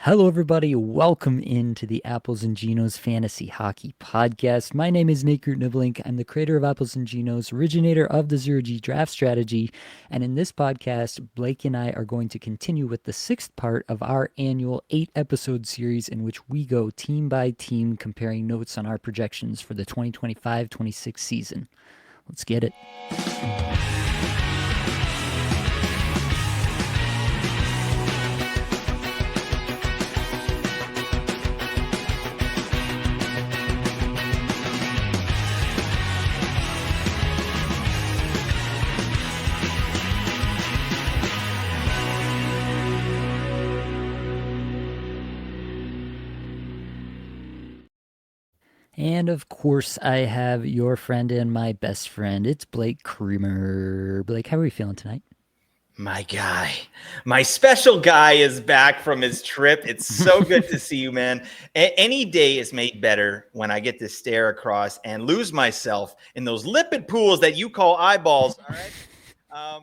Hello, everybody. Welcome into the Apples and Ginos Fantasy Hockey Podcast. My name is Groot Nibbelink. I'm the creator of Apples and Ginos, originator of the Zero G draft strategy. And in this podcast, Blake and I are going to continue with the sixth part of our annual 8-episode series in which we go team by team comparing notes on our projections for the 2025-26 season. Let's get it. And of course, I have your friend and my best friend. It's Blake Creamer. Blake, how are we feeling tonight? My guy, my special guy is back from his trip. It's so good to see you, man. Any day is made better when I get to stare across and lose myself in those lipid pools that you call eyeballs. All right.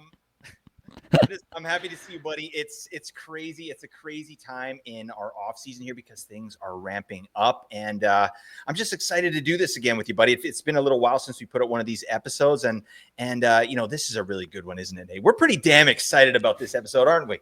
I'm happy to see you, buddy. It's crazy. It's a crazy time in our off season here because things are ramping up, and I'm just excited to do this again with you, buddy. It's been a little while since we put out one of these episodes, and this is a really good one, isn't it? Hey, we're pretty damn excited about this episode, aren't we?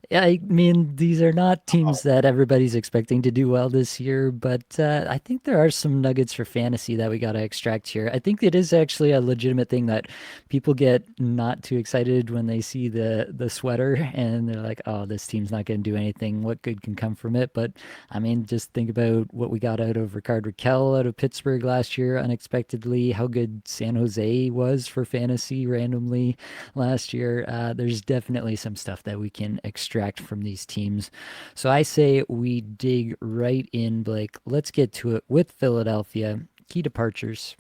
Yeah, I mean, these are not teams that everybody's expecting to do well this year, but I think there are some nuggets for fantasy that we got to extract here. I think it is actually a legitimate thing that people get not too excited when they see the sweater and they're like, oh, this team's not going to do anything. What good can come from it? But I mean, just think about what we got out of Rickard Rakell out of Pittsburgh last year unexpectedly, how good San Jose was for fantasy randomly last year. There's definitely some stuff that we can extract from these teams. So I say we dig right in, Blake. Let's get to it with Philadelphia. Key departures.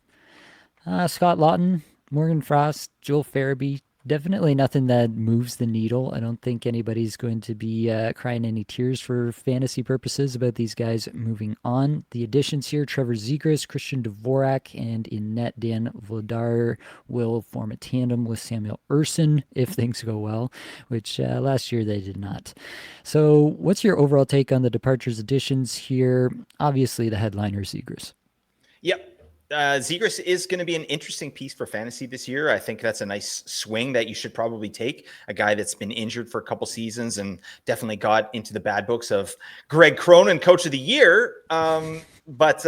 Scott Lawton, Morgan Frost, Joel Farabee. Definitely nothing that moves the needle. I don't think anybody's going to be crying any tears for fantasy purposes about these guys moving on. The additions here, Trevor Zegras, Christian Dvorak, and in net, Dan Vladar will form a tandem with Samuel Urson if things go well, which last year they did not. So what's your overall take on the departures additions here? Obviously the headliner, Zegras. Yep. Zegras is going to be an interesting piece for fantasy this year. I think that's a nice swing that you should probably take. A guy that's been injured for a couple seasons and definitely got into the bad books of Greg Cronin, Coach of the Year. But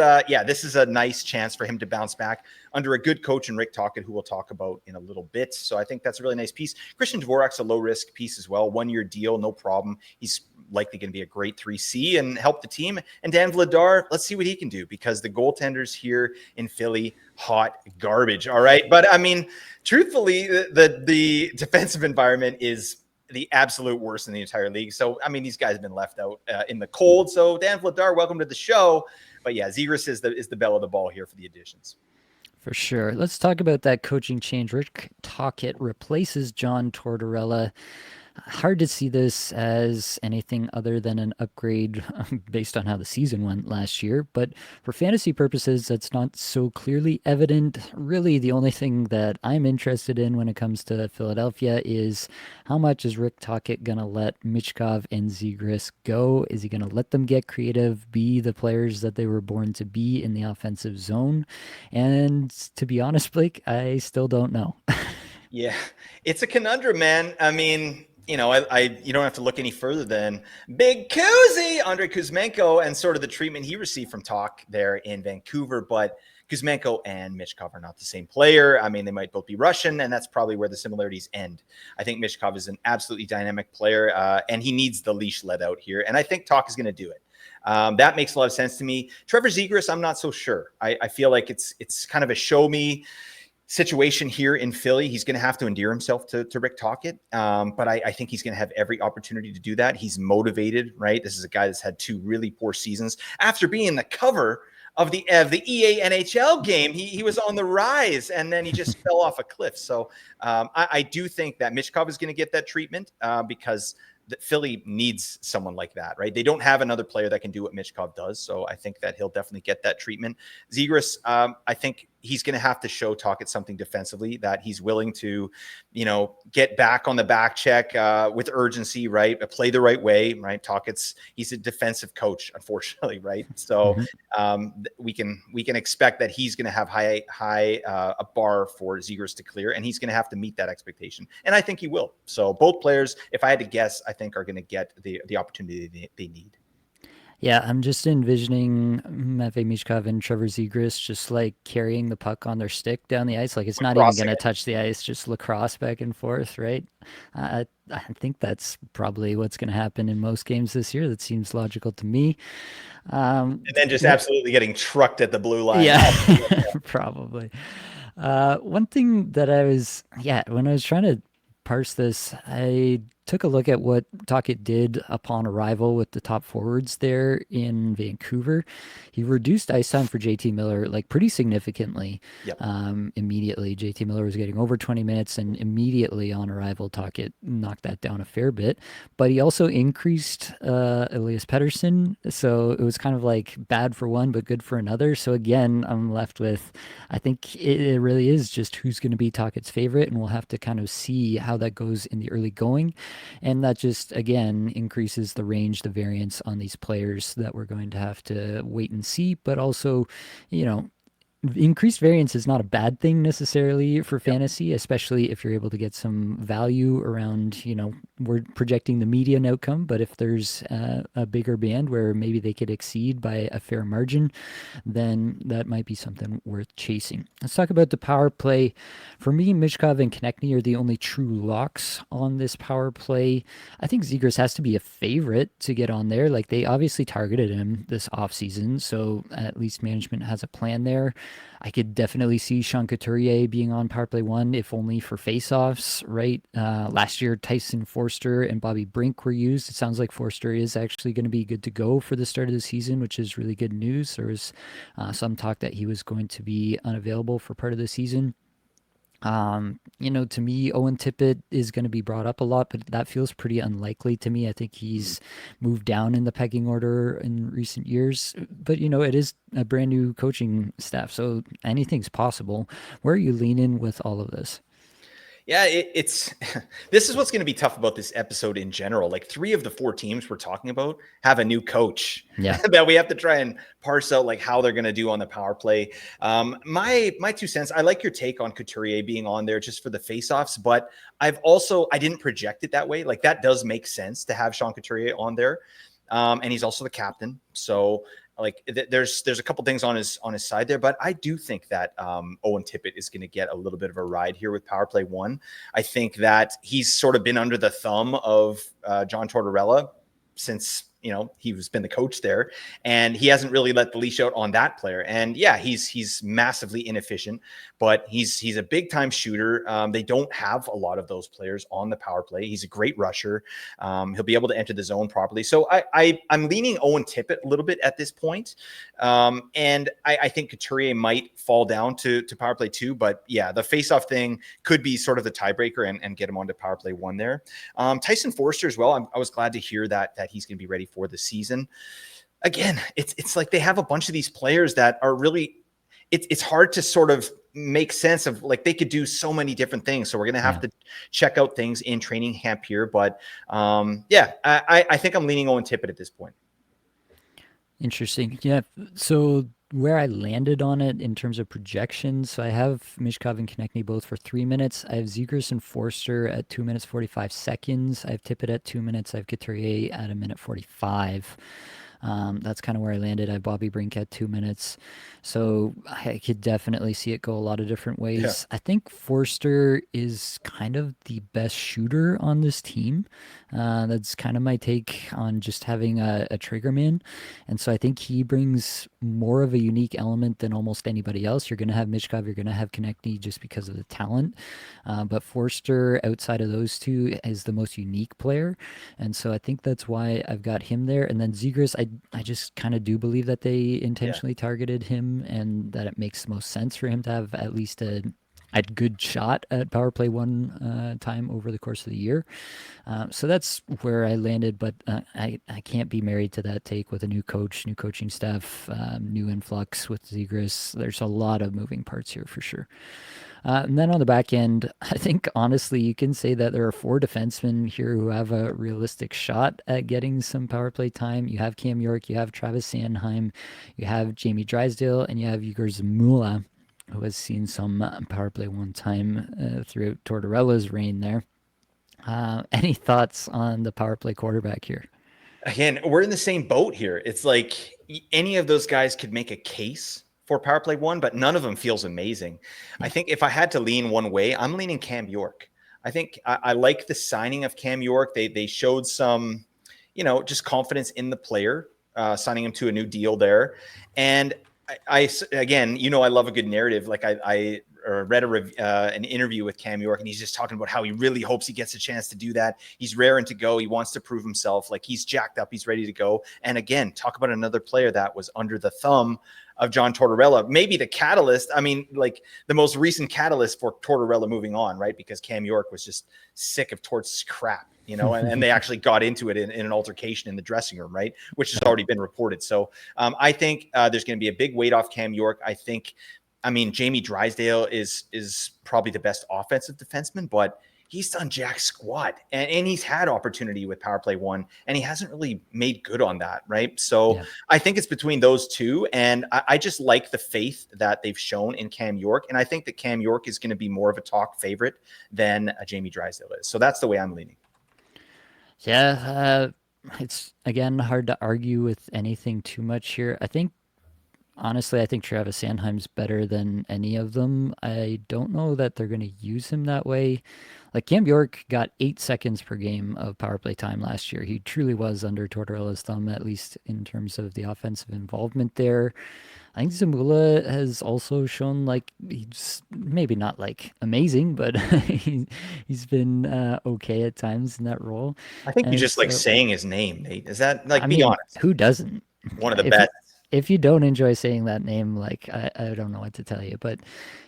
this is a nice chance for him to bounce back under a good coach in Rick Tocchet, who we'll talk about in a little bit. So I think that's a really nice piece. Christian Dvorak's a low-risk piece as well. 1-year deal, no problem. He's likely going to be a great 3C and help the team. And Dan Vladar, let's see what he can do because the goaltenders here in Philly, hot garbage. All right. But I mean, truthfully, the defensive environment is the absolute worst in the entire league. So, I mean, these guys have been left out in the cold. So Dan Vladar, welcome to the show. But yeah, Zegras is the belle of the ball here for the additions. For sure. Let's talk about that coaching change. Rick Tocchet replaces John Tortorella. Hard to see this as anything other than an upgrade based on how the season went last year, but for fantasy purposes, that's not so clearly evident. Really, the only thing that I'm interested in when it comes to Philadelphia is how much is Rick Tocchet going to let Michkov and Zegras go? Is he going to let them get creative, be the players that they were born to be in the offensive zone? And to be honest, Blake, I still don't know. Yeah, it's a conundrum, man. I mean, you don't have to look any further than Big Kuzi, Andrei Kuzmenko, and sort of the treatment he received from Talk there in Vancouver. But Kuzmenko and Michkov are not the same player. I mean, they might both be Russian, and that's probably where the similarities end. I think Michkov is an absolutely dynamic player, and he needs the leash let out here. And I think Talk is going to do it. That makes a lot of sense to me. Trevor Zegras, I'm not so sure. I feel like it's kind of a show me situation here in Philly. He's going to have to endear himself to Rick Tocchet. But I think he's going to have every opportunity to do that. He's motivated, right? This is a guy that's had 2 really poor seasons. After being the cover of the EA NHL game, he was on the rise and then he just fell off a cliff. So I do think that Michkov is going to get that treatment because Philly needs someone like that, right? They don't have another player that can do what Michkov does. So I think that he'll definitely get that treatment. Zegras, I think he's going to have to show Tocchet something defensively, that he's willing to, get back on the back check with urgency, right? Play the right way, right? He's a defensive coach, unfortunately, right? So we can expect that he's going to have high a bar for Zegras to clear, and he's going to have to meet that expectation. And I think he will. So both players, if I had to guess, I think are going to get the opportunity they need. Yeah, I'm just envisioning Matvei Michkov and Trevor Zegras just like carrying the puck on their stick down the ice. Like it's not even going to touch the ice, just lacrosse back and forth, right? I think that's probably what's going to happen in most games this year. That seems logical to me. And then just absolutely getting trucked at the blue line. Yeah, probably. One thing that when I was trying to parse this, I took a look at what Tocchet did upon arrival with the top forwards there in Vancouver. He reduced ice time for JT Miller like pretty significantly. Yep. Immediately, JT Miller was getting over 20 minutes, and immediately on arrival, Tocchet knocked that down a fair bit. But he also increased Elias Pettersson, so it was kind of like bad for one but good for another. So again, I'm left with, I think it really is just who's going to be Tocchet's favorite, and we'll have to kind of see how that goes in the early going. And that just, again, increases the range, the variance on these players that we're going to have to wait and see. But also, increased variance is not a bad thing necessarily for fantasy, especially if you're able to get some value around, we're projecting the median outcome, but if there's a bigger band where maybe they could exceed by a fair margin, then that might be something worth chasing. Let's talk about the power play. For me, Michkov and Konechny are the only true locks on this power play. I think Zegras has to be a favorite to get on there. Like, they obviously targeted him this offseason, so at least management has a plan there. I could definitely see Sean Couturier being on power play 1, if only for faceoffs, right? Last year, Tyson Forster and Bobby Brink were used. It sounds like Forster is actually going to be good to go for the start of the season, which is really good news. There was some talk that he was going to be unavailable for part of the season. To me, Owen Tippett is going to be brought up a lot, but that feels pretty unlikely to me. I think he's moved down in the pecking order in recent years, but it is a brand new coaching staff, so anything's possible. Where are you leaning with all of this? Yeah, it's this is what's going to be tough about this episode in general. Like 3 of the 4 teams we're talking about have a new coach that we have to try and parse out like how they're going to do on the power play. My 2 cents, I like your take on Couturier being on there just for the faceoffs, but I didn't project it that way. Like that does make sense to have Sean Couturier on there. And he's also the captain. So like there's a couple things on his side there, but I do think that Owen Tippett is going to get a little bit of a ride here with power play 1. I think that he's sort of been under the thumb of John Tortorella since he's been the coach there, and he hasn't really let the leash out on that player. And yeah, he's massively inefficient, but he's a big time shooter. They don't have a lot of those players on the power play. He's a great rusher. He'll be able to enter the zone properly. So I'm leaning Owen Tippett a little bit at this point. And I think Couturier might fall down to power play 2, but yeah, the faceoff thing could be sort of the tiebreaker and get him onto power play 1 there. Tyson Forster as well. I was glad to hear that he's going to be ready for the season. Again, it's like they have a bunch of these players that are really, it's hard to sort of make sense of, like, they could do so many different things. So we're going to have to check out things in training camp here. But I think I'm leaning Owen Tippett at this point. Interesting. Yeah. So where I landed on it in terms of projections, so I have Michkov and Konechny both for 3 minutes. I have Zegras and Forster at 2 minutes 45 seconds. I have Tippett at 2 minutes. I have Couturier at 1:45. That's kind of where I landed. I have Bobby Brink at 2 minutes. So I could definitely see it go a lot of different ways. Yeah. I think Forster is kind of the best shooter on this team. That's kind of my take on just having a trigger man. And so I think he brings more of a unique element than almost anybody else. You're going to have Michkov, you're going to have Konechny just because of the talent. But Forster, outside of those 2, is the most unique player. And so I think that's why I've got him there. And then Zegras, I just kind of do believe that they intentionally targeted him and that it makes the most sense for him to have at least a had good shot at power play one time over the course of the year. So that's where I landed, but I can't be married to that take with a new coach, new coaching staff, new influx with Zegras. There's a lot of moving parts here for sure. And then on the back end, I think honestly, you can say that there are 4 defensemen here who have a realistic shot at getting some power play time. You have Cam York, you have Travis Sanheim, you have Jamie Drysdale, and you have Igor Zamula, who has seen some power play one time throughout Tortorella's reign there. Any thoughts on the power play quarterback here? Again, we're in the same boat here. It's like any of those guys could make a case for power play one, but none of them feels amazing. I think if I had to lean one way, I'm leaning Cam York. I think I like the signing of Cam York. They showed some, just confidence in the player, signing him to a new deal there. And I again, I love a good narrative. Like I read an interview with Cam York, and he's just talking about how he really hopes he gets a chance to do that. He's raring to go. He wants to prove himself. Like he's jacked up. He's ready to go. And again, talk about another player that was under the thumb of John Tortorella. Maybe the catalyst. I mean, like the most recent catalyst for Tortorella moving on, right? Because Cam York was just sick of Tort's crap. And they actually got into it in an altercation in the dressing room, right? Which has already been reported. So I think there's going to be a big weight off Cam York. Jamie Drysdale is probably the best offensive defenseman, but he's done jack squat, and he's had opportunity with power play one, and he hasn't really made good on that, right? So yeah. I think it's between those two, and I just like the faith that they've shown in Cam York, and I think that Cam York is going to be more of a talk favorite than Jamie Drysdale is. So that's the way I'm leaning. Yeah, it's, again, hard to argue with anything too much here. Honestly, I think Travis Sanheim's better than any of them. I don't know that they're going to use him that way. Like Cam York got 8 seconds per game of power play time last year. He truly was under Tortorella's thumb, at least in terms of the offensive involvement there. I think Zamula has also shown like he's maybe not like amazing, but he's been okay at times in that role. I think you just like saying his name, Nate. Is that like, be honest? Who doesn't? One of the best. If you don't enjoy saying that name, like I don't know what to tell you. But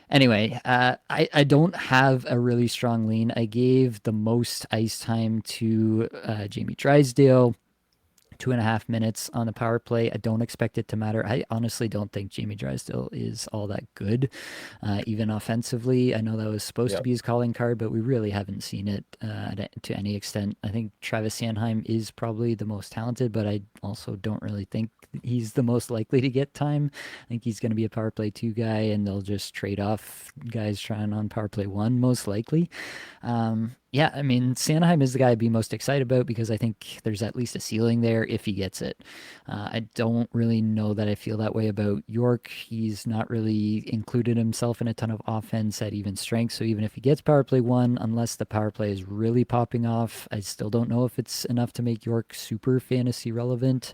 anyway, I don't have a really strong lean. I gave the most ice time to Jamie Drysdale. 2.5 minutes on the power play. I don't expect it to matter. I honestly don't think Jamie Drysdale is all that good, even offensively. I know that was supposed to be his calling card, but we really haven't seen it to any extent. I think Travis Sanheim is probably the most talented, but I also don't really think he's the most likely to get time. I think he's going to be a power play 2 guy, and they'll just trade off guys trying on power play 1 most likely. Yeah, I mean, Sanheim is the guy I'd be most excited about because I think there's at least a ceiling there if he gets it. I don't really know that I feel that way about York. He's not really included himself in a ton of offense at even strength. So even if he gets power play 1, unless the power play is really popping off, I still don't know if it's enough to make York super fantasy relevant.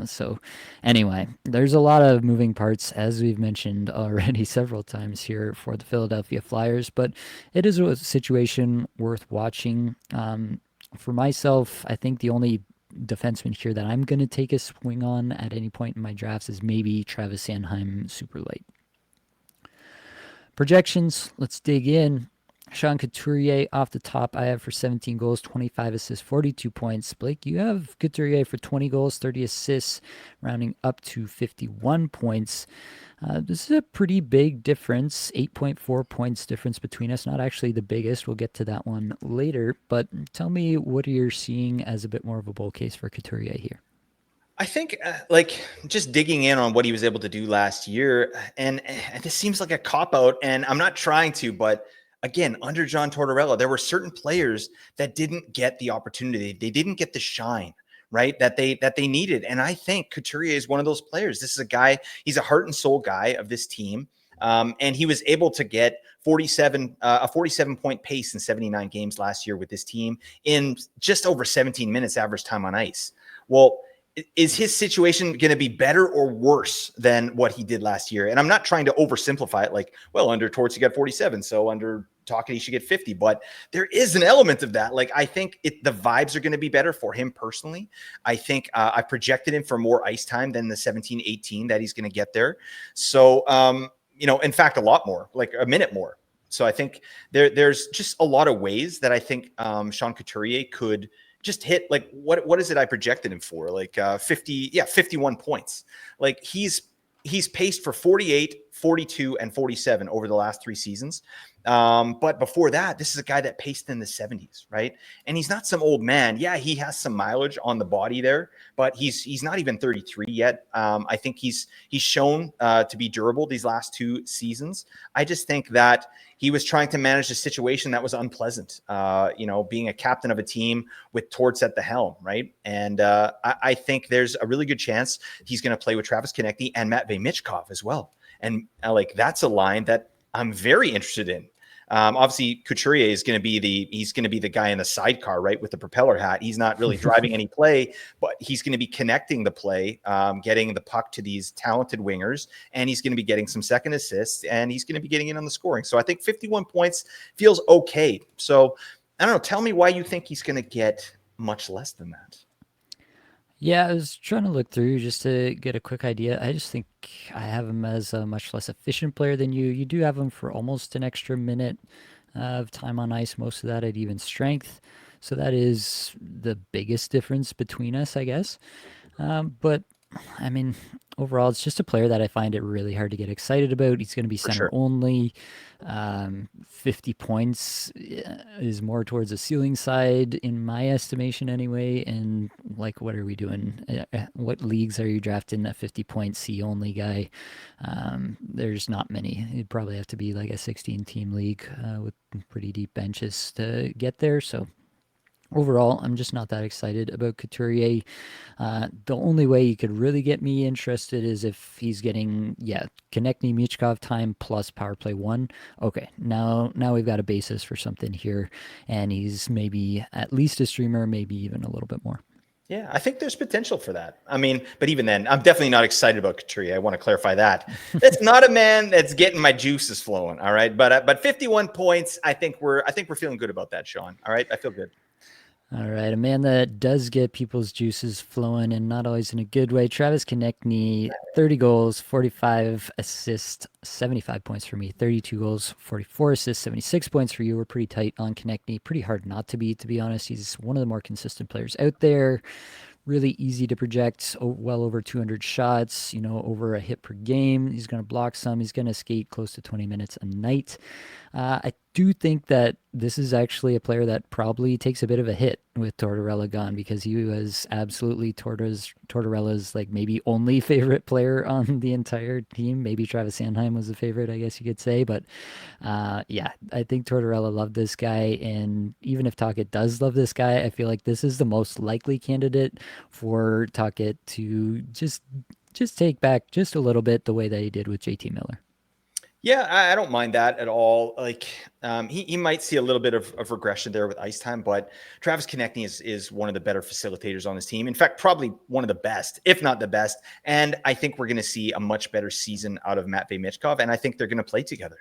So anyway, there's a lot of moving parts, as we've mentioned already several times here for the Philadelphia Flyers, but it is a situation worth watching. For myself, I think the only defenseman here that I'm going to take a swing on at any point in my drafts is maybe Travis Sanheim super light. Projections, let's dig in. Sean Couturier off the top, I have for 17 goals, 25 assists, 42 points. Blake, you have Couturier for 20 goals, 30 assists, rounding up to 51 points. This is a pretty big difference, 8.4 points difference between us. Not actually the biggest. We'll get to that one later. But tell me what you're seeing as a bit more of a bull case for Couturier here. I think just digging in on what he was able to do last year, and this seems like a cop-out, and I'm not trying to, but again, under John Tortorella, there were certain players that didn't get the opportunity. They didn't get the shine, right? That they needed. And I think Couturier is one of those players. This is a guy, he's a heart and soul guy of this team. And he was able to get a 47-point pace in 79 games last year with this team in just over 17 minutes average time on ice. Well, is his situation going to be better or worse than what he did last year? And I'm not trying to oversimplify it like, well, under Torts, he got 47. So under Tocchet, he should get 50. But there is an element of that. Like, I think the vibes are going to be better for him personally. I think I projected him for more ice time than the 17, 18 that he's going to get there. So, in fact, a lot more, like a minute more. So I think there's just a lot of ways that I think Sean Couturier could just hit. Like what is it I projected him for? Like 51 points. Like he's paced for 48, 42, and 47 over the last 3 seasons. But before that, this is a guy that paced in the 70s, right? And he's not some old man. Yeah, he has some mileage on the body there, but he's not even 33 yet. I think he's shown to be durable these last 2 seasons. I just think that he was trying to manage a situation that was unpleasant, being a captain of a team with Torts at the helm, right? And I think there's a really good chance he's going to play with Travis Konecny and Matvei Michkov as well. And that's a line that I'm very interested in. Obviously, Couturier is going to be the guy in the sidecar, right, with the propeller hat. He's not really driving any play, but he's going to be connecting the play, getting the puck to these talented wingers, and he's going to be getting some second assists, and he's going to be getting in on the scoring. So I think 51 points feels okay. So I don't know. Tell me why you think he's going to get much less than that. Yeah, I was trying to look through just to get a quick idea. I just think I have him as a much less efficient player than you. You do have him for almost an extra minute of time on ice, most of that at even strength. So that is the biggest difference between us, I guess. But I mean, overall, it's just a player that I find it really hard to get excited about. He's going to be For center sure. only. 50 points is more towards the ceiling side in my estimation anyway. And like, what are we doing? What leagues are you drafting a 50-point C only guy? There's not many. You'd probably have to be like a 16-team league with pretty deep benches to get there. So overall, I'm just not that excited about Couturier. The only way you could really get me interested is if he's getting, Konecny Michkov time plus power play 1. Okay, now we've got a basis for something here, and he's maybe at least a streamer, maybe even a little bit more. Yeah, I think there's potential for that. I mean, but even then, I'm definitely not excited about Couturier. I want to clarify that. That's not a man that's getting my juices flowing. All right, but 51 points, I think we're feeling good about that, Sean. All right, I feel good. All right, a man that does get people's juices flowing and not always in a good way. Travis Konecny, 30 goals, 45 assists, 75 points for me. 32 goals, 44 assists, 76 points for you. We're pretty tight on Konecny. Pretty hard not to be honest. He's one of the more consistent players out there. Really easy to project, well over 200 shots, over a hit per game. He's going to block some. He's going to skate close to 20 minutes a night. I do think that this is actually a player that probably takes a bit of a hit with Tortorella gone, because he was absolutely Tortorella's like maybe only favorite player on the entire team. Maybe Travis Sanheim was a favorite, I guess you could say. But I think Tortorella loved this guy. And even if Tocchet does love this guy, I feel like this is the most likely candidate for Tocchet to just take back just a little bit the way that he did with JT Miller. Yeah, I don't mind that at all. Like he might see a little bit of regression there with ice time, but Travis Konecny is one of the better facilitators on his team. In fact, probably one of the best, if not the best. And I think we're going to see a much better season out of Matvei Michkov, and I think they're going to play together.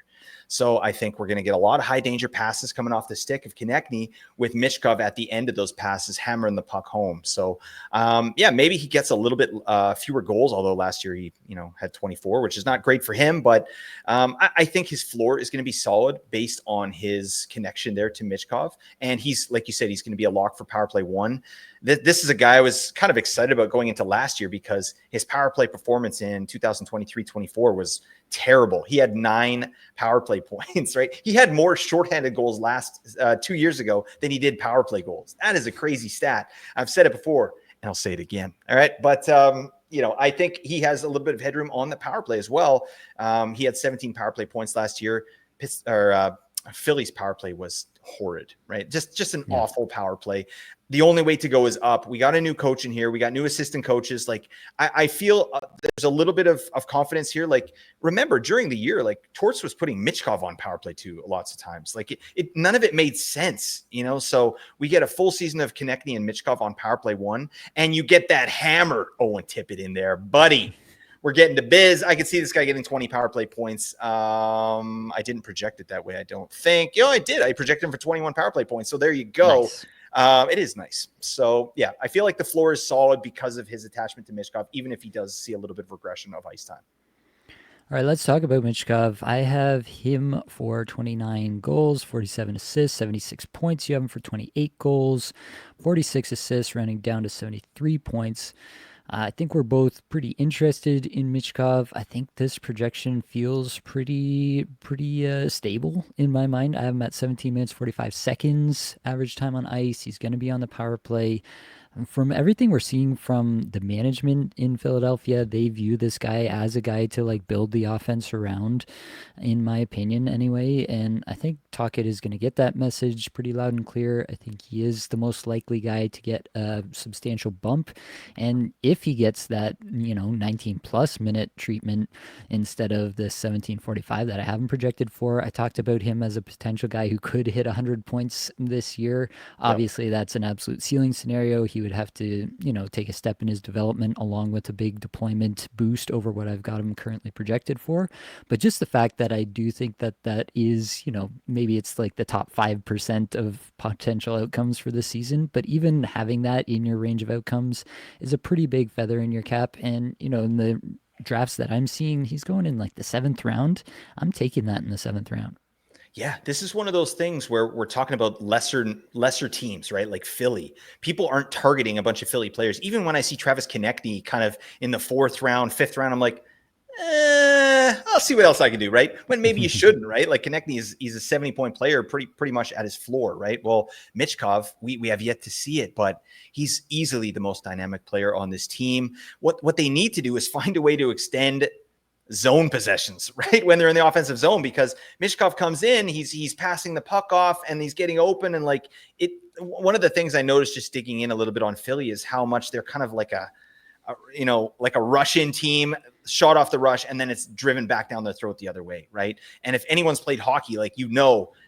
So I think we're going to get a lot of high danger passes coming off the stick of Konecny, with Michkov at the end of those passes hammering the puck home. So maybe he gets a little bit fewer goals, although last year he had 24, which is not great for him. But I think his floor is going to be solid based on his connection there to Michkov. And he's, like you said, he's going to be a lock for power play 1. This is a guy I was kind of excited about going into last year, because his power play performance in 2023-24 was terrible. He had 9 power play points, right? He had more shorthanded goals last 2 years ago than he did power play goals. That is a crazy stat. I've said it before, and I'll say it again. All right. But, I think he has a little bit of headroom on the power play as well. He had 17 power play points last year. Philly's power play was horrid, right? Just an awful power play. The only way to go is up. We got a new coach in here. We got new assistant coaches. Like I feel there's a little bit of confidence here. Like, remember during the year, like Torts was putting Michkov on power play 2 lots of times. Like none of it made sense, So we get a full season of Konecny and Michkov on power play 1, and you get that hammer Owen Tippett in there, buddy. We're getting to biz. I could see this guy getting 20 power play points. I didn't project it that way, I don't think. I did. I projected him for 21 power play points. So there you go. Nice. It is nice. So, yeah, I feel like the floor is solid because of his attachment to Michkov, even if he does see a little bit of regression of ice time. All right, let's talk about Michkov. I have him for 29 goals, 47 assists, 76 points. You have him for 28 goals, 46 assists, running down to 73 points. I think we're both pretty interested in Michkov. I think this projection feels pretty stable in my mind. I have him at 17 minutes 45 seconds average time on ice. He's going to be on the power play. From everything we're seeing from the management in Philadelphia, they view this guy as a guy to like build the offense around, in my opinion, anyway. And I think Tocchet is going to get that message pretty loud and clear. I think he is the most likely guy to get a substantial bump. And if he gets that, 19 plus minute treatment instead of the 17:45 that I haven't projected for, I talked about him as a potential guy who could hit 100 points this year. Yep. Obviously, that's an absolute ceiling scenario. He would have to, take a step in his development along with a big deployment boost over what I've got him currently projected for. But just the fact that I do think that that is, maybe it's like the top 5% of potential outcomes for the season. But even having that in your range of outcomes is a pretty big feather in your cap. And, in the drafts that I'm seeing, he's going in like the seventh round. I'm taking that in the seventh round. Yeah, this is one of those things where we're talking about lesser teams, right? Like Philly. People aren't targeting a bunch of Philly players. Even when I see Travis Konechny kind of in the fourth round, fifth round, I'm like, I'll see what else I can do, right? When maybe you shouldn't, right? Like Konechny he's a 70-point player, pretty much at his floor, right? Well, Michkov, we have yet to see it, but he's easily the most dynamic player on this team. What they need to do is find a way to extend zone possessions, right? When they're in the offensive zone, because Michkov comes in, he's passing the puck off and he's getting open. And like it, one of the things I noticed just digging in a little bit on Philly is how much they're kind of like like a Russian team shot off the rush, and then it's driven back down their throat the other way. Right. And if anyone's played hockey, like,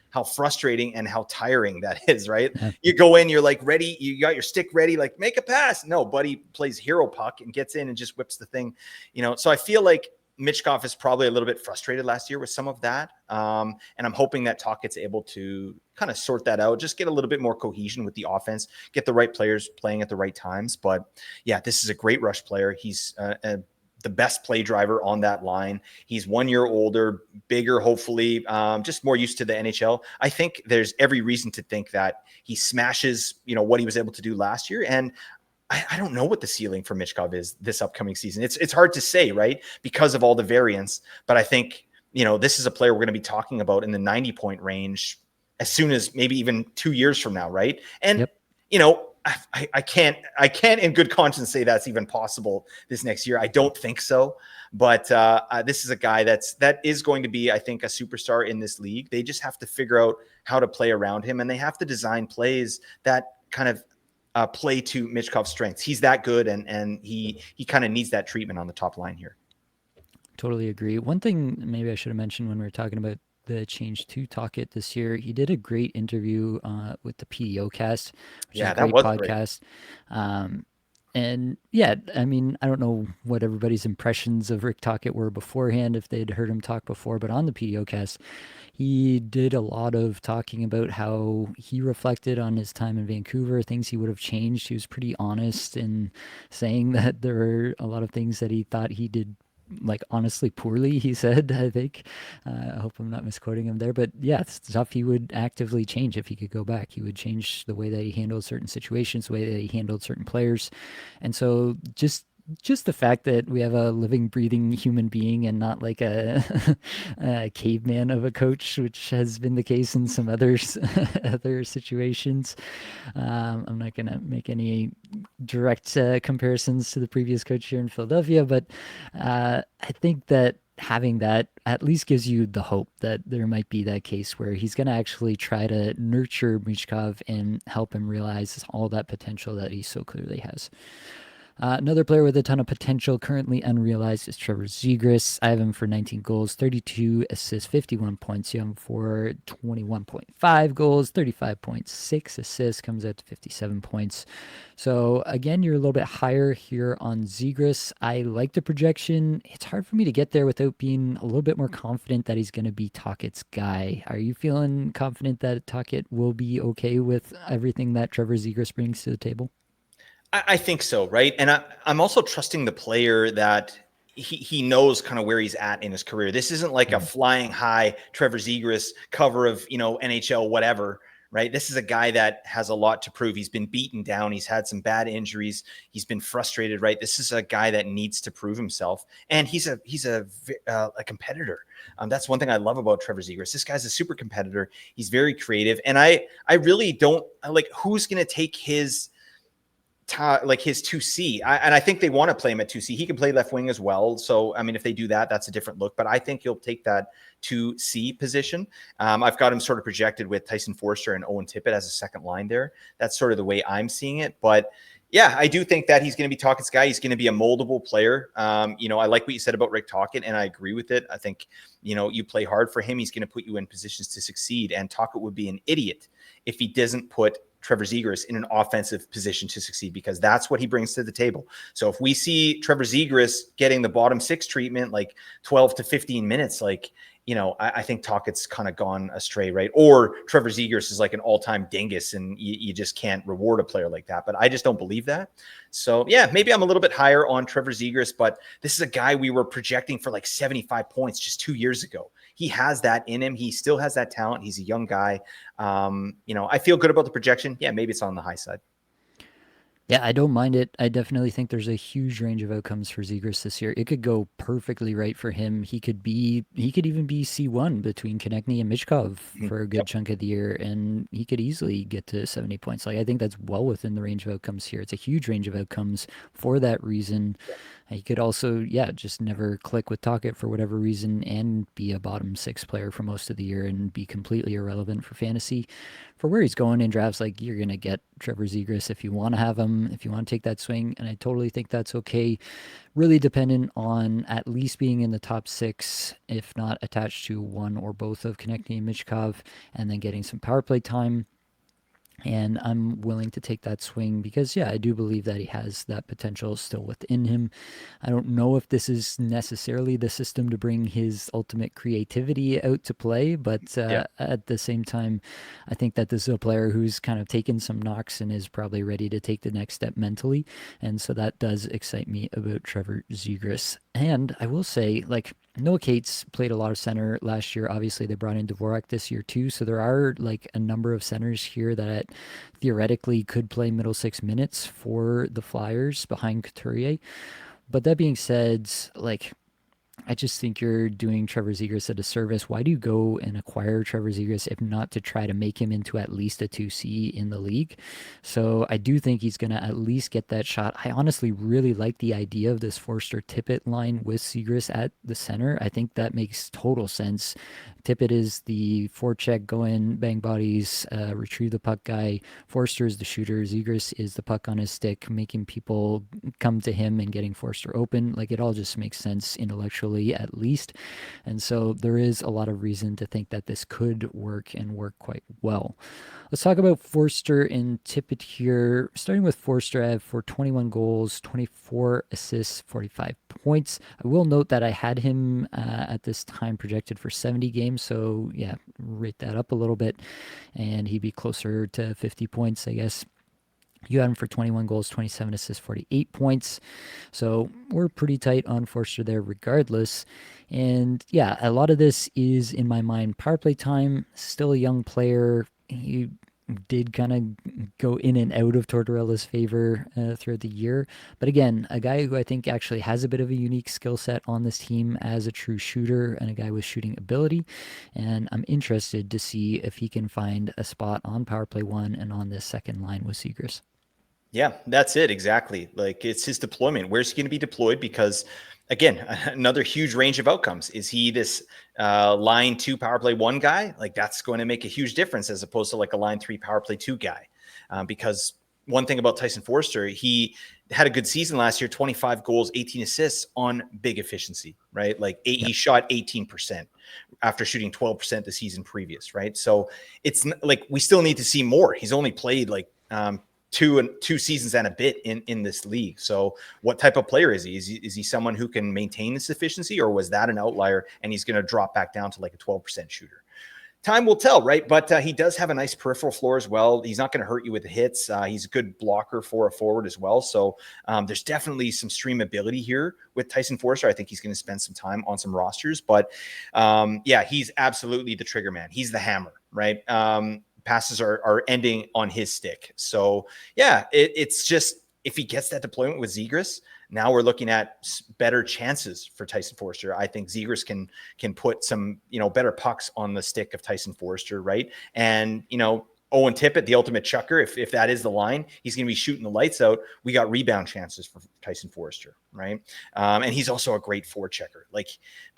how frustrating and how tiring that is, right? Yeah. You go in, you're like ready, you got your stick ready, like make a pass. No, buddy plays hero puck and gets in and just whips the thing, So I feel like Michkov is probably a little bit frustrated last year with some of that. And I'm hoping that Tocchet's able to kind of sort that out, just get a little bit more cohesion with the offense, get the right players playing at the right times. But yeah, this is a great rush player. He's the best play driver on that line. He's 1 year older, bigger, hopefully, just more used to the NHL. I think there's every reason to think that he smashes, what he was able to do last year. And I don't know what the ceiling for Michkov is this upcoming season. It's hard to say, right? Because of all the variance. But I think, this is a player we're going to be talking about in the 90-point range as soon as maybe even 2 years from now, right? And, Yep. I can't in good conscience say that's even possible this next year. I don't think so. But this is a guy that is going to be, I think, a superstar in this league. They just have to figure out how to play around him, and they have to design plays that kind of play to Michkov's strengths. He's that good, and he kind of needs that treatment on the top line here. Totally agree. One thing maybe I should have mentioned when we were talking about the change to Tocchet this year, he did a great interview with the PDO cast, which is Yeah, a that great was great. podcast. And yeah, I mean, I don't know what everybody's impressions of Rick Tocchet were beforehand, if they'd heard him talk before, but on the PDO cast, he did a lot of talking about how he reflected on his time in Vancouver, things he would have changed. He was pretty honest in saying that there were a lot of things that he thought he did like honestly poorly, he said, I think. I hope I'm not misquoting him there, but yeah, it's stuff he would actively change if he could go back. He would change the way that he handled certain situations, the way that he handled certain players. And so just the fact that we have a living, breathing human being and not like a caveman of a coach, which has been the case in some others, other situations. I'm not going to make any direct comparisons to the previous coach here in Philadelphia, but I think that having that at least gives you the hope that there might be that case where he's going to actually try to nurture Michkov and help him realize all that potential that he so clearly has. Another player with a ton of potential currently unrealized is Trevor Zegras. I have him for 19 goals, 32 assists, 51 points. You have him for 21.5 goals, 35.6 assists, comes out to 57 points. So again, you're a little bit higher here on Zegras. I like the projection. It's hard for me to get there without being a little bit more confident that he's going to be Tocchet's guy. Are you feeling confident that Tocchet will be okay with everything that Trevor Zegras brings to the table? I think so, right? And I'm also trusting the player that he knows kind of where he's at in his career. This isn't like a flying high Trevor Zegras cover of, NHL, whatever, right? This is a guy that has a lot to prove. He's been beaten down. He's had some bad injuries. He's been frustrated, right? This is a guy that needs to prove himself. And he's a competitor. That's one thing I love about Trevor Zegras. This guy's a super competitor. He's very creative. And I really don't like who's going to take his 2C. And I think they want to play him at 2C. He can play left wing as well. So, I mean, if they do that, that's a different look. But I think he'll take that 2C position. I've got him sort of projected with Tyson Forster and Owen Tippett as a second line there. That's sort of the way I'm seeing it. But yeah, I do think that he's going to be Tocchet's guy. He's going to be a moldable player. I like what you said about Rick Tocchet, and I agree with it. I think, you play hard for him. He's going to put you in positions to succeed. And Tocchet would be an idiot if he doesn't put Trevor Zegras in an offensive position to succeed, because that's what he brings to the table. So if we see Trevor Zegras getting the bottom six treatment, like 12 to 15 minutes, I think Tocchet's kind of gone astray, right? Or Trevor Zegras is like an all-time dingus and you just can't reward a player like that. But I just don't believe that. So yeah, maybe I'm a little bit higher on Trevor Zegras, but this is a guy we were projecting for like 75 points just 2 years ago. He has that in him. He still has that talent. He's a young guy. I feel good about the projection. Yeah, maybe it's on the high side. Yeah, I don't mind it. I definitely think there's a huge range of outcomes for Zegras this year. It could go perfectly right for him. He could even be C1 between Konechny and Michkov for a good chunk of the year, and he could easily get to 70 points. Like, I think that's well within the range of outcomes here. It's a huge range of outcomes for that reason. He could also, just never click with Tocchet for whatever reason and be a bottom six player for most of the year and be completely irrelevant for fantasy. For where he's going in drafts, like, you're going to get Trevor Zegras if you want to have him, if you want to take that swing, and I totally think that's okay. Really dependent on at least being in the top six, if not attached to one or both of Konechny and Michkov, and then getting some power play time. And I'm willing to take that swing because, I do believe that he has that potential still within him. I don't know if this is necessarily the system to bring his ultimate creativity out to play, but at the same time, I think that this is a player who's kind of taken some knocks and is probably ready to take the next step mentally. And so that does excite me about Trevor Zegras. And I will say, Noah Cates played a lot of center last year. Obviously, they brought in Dvorak this year too. So there are a number of centers here that theoretically could play middle 6 minutes for the Flyers behind Couturier. But that being said, I just think you're doing Trevor Zegras a disservice. Why do you go and acquire Trevor Zegras if not to try to make him into at least a 2C in the league? So I do think he's going to at least get that shot. I honestly really like the idea of this Forster Tippett line with Zegras at the center. I think that makes total sense. Tippett is the forecheck, go in, bang bodies, retrieve the puck guy. Forster is the shooter. Zegras is the puck on his stick, making people come to him and getting Forster open. It all just makes sense intellectually, at least. And so there is a lot of reason to think that this could work and work quite well. Let's talk about Forster and Tippett here. Starting with Forster, I have for 21 goals, 24 assists, 45 points. I will note that I had him at this time projected for 70 games, so rate that up a little bit, and he'd be closer to 50 points, I guess. You had him for 21 goals, 27 assists, 48 points. So we're pretty tight on Forster there regardless. And a lot of this is, in my mind, power play time. Still a young player. He did kind of go in and out of Tortorella's favor throughout the year. But again, a guy who I think actually has a bit of a unique skill set on this team as a true shooter and a guy with shooting ability. And I'm interested to see if he can find a spot on power play one and on this second line with Zegras. Yeah, that's it. Exactly. It's his deployment. Where's he going to be deployed? Because again, another huge range of outcomes. Is he this line 2 power play 1 guy? That's going to make a huge difference as opposed to a line 3 power play 2 guy. Because one thing about Tyson Forster, he had a good season last year, 25 goals, 18 assists on big efficiency, right? He shot 18% after shooting 12% the season previous, right? So it's we still need to see more. He's only played two seasons and a bit in this league. So what type of player is he? Is he someone who can maintain this efficiency, or was that an outlier and he's going to drop back down to a 12% shooter? time will tell, right? But he does have a nice peripheral floor as well. He's not going to hurt you with the hits. He's a good blocker for a forward as well. So there's definitely some streamability here with Tyson Forster. I think he's going to spend some time on some rosters. But yeah, he's absolutely the trigger man. He's the hammer, right? Passes are ending on his stick. So yeah, it's just if he gets that deployment with Zegras, now we're looking at better chances for Tyson Forster. I think Zegras can put some, better pucks on the stick of Tyson Forster, right? And, Owen Tippett, the ultimate chucker, if that is the line, he's going to be shooting the lights out. We got rebound chances for Tyson Forster, right? And he's also a great forechecker. Like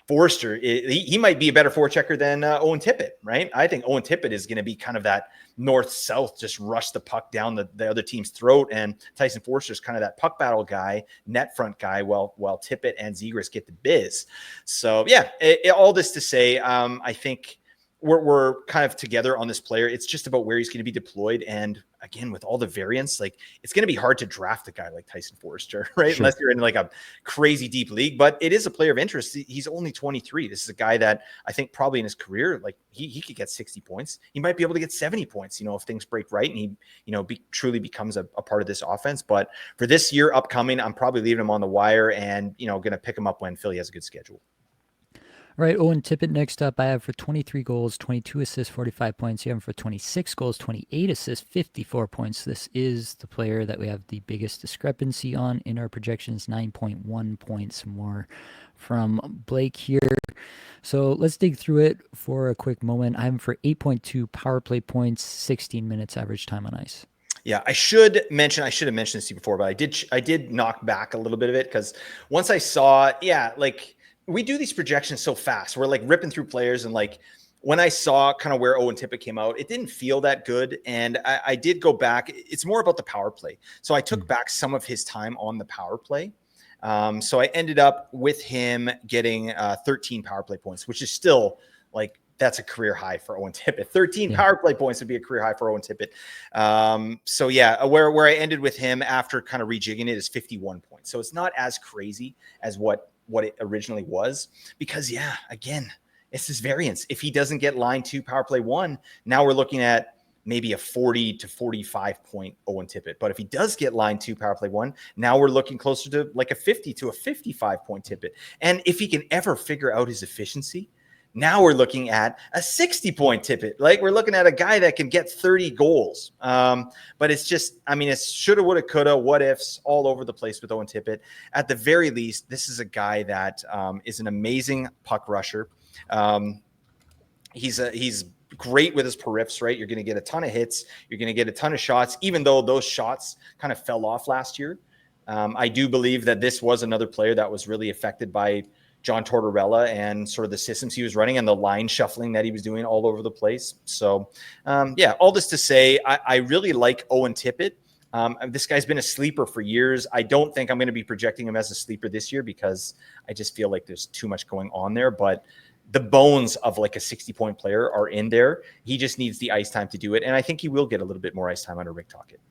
Forster, he might be a better forechecker than Owen Tippett, right? I think Owen Tippett is going to be kind of that north-south, just rush the puck down the other team's throat. And Tyson Forster is kind of that puck battle guy, net front guy, while Tippett and Zegras get the biz. So yeah, all this to say, I think we're kind of together on this player. It's just about where he's going to be deployed. And again, with all the variants, like it's going to be hard to draft a guy like Tyson Forster, right? Sure. Unless you're in like a crazy deep league, but it is a player of interest. He's only 23. This is a guy that I think probably in his career, like he could get 60 points. He might be able to get 70 points, if things break right and he, truly becomes a part of this offense. But for this year upcoming, I'm probably leaving him on the wire and, going to pick him up when Philly has a good schedule. All right, Owen Tippett next up. I have for 23 goals, 22 assists, 45 points. You have him for 26 goals, 28 assists, 54 points. This is the player that we have the biggest discrepancy on in our projections, 9.1 points more from Blake here. So let's dig through it for a quick moment. I'm for 8.2 power play points, 16 minutes average time on ice. Yeah, I should have mentioned this to you before, but I did knock back a little bit of it because once I saw, we do these projections so fast. We're like ripping through players. And like when I saw kind of where Owen Tippett came out, it didn't feel that good. And I did go back. It's more about the power play. So I took back some of his time on the power play. So I ended up with him getting 13 power play points, which is still like, that's a career high for Owen Tippett. 13 power play points would be a career high for Owen Tippett. So yeah, where I ended with him after kind of rejigging it is 51 points. So it's not as crazy as what it originally was, because yeah, again, it's this variance. If he doesn't get line 2 power play 1, now we're looking at maybe a 40 to 45 point Owen Tippett. But if he does get line 2 power play 1, now we're looking closer to like a 50 to a 55 point Tippett. And if he can ever figure out his efficiency, now we're looking at a 60 point Tippett. Like we're looking at a guy that can get 30 goals. But it's just, it's shoulda, woulda, coulda, what ifs all over the place with Owen Tippett. At the very least, this is a guy that is an amazing puck rusher. He's great with his periffs, right? You're going to get a ton of hits. You're going to get a ton of shots, even though those shots kind of fell off last year. I do believe that this was another player that was really affected by John Tortorella and sort of the systems he was running and the line shuffling that he was doing all over the place. So, all this to say, I really like Owen Tippett. This guy's been a sleeper for years. I don't think I'm going to be projecting him as a sleeper this year because I just feel like there's too much going on there. But the bones of like a 60-point player are in there. He just needs the ice time to do it. And I think he will get a little bit more ice time under Rick Tocchet.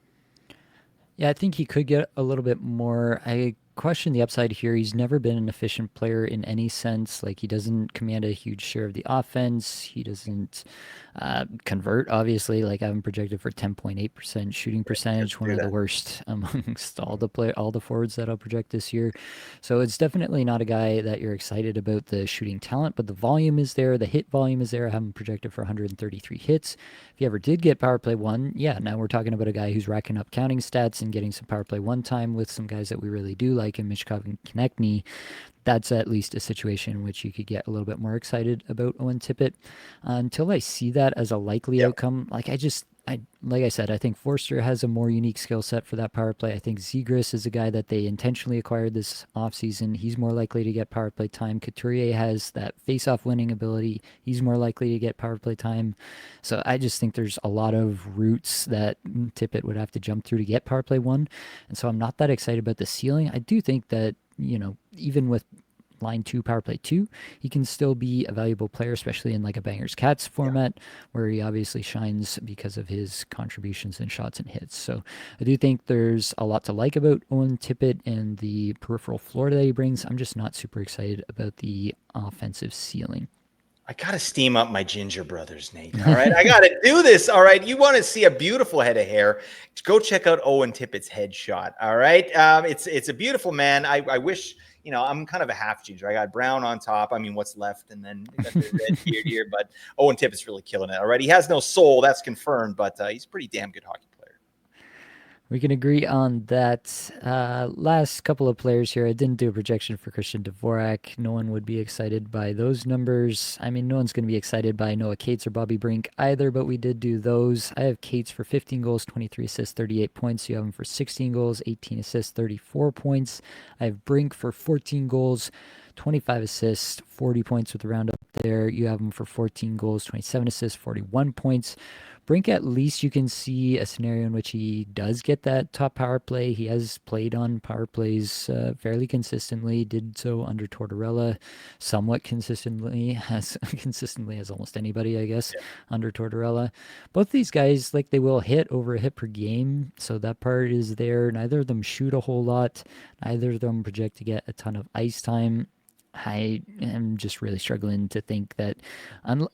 Yeah, I think he could get a little bit more. I question the upside here. He's never been an efficient player in any sense. Like, he doesn't command a huge share of the offense. He doesn't convert, obviously. Like, I have him projected for 10.8% shooting percentage, one of the worst amongst all the forwards that I'll project this year. So it's definitely not a guy that you're excited about the shooting talent, but the volume is there. The hit volume is there. I have him projected for 133 hits. If he ever did get power play 1, yeah, now we're talking about a guy who's racking up counting stats and getting some power play 1 time with some guys that we really do like in Michkov and Konechny. That's at least a situation in which you could get a little bit more excited about Owen Tippett. Until I see that as a likely outcome, like I said, I think Forster has a more unique skill set for that power play. I think Zegras is a guy that they intentionally acquired this offseason. He's more likely to get power play time. Couturier has that face-off winning ability. He's more likely to get power play time. So I just think there's a lot of routes that Tippett would have to jump through to get power play 1. And so I'm not that excited about the ceiling. I do think that, even with line 2 power play 2, he can still be a valuable player, especially in like a Bangers Cats format where he obviously shines because of his contributions in shots and hits. So I do think there's a lot to like about Owen Tippett and the peripheral floor that he brings. I'm just not super excited about the offensive ceiling. I got to steam up my ginger brothers, Nate. All right. I got to do this. All right. You want to see a beautiful head of hair? Go check out Owen Tippett's headshot. All right. It's a beautiful man. I wish, I'm kind of a half ginger. I got brown on top. I mean, what's left? And then got the red beard here. But Owen Tippett's really killing it. All right. He has no soul. That's confirmed. But he's a pretty damn good hockey player. We can agree on that. Last couple of players here. I didn't do a projection for Christian Dvorak. No one would be excited by those numbers. I mean, no one's going to be excited by Noah Cates or Bobby Brink either, but we did do those. I have Cates for 15 goals, 23 assists, 38 points. You have him for 16 goals, 18 assists, 34 points. I have Brink for 14 goals, 25 assists, 40 points with the roundup there. You have him for 14 goals, 27 assists, 41 points. Brink, at least you can see a scenario in which he does get that top power play. He has played on power plays fairly consistently, did so under Tortorella somewhat consistently, as consistently as almost anybody, I guess, under Tortorella. Both these guys, like, they will hit over a hit per game, so that part is there. Neither of them shoot a whole lot. Neither of them project to get a ton of ice time. I am just really struggling to think that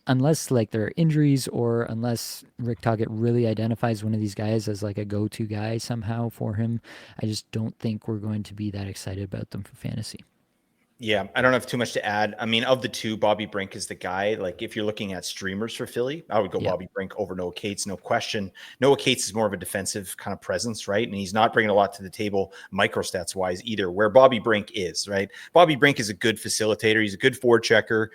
unless like there are injuries or unless Rick Tocchet really identifies one of these guys as like a go-to guy somehow for him, I just don't think we're going to be that excited about them for fantasy. Yeah, I don't have too much to add. I mean, of the two, Bobby Brink is the guy. Like, if you're looking at streamers for Philly, I would go Bobby Brink over Noah Cates, no question. Noah Cates is more of a defensive kind of presence, right? And he's not bringing a lot to the table microstats wise either, where Bobby Brink is, right? Bobby Brink is a good facilitator. He's a good forward checker.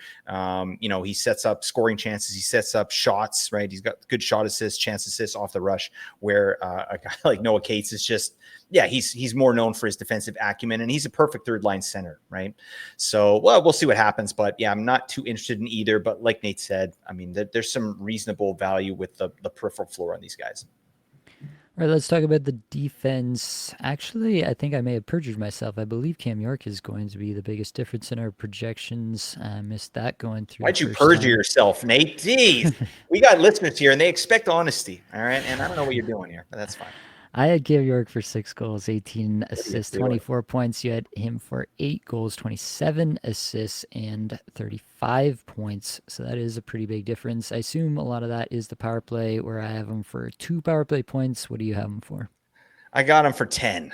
He sets up scoring chances. He sets up shots, right? He's got good shot assists, chance assists off the rush, where a guy like Noah Cates is just, he's more known for his defensive acumen, and he's a perfect third line center, right? So, well, we'll see what happens. But yeah, I'm not too interested in either. But like Nate said, I mean, there's some reasonable value with the peripheral floor on these guys. All right, let's talk about the defense. Actually, I think I may have perjured myself. I believe Cam York is going to be the biggest difference in our projections. I missed that going through. Why'd you perjure yourself, Nate? Jeez, we got listeners here, and they expect honesty. All right, and I don't know what you're doing here, but that's fine. I had Cam York for 6 goals, 18 assists, 24 points. You had him for 8 goals, 27 assists, and 35 points. So that is a pretty big difference. I assume a lot of that is the power play, where I have him for 2 power play points. What do you have him for? I got him for 10.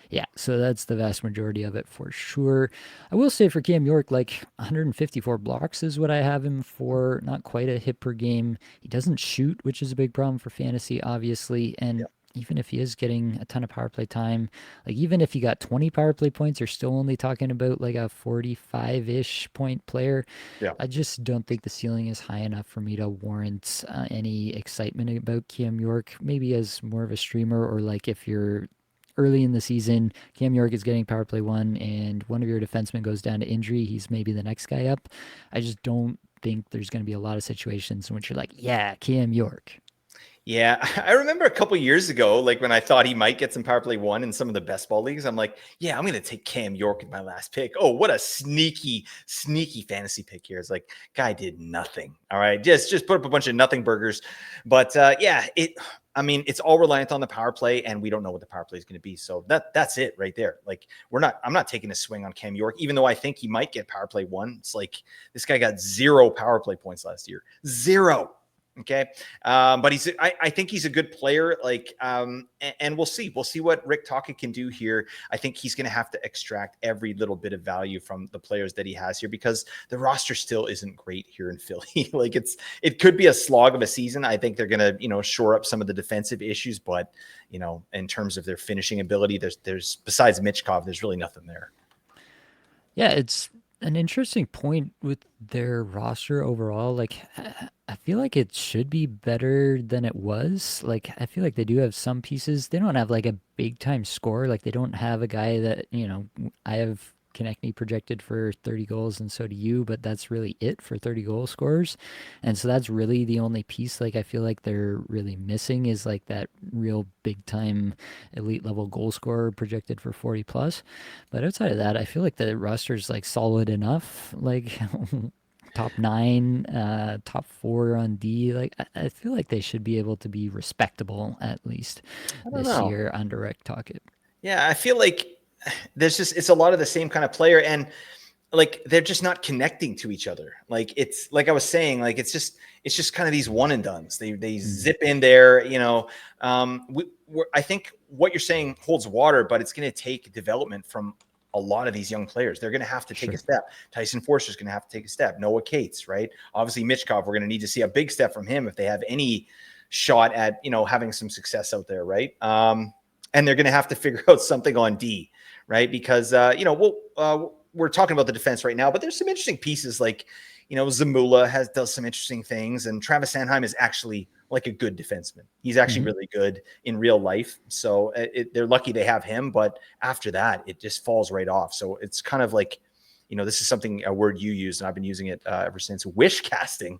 Yeah, so that's the vast majority of it for sure. I will say for Cam York, like 154 blocks is what I have him for. Not quite a hit per game. He doesn't shoot, which is a big problem for fantasy, obviously. And even if he is getting a ton of power play time, like even if he got 20 power play points, you're still only talking about like a 45-ish point player. Yeah. I just don't think the ceiling is high enough for me to warrant any excitement about Cam York. Maybe as more of a streamer, or like if you're early in the season, Cam York is getting power play 1 and one of your defensemen goes down to injury, he's maybe the next guy up. I just don't think there's going to be a lot of situations in which you're like, yeah, Cam York. Yeah, I remember a couple years ago, like when I thought he might get some power play 1 in some of the best ball leagues, I'm like, yeah, I'm going to take Cam York in my last pick. Oh, what a sneaky fantasy pick here. It's like, guy did nothing. All right, just put up a bunch of nothing burgers. But it's all reliant on the power play, and we don't know what the power play is going to be. So that's it right there. Like, I'm not taking a swing on Cam York, even though I think he might get power play 1. It's like, this guy got 0 power play points last year. 0. Okay. But I think he's a good player. Like, and we'll see what Rick Tocchet can do here. I think he's going to have to extract every little bit of value from the players that he has here, because the roster still isn't great here in Philly. Like, it could be a slog of a season. I think they're going to, shore up some of the defensive issues, but in terms of their finishing ability, there's besides Michkov, there's really nothing there. Yeah. It's an interesting point with their roster overall. Like, I feel like it should be better than it was. Like, I feel like they do have some pieces. They don't have like a big time scorer. Like, they don't have a guy that, I have Konechny projected for 30 goals, and so do you, but that's really it for 30 goal scorers. And so that's really the only piece, like, I feel like they're really missing, is like that real big time elite level goal scorer projected for 40 plus. But outside of that, I feel like the roster's like solid enough, like top 9, top 4 on D. Like, I feel like they should be able to be respectable at least this year under Rick Tocchet. Yeah, I feel like it's a lot of the same kind of player. And like they're just not connecting to each other. Like it's like I was saying, like it's just kind of these one and dones. They zip in there, you know. I think what you're saying holds water, but it's going to take development from a lot of these young players. They're going to have to take a step. Tyson Forster's going to have to take a step. Noah Cates, right? Obviously, Michkov, we're going to need to see a big step from him if they have any shot at, you know, having some success out there, right? And they're going to have to figure out something on D, right? Because, you know, we're talking about the defense right now, but there's some interesting pieces like, you know, Zamula does some interesting things, and Travis Sanheim is actually like a good defenseman. He's actually really good in real life. So they're lucky they have him, but after that, it just falls right off. So it's kind of like, you know, this is a word you used, and I've been using it ever since. Wish casting.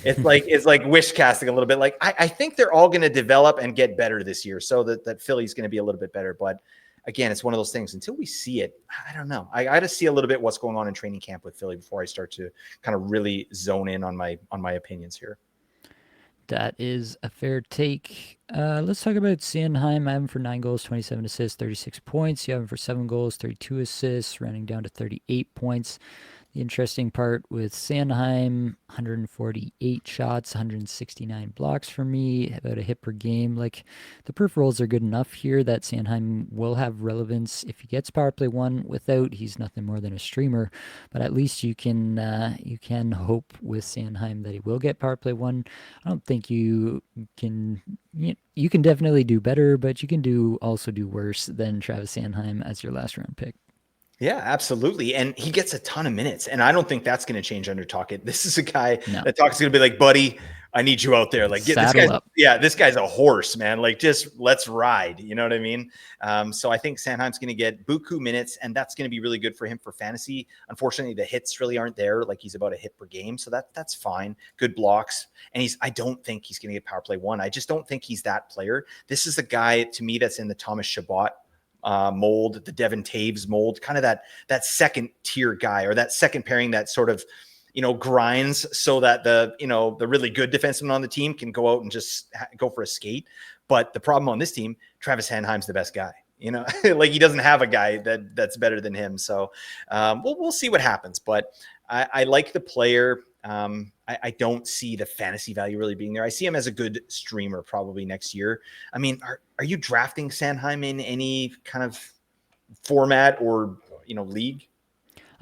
It's like wish casting a little bit. Like I think they're all going to develop and get better this year, so that Philly's going to be a little bit better. But again, it's one of those things. Until we see it, I don't know. I got to see a little bit what's going on in training camp with Philly before I start to kind of really zone in on my opinions here. That is a fair take. Let's talk about Sanheim. I have him for 9 goals, 27 assists, 36 points. You have him for 7 goals, 32 assists, running down to 38 points. The interesting part with Sanheim, 148 shots, 169 blocks for me, about a hit per game. Like, the perf rolls are good enough here that Sanheim will have relevance if he gets power play one. Without, he's nothing more than a streamer. But at least you can hope with Sanheim that he will get power play one. I don't think you can. You can definitely do better, but you can also do worse than Travis Sanheim as your last round pick. Yeah, absolutely. And he gets a ton of minutes. And I don't think that's going to change under Tocchet. This is a guy that Tocchet's going to be like, buddy, I need you out there. Like, get this guy. Yeah, this guy's a horse, man. Like, just let's ride. You know what I mean? So I think Sanheim's going to get buku minutes, and that's going to be really good for him for fantasy. Unfortunately, the hits really aren't there. Like, he's about a hit per game. So that's fine. Good blocks. And I don't think he's going to get power play one. I just don't think he's that player. This is a guy, to me, that's in the Thomas Chabot mold, the Devin Taves mold, kind of that second tier guy, or that second pairing that sort of, you know, grinds so that the really good defenseman on the team can go out and just go for a skate. But the problem on this team, Travis Sanheim's the best guy. You know, like he doesn't have a guy that's better than him. So we'll see what happens. But I like the player. I don't see the fantasy value really being there. I see him as a good streamer probably next year. I mean, are you drafting Sanheim in any kind of format or, you know, league?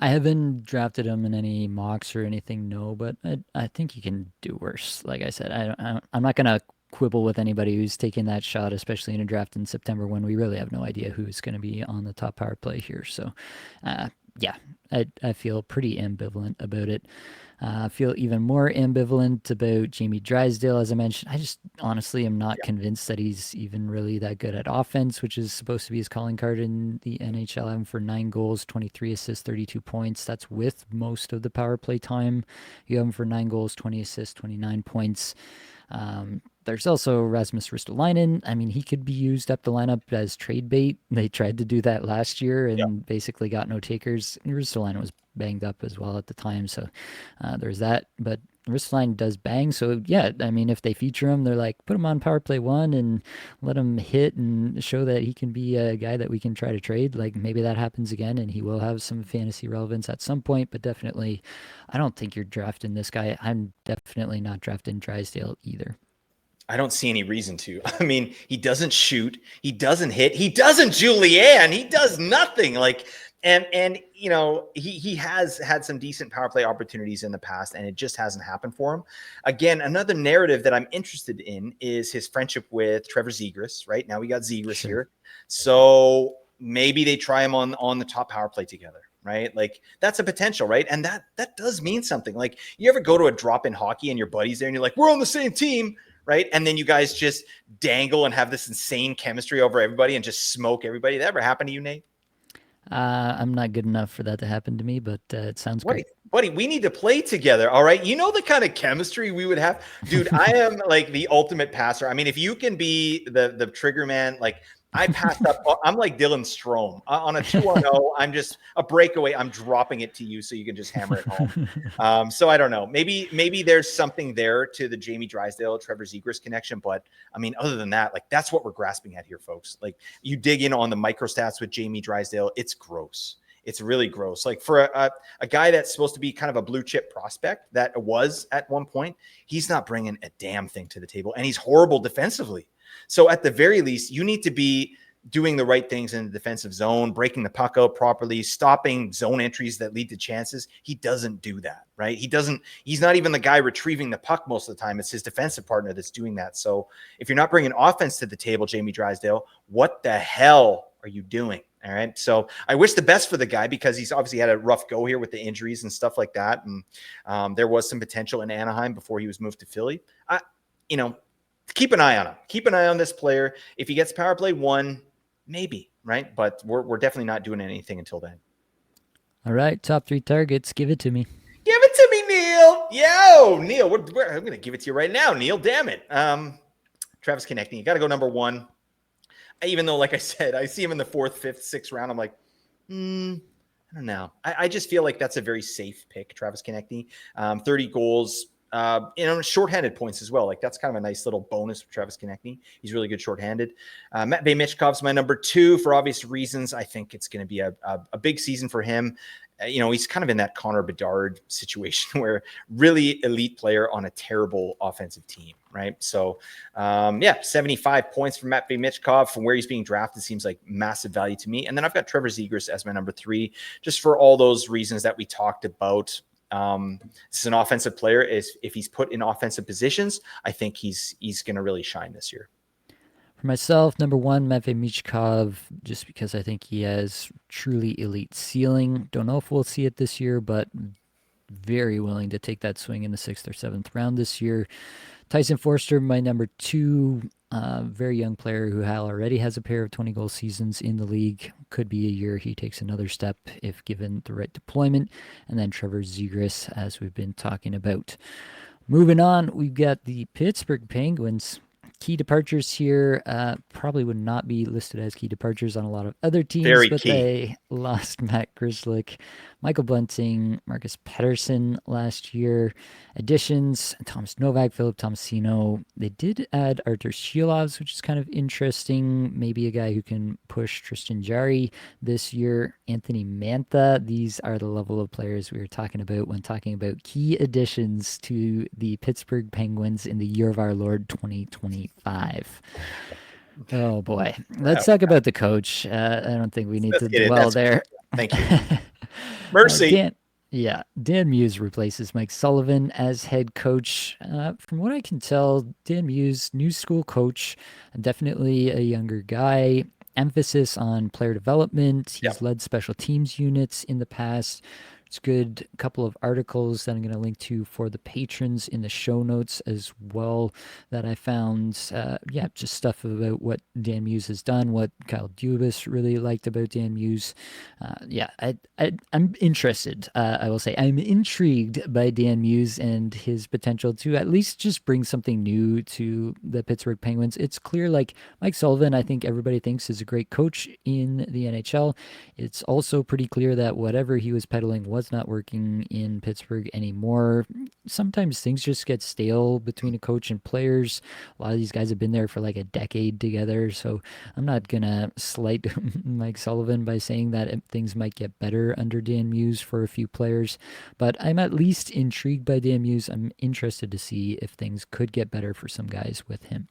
I haven't drafted him in any mocks or anything, no, but I think you can do worse. Like I said, I'm not going to quibble with anybody who's taking that shot, especially in a draft in September when we really have no idea who's going to be on the top power play here. So, yeah, I feel pretty ambivalent about it. I feel even more ambivalent about Jamie Drysdale, as I mentioned. I just honestly am not convinced that he's even really that good at offense, which is supposed to be his calling card in the NHL. I have him for 9 goals, 23 assists, 32 points. That's with most of the power play time. You have him for 9 goals, 20 assists, 29 points. There's also Rasmus Ristolainen. I mean, he could be used up the lineup as trade bait. They tried to do that last year and basically got no takers. Ristolainen was banged up as well at the time, so there's that. But Ristolainen does bang, so yeah, I mean, if they feature him, they're like, put him on power play one and let him hit and show that he can be a guy that we can try to trade. Like, maybe that happens again, and he will have some fantasy relevance at some point, but definitely, I don't think you're drafting this guy. I'm definitely not drafting Drysdale either. I don't see any reason to. I mean, he doesn't shoot. He doesn't hit. He doesn't Julianne. He does nothing. Like, and you know, he has had some decent power play opportunities in the past, and it just hasn't happened for him. Again, another narrative that I'm interested in is his friendship with Trevor Zegras. Right now, we got Zegras here, so maybe they try him on the top power play together. Right? Like, that's a potential, right? And that does mean something. Like, you ever go to a drop-in hockey and your buddies there and you're like, we're on the same team, right? And then you guys just dangle and have this insane chemistry over everybody and just smoke everybody. That ever happened to you, Nate? I'm not good enough for that to happen to me, but it sounds great. Buddy, we need to play together, all right? You know the kind of chemistry we would have? Dude, I am like the ultimate passer. I mean, if you can be the trigger man, like, I passed up. I'm like Dylan Strome on a 2-0. I'm just a breakaway. I'm dropping it to you so you can just hammer it home. So I don't know. Maybe there's something there to the Jamie Drysdale, Trevor Zegras connection. But I mean, other than that, like, that's what we're grasping at here, folks. Like, you dig in on the microstats with Jamie Drysdale, it's gross. It's really gross. Like for a guy that's supposed to be kind of a blue chip prospect that was at one point, he's not bringing a damn thing to the table, and he's horrible defensively. So at the very least, you need to be doing the right things in the defensive zone, breaking the puck out properly, stopping zone entries that lead to chances. He doesn't do that, right? He's not even the guy retrieving the puck most of the time. It's his defensive partner that's doing that. So if you're not bringing offense to the table, Jamie Drysdale, what the hell are you doing? All right. So I wish the best for the guy, because he's obviously had a rough go here with the injuries and stuff like that. And there was some potential in Anaheim before he was moved to Philly. Keep an eye on him. Keep an eye on this player. If he gets power play 1, maybe, right? But we're definitely not doing anything until then. All right, top 3 targets. Give it to me. Give it to me, Neil. Yo, Neil, I'm going to give it to you right now, Neil. Damn it. Travis Konechny, you got to go number 1. Even though, like I said, I see him in the 4th, 5th, 6th round. I'm like, I don't know. I just feel like that's a very safe pick, Travis Konechny. 30 goals. Shorthanded points as well. Like that's kind of a nice little bonus for Travis Konechny. He's really good shorthanded. Matvei Michkov's my number 2 for obvious reasons. I think it's going to be a big season for him. He's kind of in that Connor Bedard situation where really elite player on a terrible offensive team, right? So, 75 points from Matvei Michkov from where he's being drafted seems like massive value to me. And then I've got Trevor Zegras as my number 3, just for all those reasons that we talked about. This is an offensive player. If he's put in offensive positions, I think he's going to really shine this year. For myself, number 1, Matvei Michkov, just because I think he has truly elite ceiling. Don't know if we'll see it this year, but very willing to take that swing in the 6th or 7th round this year. Tyson Forster, my number 2, very young player who already has a pair of 20-goal seasons in the league. Could be a year he takes another step if given the right deployment. And then Trevor Zegras, as we've been talking about. Moving on, we've got the Pittsburgh Penguins. Key departures here probably would not be listed as key departures on a lot of other teams, Very but key. they lost Matt Grzelcyk, Michael Bunting, Marcus Pettersson last year. Additions, Thomas Novak, Philip Tomasino. They did add Artur Shilovs, which is kind of interesting. Maybe a guy who can push Tristan Jarry this year. Anthony Mantha. These are the level of players we were talking about when talking about key additions to the Pittsburgh Penguins in the year of our Lord 2025. Oh boy. Let's talk about the coach. I don't think we need to dwell there. Thank you. Mercy. Dan Muse replaces Mike Sullivan as head coach. From what I can tell, Dan Muse, new school coach, definitely a younger guy. Emphasis on player development. He's led special teams units in the past. It's good. A couple of articles that I'm going to link to for the patrons in the show notes as well that I found. Just stuff about what Dan Muse has done, what Kyle Dubas really liked about Dan Muse. I'm interested. I will say I'm intrigued by Dan Muse and his potential to at least just bring something new to the Pittsburgh Penguins. It's clear, like Mike Sullivan, I think everybody thinks is a great coach in the NHL. It's also pretty clear that whatever he was peddling was not working in Pittsburgh anymore. Sometimes things just get stale between a coach and players. A lot of these guys have been there for like a decade together, so I'm not gonna slight Mike Sullivan by saying that things might get better under Dan Muse for a few players, but I'm at least intrigued by Dan Muse. I'm interested to see if things could get better for some guys with him.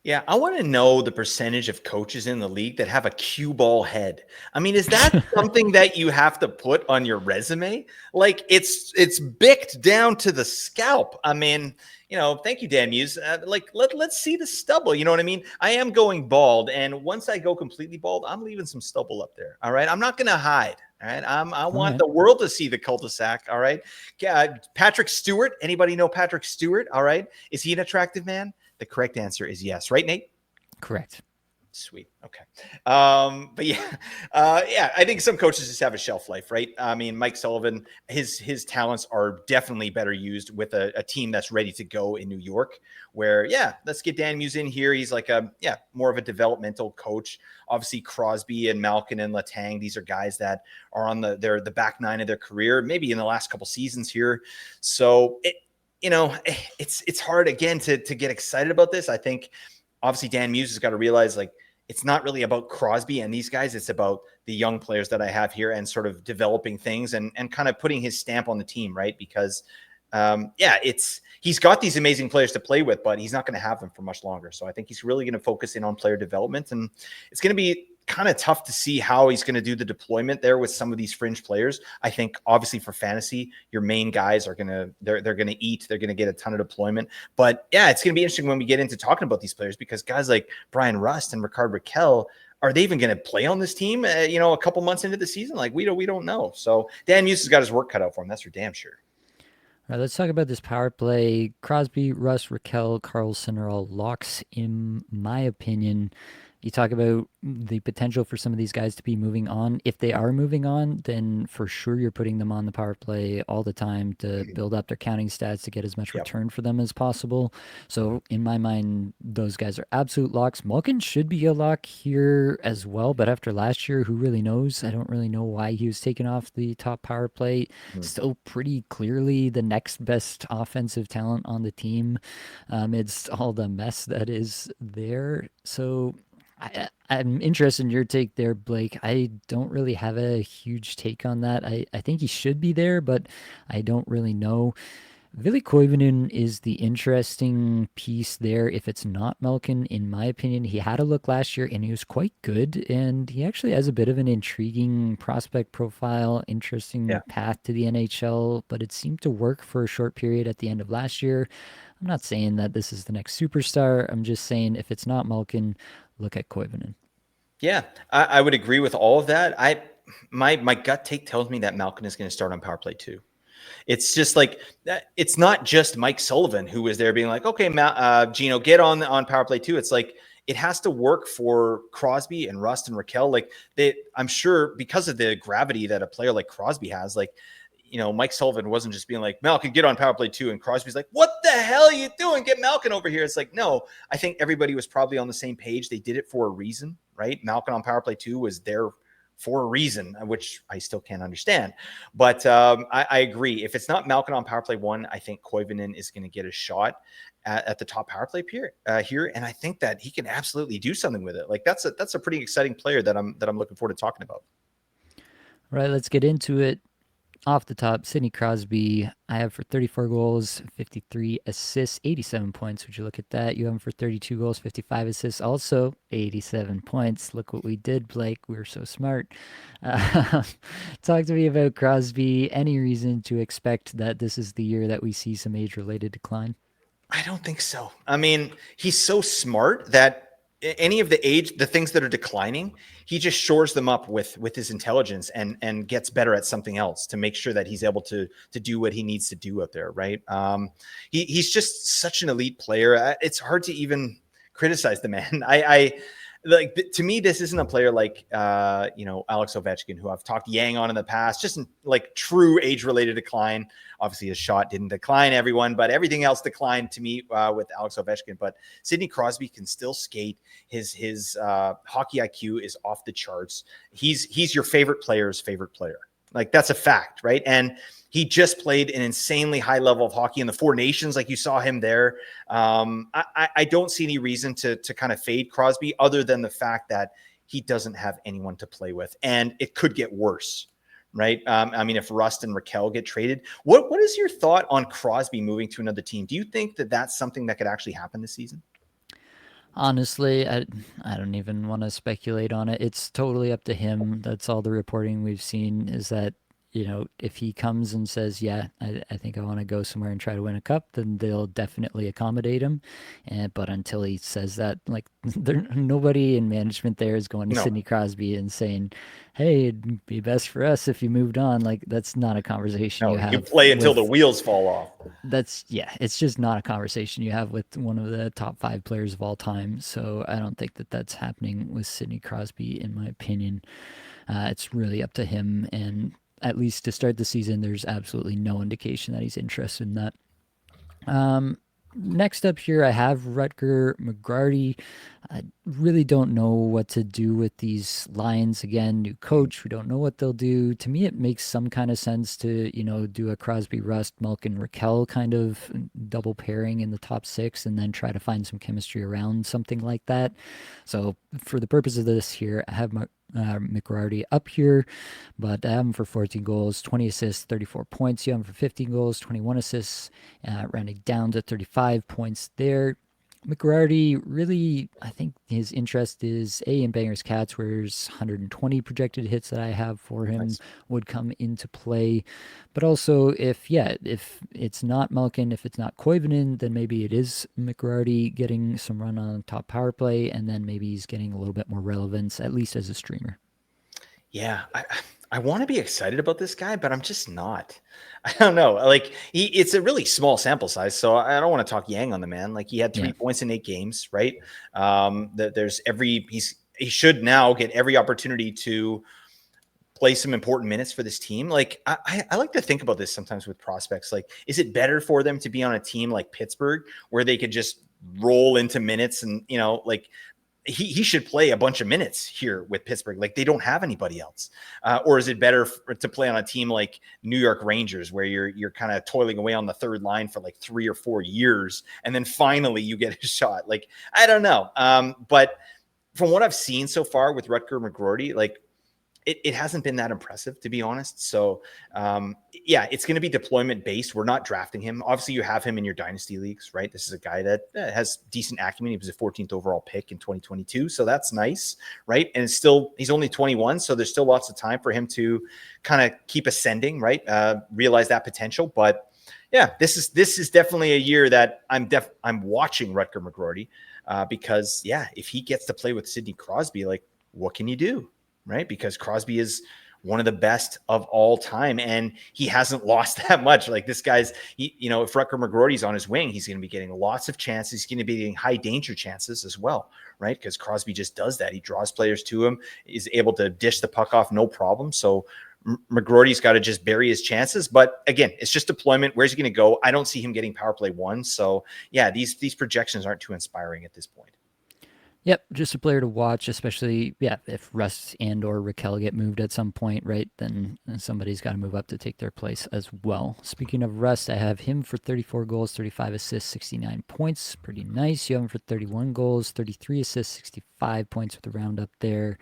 Yeah, I want to know the percentage of coaches in the league that have a cue ball head. I mean, is that something that you have to put on your resume? Like it's bicked down to the scalp. I mean, thank you, Dan Muse. Let's see the stubble. You know what I mean? I am going bald, and once I go completely bald, I'm leaving some stubble up there. All right, I'm not going to hide. All right, I want the world to see the cul-de-sac. All right, Patrick Stewart. Anybody know Patrick Stewart? All right, is he an attractive man? The correct answer is yes. Right, Nate? Correct. Sweet. Okay. I think some coaches just have a shelf life, right? I mean, Mike Sullivan, his talents are definitely better used with a team that's ready to go in New York, where, let's get Dan Muse in here. He's like more of a developmental coach. Obviously, Crosby and Malkin and Letang, these are guys that are on the back nine of their career, maybe in the last couple seasons here. So it's hard again to get excited about this. I think obviously Dan Muse has got to realize, like, it's not really about Crosby and these guys. It's about the young players that I have here and sort of developing things and kind of putting his stamp on the team, right? Because he's got these amazing players to play with, but he's not going to have them for much longer. So I think he's really going to focus in on player development, and it's going to be kind of tough to see how he's going to do the deployment there with some of these fringe players. I think obviously for fantasy, your main guys are they're going to eat, they're going to get a ton of deployment. But yeah, it's going to be interesting when we get into talking about these players, because guys like Brian Rust and Rickard Rakell, are they even going to play on this team? A couple months into the season, like we don't know. So Dan Muse has got his work cut out for him. That's for damn sure. All right, let's talk about this power play. Crosby, Russ, Rakell, Carlson are all locks, in my opinion. You talk about the potential for some of these guys to be moving on. If they are moving on, then for sure you're putting them on the power play all the time to build up their counting stats to get as much return for them as possible. So in my mind, those guys are absolute locks. Malkin should be a lock here as well, but after last year, who really knows? I don't really know why he was taken off the top power play. Still pretty clearly the next best offensive talent on the team amidst all the mess that is there. So I'm interested in your take there, Blake. I don't really have a huge take on that. I think he should be there, but I don't really know. Ville Koivunen is the interesting piece there. If it's not Malkin, in my opinion, he had a look last year and he was quite good. And he actually has a bit of an intriguing prospect profile, interesting path to the NHL, but it seemed to work for a short period at the end of last year. I'm not saying that this is the next superstar. I'm just saying if it's not Malkin, look at Koivunen. Yeah, I would agree with all of that. My gut take tells me that Malkin is going to start on power play too. It's just like, it's not just Mike Sullivan who is there being like, okay, Gino, get on power play too. It's like, it has to work for Crosby and Rust and Rakell. Like I'm sure because of the gravity that a player like Crosby has, like, Mike Sullivan wasn't just being like, Malkin, get on power play too. And Crosby's like, what the hell are you doing? Get Malkin over here. It's like, no, I think everybody was probably on the same page. They did it for a reason, right? Malkin on power play 2 was there for a reason, which I still can't understand. But I agree. If it's not Malkin on power play 1, I think Koivunen is going to get a shot at the top power play here. And I think that he can absolutely do something with it. Like that's a pretty exciting player that I'm looking forward to talking about. All right, let's get into it. Off the top, Sidney Crosby, I have for 34 goals, 53 assists, 87 points. Would you look at that? You have him for 32 goals, 55 assists, also 87 points. Look what we did, Blake. We were so smart. Talk to me about Crosby. Any reason to expect that this is the year that we see some age-related decline? I don't think so. I mean, he's so smart that any of the things that are declining, he just shores them up with his intelligence and gets better at something else to make sure that he's able to do what he needs to do out there. Right. He's just such an elite player. It's hard to even criticize the man. Like, to me, this isn't a player like, Alex Ovechkin, who I've talked yang on in the past, just in like true age-related decline. Obviously, his shot didn't decline, everyone, but everything else declined to me with Alex Ovechkin. But Sidney Crosby can still skate. His hockey IQ is off the charts. He's your favorite player's favorite player. Like, that's a fact, right? And he just played an insanely high level of hockey in the Four Nations. Like, you saw him there. I don't see any reason to kind of fade Crosby other than the fact that he doesn't have anyone to play with, and it could get worse, right? I mean, if Rust and Rakell get traded, what is your thought on Crosby moving to another team? Do you think that that's something that could actually happen this season? Honestly, I don't even want to speculate on it. It's totally up to him. That's all the reporting we've seen is that, if he comes and says, yeah, I think I want to go somewhere and try to win a cup, then they'll definitely accommodate him. But until he says that, like, nobody in management there is going to Sidney Crosby and saying, hey, it'd be best for us if you moved on. Like, that's not a conversation you have. You play until the wheels fall off. It's just not a conversation you have with one of the top 5 players of all time. So I don't think that that's happening with Sidney Crosby, in my opinion. It's really up to him, and at least to start the season, there's absolutely no indication that he's interested in that. Next up here, I have Rutger McGrady. I really don't know what to do with these lines. Again, new coach, we don't know what they'll do. To me, it makes some kind of sense to, do a Crosby, Rust, Malkin, Rakell kind of double pairing in the top 6 and then try to find some chemistry around something like that. So for the purpose of this here, I have McGrady up here, but I have him for 14 goals, 20 assists, 34 points. You have him for 15 goals, 21 assists, rounding down to 35 points there. McGrady, really, I think his interest is in Bangers Cats, where there's 120 projected hits that I have for him Nice. would come into play. But also, if it's not Malkin, if it's not Koivunen, then maybe it is McGrady getting some run on top power play, and then maybe he's getting a little bit more relevance, at least as a streamer. Yeah, I want to be excited about this guy, but I'm just not. I don't know. Like it's a really small sample size, so I don't want to talk Yang on the man. Like he had 3 points in 8 games, right? He should now get every opportunity to play some important minutes for this team. Like I like to think about this sometimes with prospects. Like, is it better for them to be on a team like Pittsburgh where they could just roll into minutes and like he should play a bunch of minutes here with Pittsburgh. Like they don't have anybody else. Or is it better to play on a team like New York Rangers where you're kind of toiling away on the third line for like 3 or 4 years and then finally you get a shot? Like, I don't know. But from what I've seen so far with Rutger McGroarty, like it hasn't been that impressive, to be honest. So, it's going to be deployment based. We're not drafting him. Obviously, you have him in your dynasty leagues, right? This is a guy that has decent acumen. He was a 14th overall pick in 2022. So that's nice, right? And he's only 21. So there's still lots of time for him to kind of keep ascending, right? Realize that potential. But yeah, this is definitely a year that I'm watching Rutger McGroarty because, if he gets to play with Sidney Crosby, like what can you do? Right? Because Crosby is one of the best of all time and he hasn't lost that much. Like this guy's, if Rutger McGroarty's on his wing, he's going to be getting lots of chances. He's going to be getting high danger chances as well, right? Because Crosby just does that. He draws players to him, is able to dish the puck off, no problem. So McGroarty's got to just bury his chances. But again, it's just deployment. Where's he going to go? I don't see him getting power play 1. So these projections aren't too inspiring at this point. Yep, just a player to watch, especially, if Rust and or Raquel get moved at some point, right, then somebody's got to move up to take their place as well. Speaking of Rust, I have him for 34 goals, 35 assists, 69 points. Pretty nice. You have him for 31 goals, 33 assists, 65 points with the roundup there.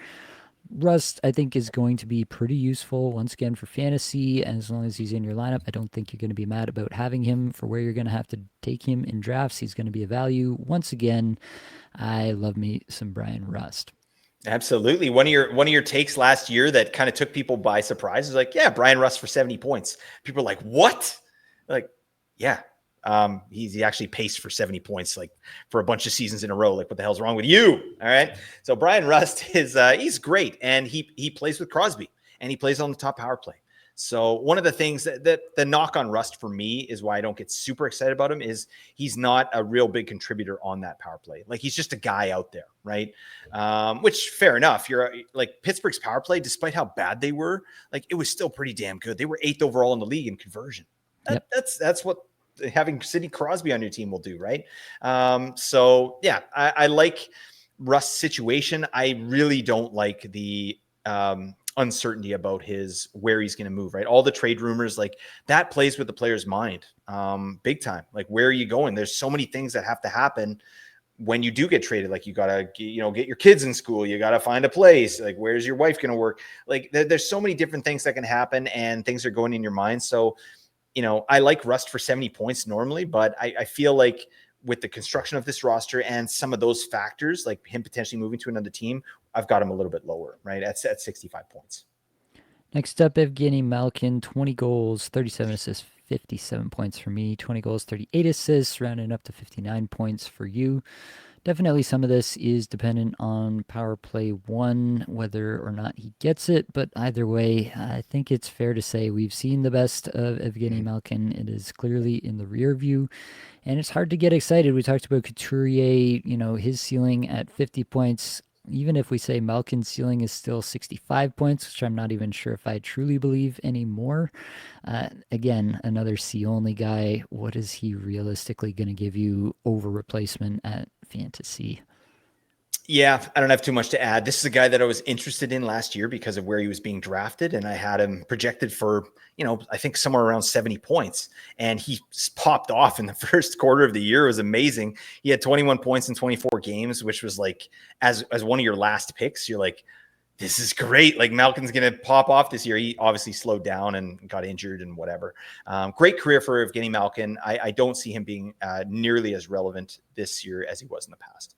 Rust, I think, is going to be pretty useful once again for fantasy. And as long as he's in your lineup, I don't think you're going to be mad about having him for where you're going to have to take him in drafts. He's going to be a value. Once again, I love me some Brian Rust. Absolutely. One of your takes last year that kind of took people by surprise is like, Brian Rust for 70 points. People are like, what? Like, he actually paced for 70 points like for a bunch of seasons in a row. Like, what the hell's wrong with you? All right. So Brian Rust is he's great, and he plays with Crosby, and he plays on the top power play. So one of the things that the knock on Rust for me is why I don't get super excited about him is he's not a real big contributor on that power play. Like he's just a guy out there, right? Which fair enough. You're like Pittsburgh's power play, despite how bad they were, like it was still pretty damn good. They were 8th overall in the league in conversion. That's what having Sidney Crosby on your team will do, right? I like Rust's situation. I really don't like the uncertainty about where he's going to move, right? All the trade rumors, like that plays with the player's mind big time. Like, where are you going? There's so many things that have to happen when you do get traded. Like you got to, get your kids in school. You got to find a place. Like, where's your wife going to work? Like there's so many different things that can happen and things are going in your mind. So, I like Rust for 70 points normally, but I feel like with the construction of this roster and some of those factors, like him potentially moving to another team, I've got him a little bit lower, right? At 65 points. Next up, Evgeny Malkin, 20 goals, 37 assists, 57 points for me. 20 goals, 38 assists, rounding up to 59 points for you. Definitely some of this is dependent on power play 1, whether or not he gets it. But either way, I think it's fair to say we've seen the best of Evgeny Malkin. It is clearly in the rear view. And it's hard to get excited. We talked about Couturier, his ceiling at 50 points. Even if we say Malkin's ceiling is still 65 points, which I'm not even sure if I truly believe anymore. Again, another C-only guy. What is he realistically going to give you over replacement at fantasy? Yeah, I don't have too much to add. This is a guy that I was interested in last year because of where he was being drafted, and I had him projected for, I think somewhere around 70 points, and he popped off in the first quarter of the year. It was amazing. He had 21 points in 24 games, which was like, as one of your last picks, you're like, this is great. Like Malkin's going to pop off this year. He obviously slowed down and got injured and whatever. Great career for Evgeny Malkin. I don't see him being nearly as relevant this year as he was in the past.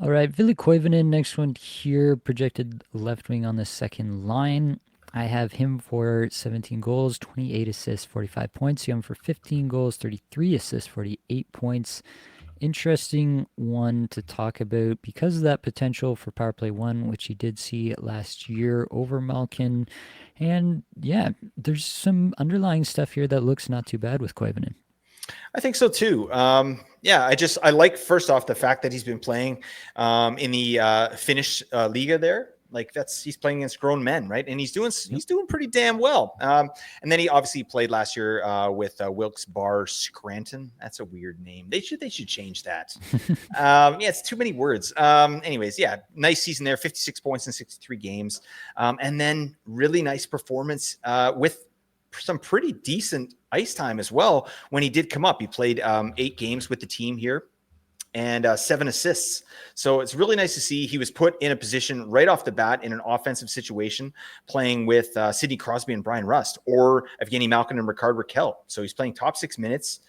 All right, Ville Koivunen, next one here, projected left wing on the second line. I have him for 17 goals, 28 assists, 45 points. You have him for 15 goals, 33 assists, 48 points. Interesting one to talk about because of that potential for power play one, which he did see last year over Malkin. And yeah, there's some underlying stuff here that looks not too bad with Koivunen. I think so too. I like first off the fact that he's been playing in the Finnish Liga there. Like he's playing against grown men, right? And he's doing pretty damn well. And then he obviously played last year with Wilkes-Barre Scranton. That's a weird name. They should change that. It's too many words. Anyways, nice season there. 56 points in 63 games, and then really nice performance with some pretty decent ice time as well. When he did come up, he played 8 games with the team here and 7 assists. So it's really nice to see he was put in a position right off the bat in an offensive situation, playing with Sidney Crosby and Brian Rust, or Evgeny Malkin and Rickard Rakell. So he's playing top 6 minutes.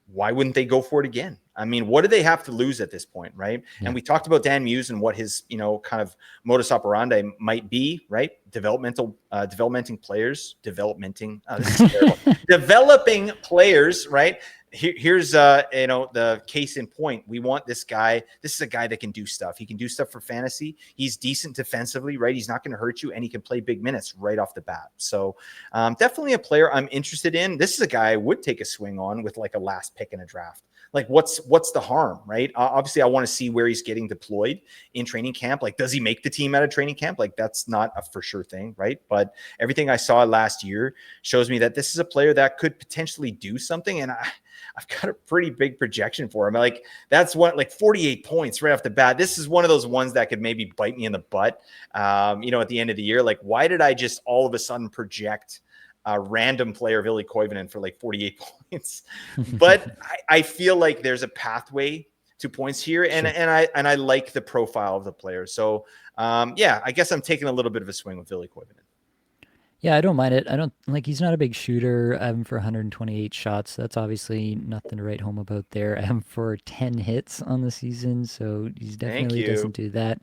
Why wouldn't they go for it again? I mean, what do they have to lose at this point, right? Yeah. And we talked about Dan Muse and what his, kind of modus operandi might be, right? Developing players, developing players, right? Here's the case in point. We want this guy. This is a guy that can do stuff. He can do stuff for fantasy. He's decent defensively, right? He's not going to hurt you, and he can play big minutes right off the bat. So definitely a player I'm interested in. This is a guy I would take a swing on with like a last pick in a draft. Like what's the harm, right? Obviously, I want to see where he's getting deployed in training camp. Like, does he make the team out of training camp? Like, that's not a for sure thing, right? But everything I saw last year shows me that this is a player that could potentially do something. And I've got a pretty big projection for him. Like, that's like 48 points right off the bat. This is one of those ones that could maybe bite me in the butt, at the end of the year. Like, why did I just all of a sudden project a random player, Ville Koivunen, for like 48 points? But I feel like there's a pathway to points here, and I like the profile of the player. So I guess I'm taking a little bit of a swing with Ville Koivunen. Yeah, I don't mind it. I don't he's not a big shooter. I have him for 128 shots. That's obviously nothing to write home about there. I have him for 10 hits on the season, so he definitely doesn't do that.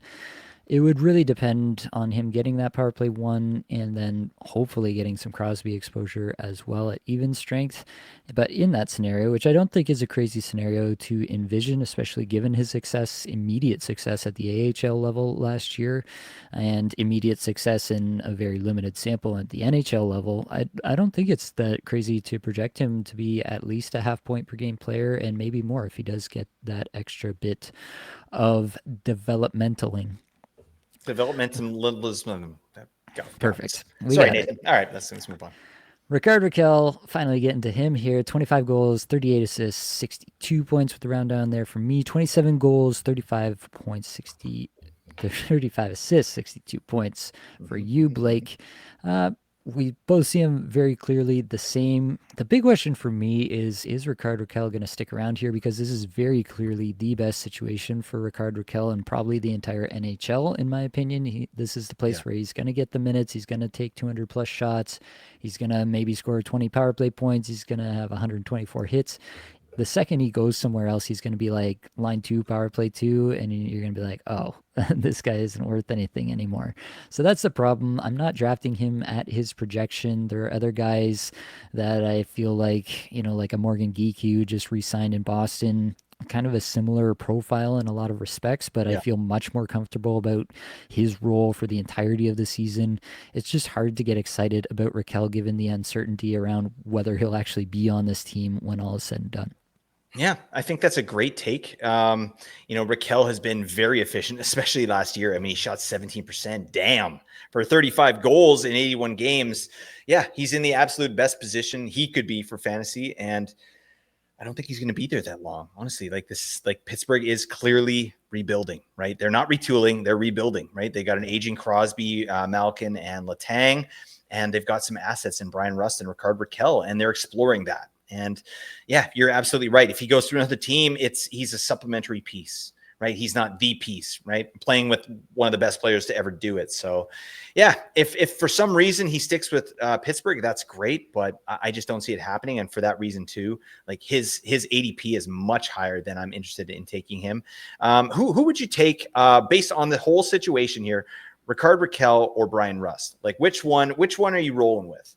It would really depend on him getting that power play one and then hopefully getting some Crosby exposure as well at even strength. But in that scenario, which I don't think is a crazy scenario to envision, especially given his immediate success at the AHL level last year and immediate success in a very limited sample at the NHL level, I don't think it's that crazy to project him to be at least a half point per game player and maybe more if he does get that extra bit of developmental. Perfect. Sorry, Nathan. All right, let's move on. Rickard Rakell, finally getting to him here. 25 goals, 38 assists, 62 points with the round down there for me. 27 goals, 35 points, 35 assists, 62 points for you, Blake. We both see him very clearly the same. The big question for me is Rickard Rakell going to stick around here? Because this is very clearly the best situation for Rickard Rakell and probably the entire NHL, in my opinion. This is the place where he's going to get the minutes. He's going to take 200 plus shots. He's going to maybe score 20 power play points. He's going to have 124 hits. The second he goes somewhere else, he's going to be like line 2, power play 2, and you're going to be like, oh, this guy isn't worth anything anymore. So that's the problem. I'm not drafting him at his projection. There are other guys that I feel like, like a Morgan Geekie who just re-signed in Boston, kind of a similar profile in a lot of respects, but I feel much more comfortable about his role for the entirety of the season. It's just hard to get excited about Rakell given the uncertainty around whether he'll actually be on this team when all is said and done. Yeah, I think that's a great take. Rakell has been very efficient, especially last year. I mean, he shot 17%. Damn, for 35 goals in 81 games. Yeah, he's in the absolute best position he could be for fantasy. And I don't think he's going to be there that long. Honestly, Pittsburgh is clearly rebuilding, right? They're not retooling, they're rebuilding, right? They got an aging Crosby, Malkin, and Letang, and they've got some assets in Brian Rust and Rickard Rakell, and they're exploring that. And yeah, you're absolutely right. If he goes through another team, he's a supplementary piece, right? He's not the piece, right? Playing with one of the best players to ever do it. So, yeah, if for some reason he sticks with Pittsburgh, that's great, but I just don't see it happening. And for that reason too, like his ADP is much higher than I'm interested in taking him. Who would you take based on the whole situation here? Rickard Rakell or Brian Rust? Like which one are you rolling with?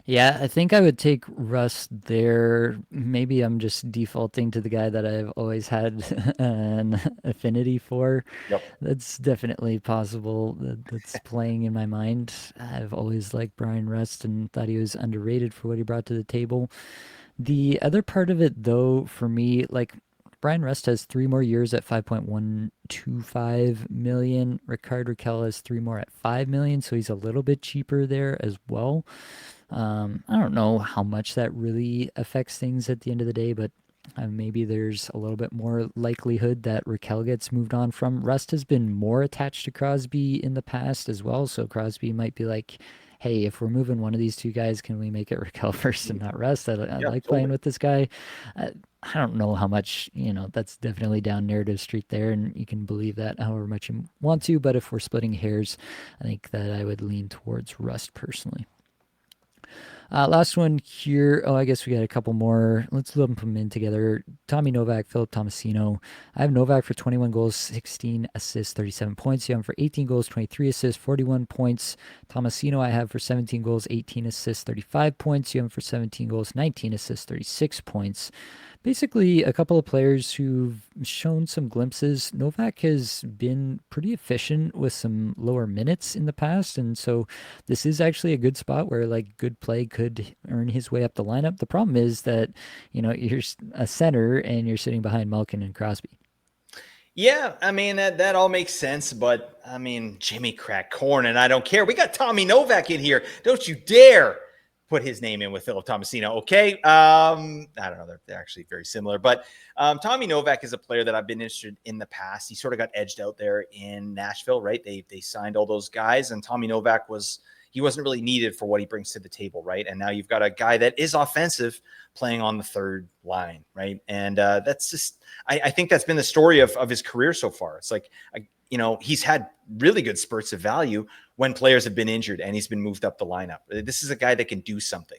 Yeah, I think I would take Russ there. Maybe I'm just defaulting to the guy that I've always had an affinity for. Yep. That's definitely possible. That's playing in my mind. I've always liked Brian Rust and thought he was underrated for what he brought to the table. The other part of it, though, for me, like Brian Rust has 3 more years at 5.125 million. Rickard Rakell has 3 more at 5 million, so he's a little bit cheaper there as well. I don't know how much that really affects things at the end of the day, but maybe there's a little bit more likelihood that Raquel gets moved on from. Rust has been more attached to Crosby in the past as well, so Crosby might be like, hey, if we're moving one of these two guys, can we make it Raquel first and not Rust? I Yeah, like playing totally. with this guy. I don't know how much, that's definitely down narrative street there, and you can believe that however much you want to, but if we're splitting hairs, I think that I would lean towards Rust personally. Last one here. Oh, I guess we got a couple more. Let's lump them in together. Tommy Novak, Philip Tomasino. I have Novak for 21 goals, 16 assists, 37 points. You have him for 18 goals, 23 assists, 41 points. Tomasino, I have for 17 goals, 18 assists, 35 points. You have him for 17 goals, 19 assists, 36 points. Basically, a couple of players who've shown some glimpses. Novak has been pretty efficient with some lower minutes in the past, and so this is actually a good spot where like good play could earn his way up the lineup. The problem is that you're a center and you're sitting behind Malkin and Crosby. Yeah, I mean that all makes sense, but I mean Jimmy cracked corn, and I don't care. We got Tommy Novak in here. Don't you dare put his name in with Philip Tomasino. Okay, I don't know. They're actually very similar, but Tommy Novak is a player that I've been interested in the past. He sort of got edged out there in Nashville, right? They signed all those guys, and Tommy Novak he wasn't really needed for what he brings to the table, right? And now you've got a guy that is offensive playing on the third line, right? And that's just, I think that's been the story of his career so far. It's like, he's had really good spurts of value when players have been injured and he's been moved up the lineup. This is a guy that can do something.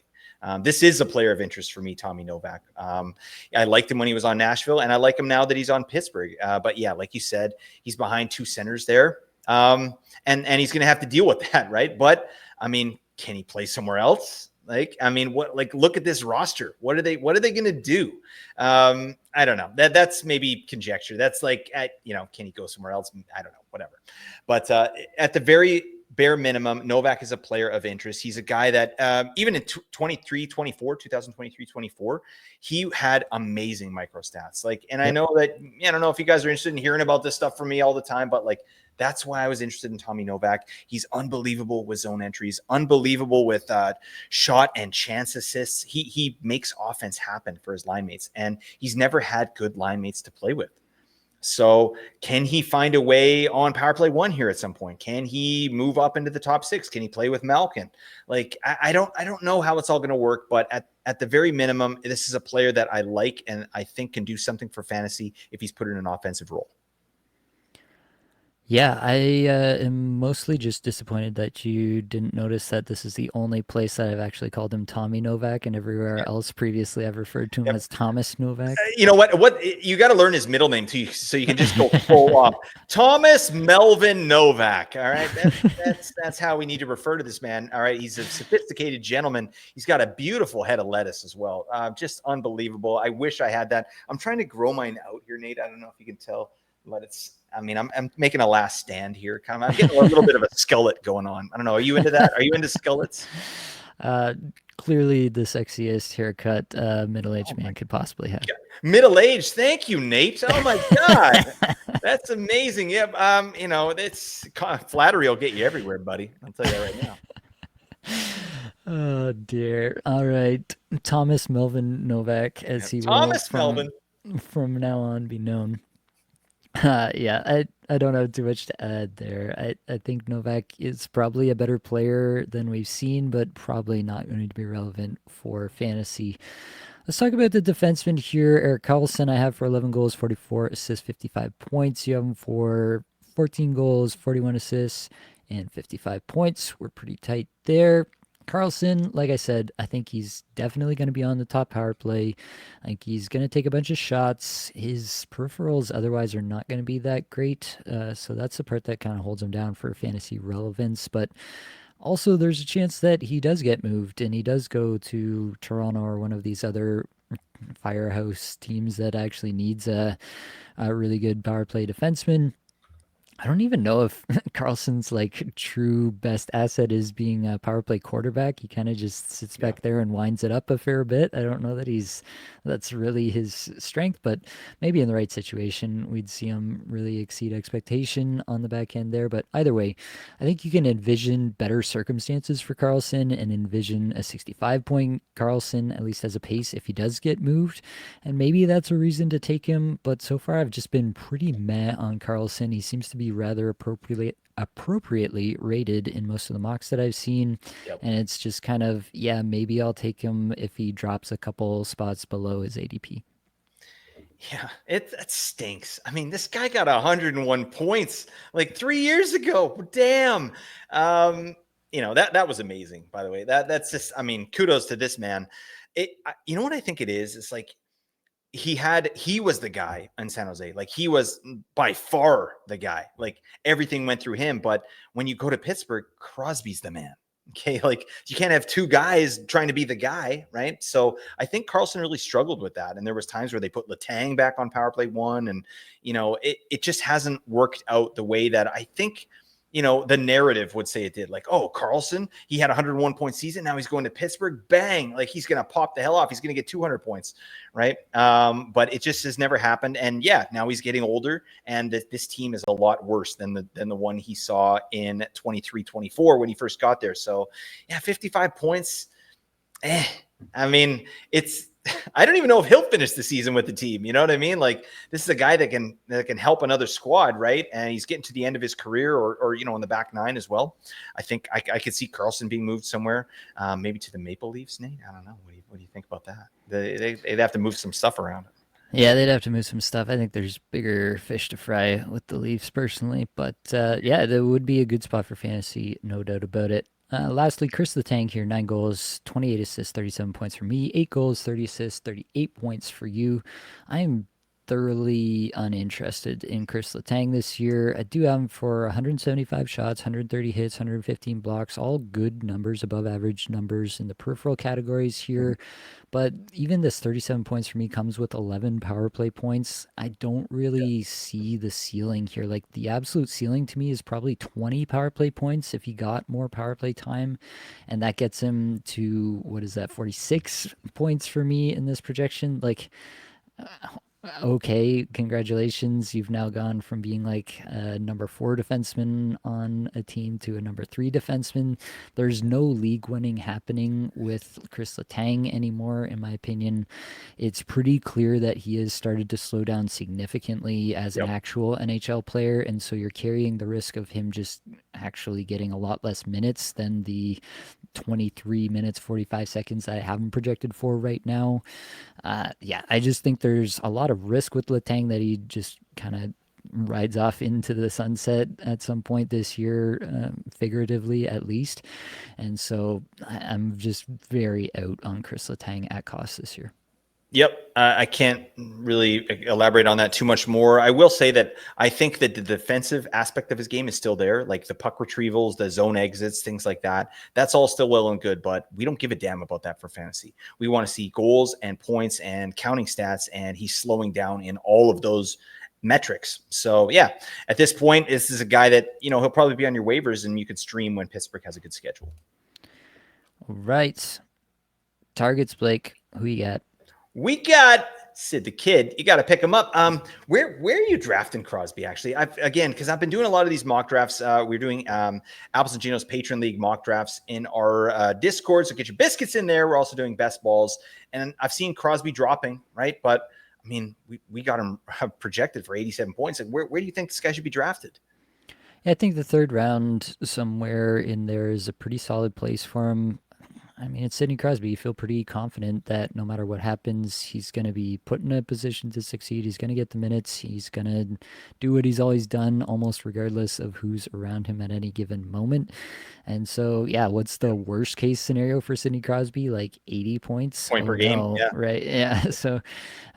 This is a player of interest for me, Tommy Novak. I liked him when he was on Nashville, and I like him now that he's on Pittsburgh. But yeah, like you said, he's behind two centers there. And he's going to have to deal with that, right? But I mean, can he play somewhere else? Look at this roster. What are they going to do? I don't know. That's maybe conjecture. That's like, can he go somewhere else? I don't know, whatever. But at the very bare minimum, Novak is a player of interest. He's a guy that even in 2023, 24, he had amazing micro stats. And I Yep. know that, I don't know if you guys are interested in hearing about this stuff from me all the time, but that's why I was interested in Tommy Novak. He's unbelievable with zone entries, unbelievable with shot and chance assists. He makes offense happen for his line mates, and he's never had good line mates to play with. So can he find a way on power play one here at some point? Can he move up into the top six? Can he play with Malkin? I don't know how it's all going to work, but at the very minimum, this is a player that I like and I think can do something for fantasy if he's put in an offensive role. Yeah, I am mostly just disappointed that you didn't notice that this is the only place that I've actually called him Tommy Novak, and everywhere else previously I've referred to him Yep. as Thomas Novak. You know what you got to learn his middle name too, so you can just go full off. Thomas Melvin Novak. All right, that's how we need to refer to this man. All right, he's a sophisticated gentleman. He's got a beautiful head of lettuce as well. Just unbelievable. I wish I had that. I'm trying to grow mine out here, Nate. I don't know if you can tell, but I'm making a last stand here. I'm getting a little bit of a skillet going on. I don't know. Are you into that? Are you into skillets? Clearly the sexiest haircut middle-aged man could possibly have. Yeah. Middle-aged. Thank you, Nate. Oh my God. That's amazing. Yeah. It's flattery will get you everywhere, buddy. I'll tell you that right now. Oh dear. All right. Thomas Melvin Novak, as he will Thomas Melvin. from now on be known. Yeah, I don't have too much to add there. I think Novak is probably a better player than we've seen, but probably not going to be relevant for fantasy. Let's talk about the defenseman here. Eric Carlson, I have for 11 goals, 44 assists, 55 points. You have him for 14 goals, 41 assists, and 55 points. We're pretty tight there. Carlson, like I said, I think he's definitely going to be on the top power play. I think he's going to take a bunch of shots. His peripherals otherwise are not going to be that great. So that's the part that kind of holds him down for fantasy relevance. But also, there's a chance that he does get moved and he does go to Toronto or one of these other firehouse teams that actually needs a really good power play defenseman. I don't even know if Carlson's like true best asset is being a power play quarterback. He kind of just sits Yeah. back there and winds it up a fair bit. I don't know that that's really his strength, but maybe in the right situation, we'd see him really exceed expectation on the back end there. But either way, I think you can envision better circumstances for Carlson and envision a 65-point Carlson, at least as a pace, if he does get moved. And maybe that's a reason to take him. But so far, I've just been pretty meh on Carlson. He seems to be rather appropriately rated in most of the mocks that I've seen. Yep. And it's just kind of, yeah, maybe I'll take him if he drops a couple spots below his ADP. Yeah, that stinks. I mean, this guy got 101 points like 3 years ago. Damn. That was amazing, by the way. That's just, I mean, kudos to this man. You know what I think it is? It's like he was the guy in San Jose. Like he was by far the guy. Like everything went through him. But when you go to Pittsburgh, Crosby's the man. Okay, like you can't have two guys trying to be the guy, right? So I think Carlson really struggled with that. And there was times where they put Letang back on power play one, and it just hasn't worked out the way that I think the narrative would say it did. Like, oh, Carlson, he had a 101-point season. Now he's going to Pittsburgh. Bang. Like he's going to pop the hell off. He's going to get 200 points. Right. But it just has never happened. And yeah, now he's getting older, and this team is a lot worse than the one he saw in 23-24 when he first got there. So yeah, 55 points. I mean, I don't even know if he'll finish the season with the team. You know what I mean? Like this is a guy that can help another squad, right? And he's getting to the end of his career, or in the back nine as well. I think I could see Carlson being moved somewhere, maybe to the Maple Leafs. Nate, I don't know. What do you think about that? They'd have to move some stuff around. Yeah, they'd have to move some stuff. I think there's bigger fish to fry with the Leafs personally. But yeah, that would be a good spot for fantasy, no doubt about it. Lastly, Chris Letang here, 9 goals, 28 assists, 37 points for me, 8 goals, 30 assists, 38 points for you. I am thoroughly uninterested in Chris Letang this year. I do have him for 175 shots, 130 hits, 115 blocks, all good numbers, above average numbers in the peripheral categories here. But even this 37 points for me comes with 11 power play points. I don't really see the ceiling here. Like the absolute ceiling to me is probably 20 power play points if he got more power play time. And that gets him to, what is that, 46 points for me in this projection. Like, okay, congratulations. You've now gone from being like a number 4 defenseman on a team to a number 3 defenseman. There's no league winning happening with Chris Letang anymore, in my opinion. It's pretty clear that he has started to slow down significantly as an actual NHL player, and so you're carrying the risk of him just actually getting a lot less minutes than the 23 minutes 45 seconds that I have him projected for right now. Yeah, I just think there's a lot of risk with Letang that he just kind of rides off into the sunset at some point this year, figuratively at least. And so I'm just very out on Chris Letang at cost this year. Yep. I can't really elaborate on that too much more. I will say that I think that the defensive aspect of his game is still there, like the puck retrievals, the zone exits, things like that. That's all still well and good, but we don't give a damn about that for fantasy. We want to see goals and points and counting stats, and he's slowing down in all of those metrics. So yeah, at this point, this is a guy that, he'll probably be on your waivers and you could stream when Pittsburgh has a good schedule. All right. Targets, Blake. Who you got? We got Sid the Kid. You got to pick him up. Where are you drafting Crosby? Actually, because I've been doing a lot of these mock drafts. We're doing Apples and Ginos Patron League mock drafts in our Discord. So get your biscuits in there. We're also doing best balls, and I've seen Crosby dropping, right? But I mean, we got him projected for 87 points. Like, where do you think this guy should be drafted? Yeah, I think the third round somewhere in there is a pretty solid place for him. I mean, it's Sidney Crosby. You feel pretty confident that no matter what happens, he's going to be put in a position to succeed. He's going to get the minutes. He's going to do what he's always done, almost regardless of who's around him at any given moment. And so, yeah, what's the worst case scenario for Sidney Crosby? Like 80 points? Point Oh, per game. no, Yeah. right? Yeah. So,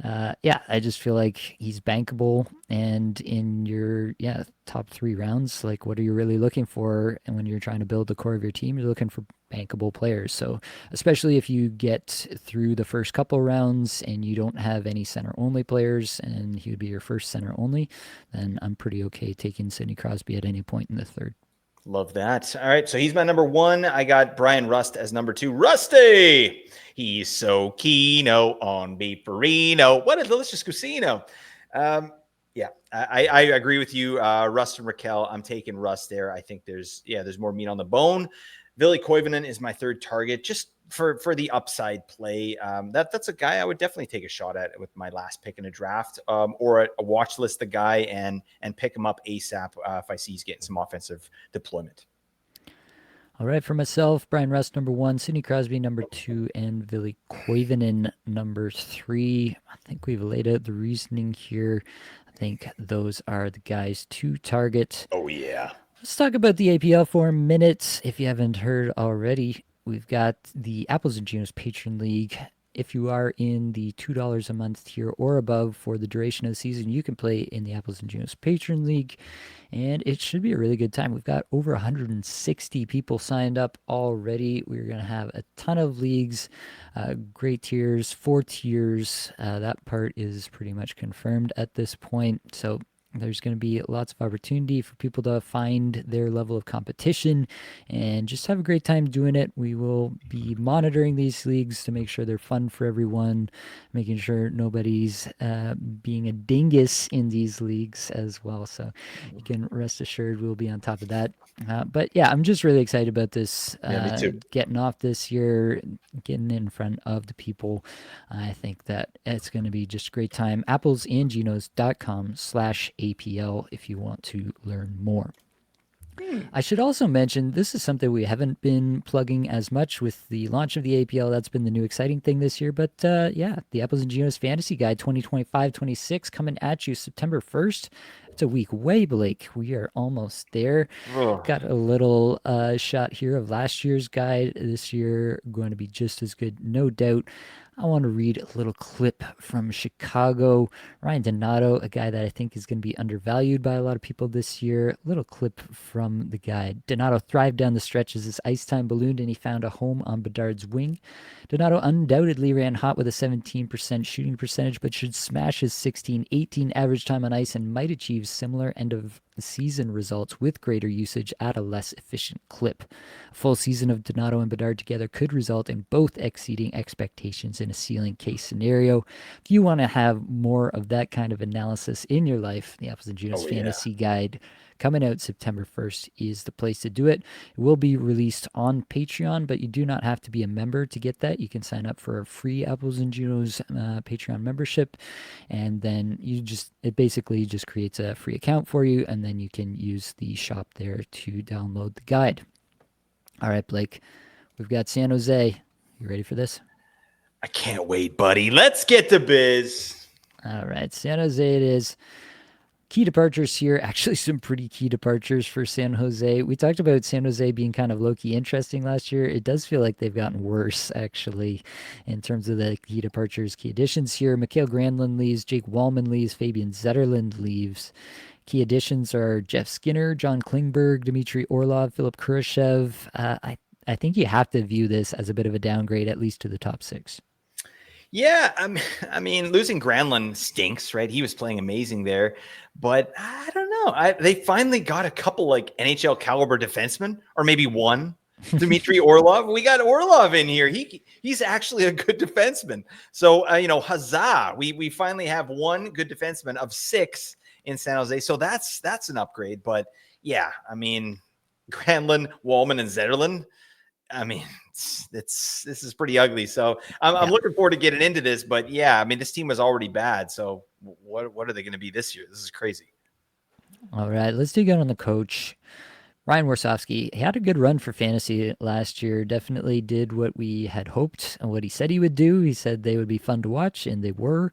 yeah, I just feel like he's bankable. And in your, top 3 rounds, like, what are you really looking for? And when you're trying to build the core of your team, you're looking for bankable players. So, especially if you get through the first couple rounds and you don't have any center only players and he would be your first center only, then I'm pretty okay taking Sidney Crosby at any point in the third. Love that. All right. So he's my number 1. I got Brian Rust as number 2. Rusty. He's so keen-o on beefarino. What a delicious cuisino. Yeah, I agree with you. Rust and Raquel. I'm taking Rust there. I think there's more meat on the bone. Ville Koivunen is my third target, just for the upside play. That's a guy I would definitely take a shot at with my last pick in a draft, or a watch list the guy and pick him up ASAP if I see he's getting some offensive deployment. All right, for myself, Brian Rust, number 1, Sidney Crosby, number 2, and Ville Koivunen, number 3. I think we've laid out the reasoning here. I think those are the guys to target. Oh, yeah. Let's talk about the APL for a minute. If you haven't heard already, we've got the Apples and Ginos Patron League. If you are in the $2 a month tier or above for the duration of the season, you can play in the Apples and Ginos Patron League, and it should be a really good time. We've got over 160 people signed up already. We're going to have a ton of leagues, great tiers, 4 tiers. That part is pretty much confirmed at this point. So there's going to be lots of opportunity for people to find their level of competition and just have a great time doing it. We will be monitoring these leagues to make sure they're fun for everyone, making sure nobody's being a dingus in these leagues as well. So you can rest assured we'll be on top of that. But yeah, I'm just really excited about this, Me too. getting off this year, getting in front of the people. I think that it's going to be just a great time. applesandginos.com/APL if you want to learn more. I should also mention this is something we haven't been plugging as much with the launch of the APL. That's been the new exciting thing this year. But yeah, the Apples and Ginos Fantasy Guide 2025-26 coming at you September 1st. It's a week away, Blake. We are almost there. Oh. Got a little shot here of last year's guide. This year going to be just as good, no doubt. I want to read a little clip from Chicago. Ryan Donato, a guy that I think is going to be undervalued by a lot of people this year. A little clip from the guy. Donato thrived down the stretch as his ice time ballooned and he found a home on Bedard's wing. Donato undoubtedly ran hot with a 17% shooting percentage, but should smash his 16-18 average time on ice and might achieve similar end of season results with greater usage at a less efficient clip. A full season of Donato and Bedard together could result in both exceeding expectations in a ceiling case scenario. If you want to have more of that kind of analysis in your life, the Apples and Ginos Fantasy Guide coming out September 1st is the place to do it. It will be released on Patreon, but you do not have to be a member to get that. You can sign up for a free Apples and Ginos Patreon membership, and then it basically just creates a free account for you, and then you can use the shop there to download the guide. All right, Blake, we've got San Jose. You ready for this? I can't wait, buddy. Let's get to biz. All right, San Jose it is. Key departures here, actually some pretty key departures for San Jose. We talked about San Jose being kind of low-key interesting last year. It does feel like they've gotten worse, actually, in terms of the key departures, key additions here. Mikhail Granlund leaves, Jake Wallman leaves, Fabian Zetterlund leaves. Key additions are Jeff Skinner, John Klingberg, Dmitry Orlov, Philip Kurashev. I think you have to view this as a bit of a downgrade, at least to the top 6. Yeah, I mean, losing Granlund stinks, right? He was playing amazing there, but I don't know. They finally got a couple like NHL caliber defensemen, or maybe one. Dmitry Orlov. We got Orlov in here. He's actually a good defenseman. So huzzah! We finally have one good defenseman of 6 in San Jose. So that's an upgrade. But yeah, I mean, Granlund, Wallman, and Zetterlund. I mean, this is pretty ugly. So I'm looking forward to getting into this. But yeah, I mean, this team was already bad. So what are they going to be this year? This is crazy. All right, let's dig in on the coach. Ryan Warsofsky, he had a good run for fantasy last year. Definitely did what we had hoped and what he said he would do. He said they would be fun to watch, and they were.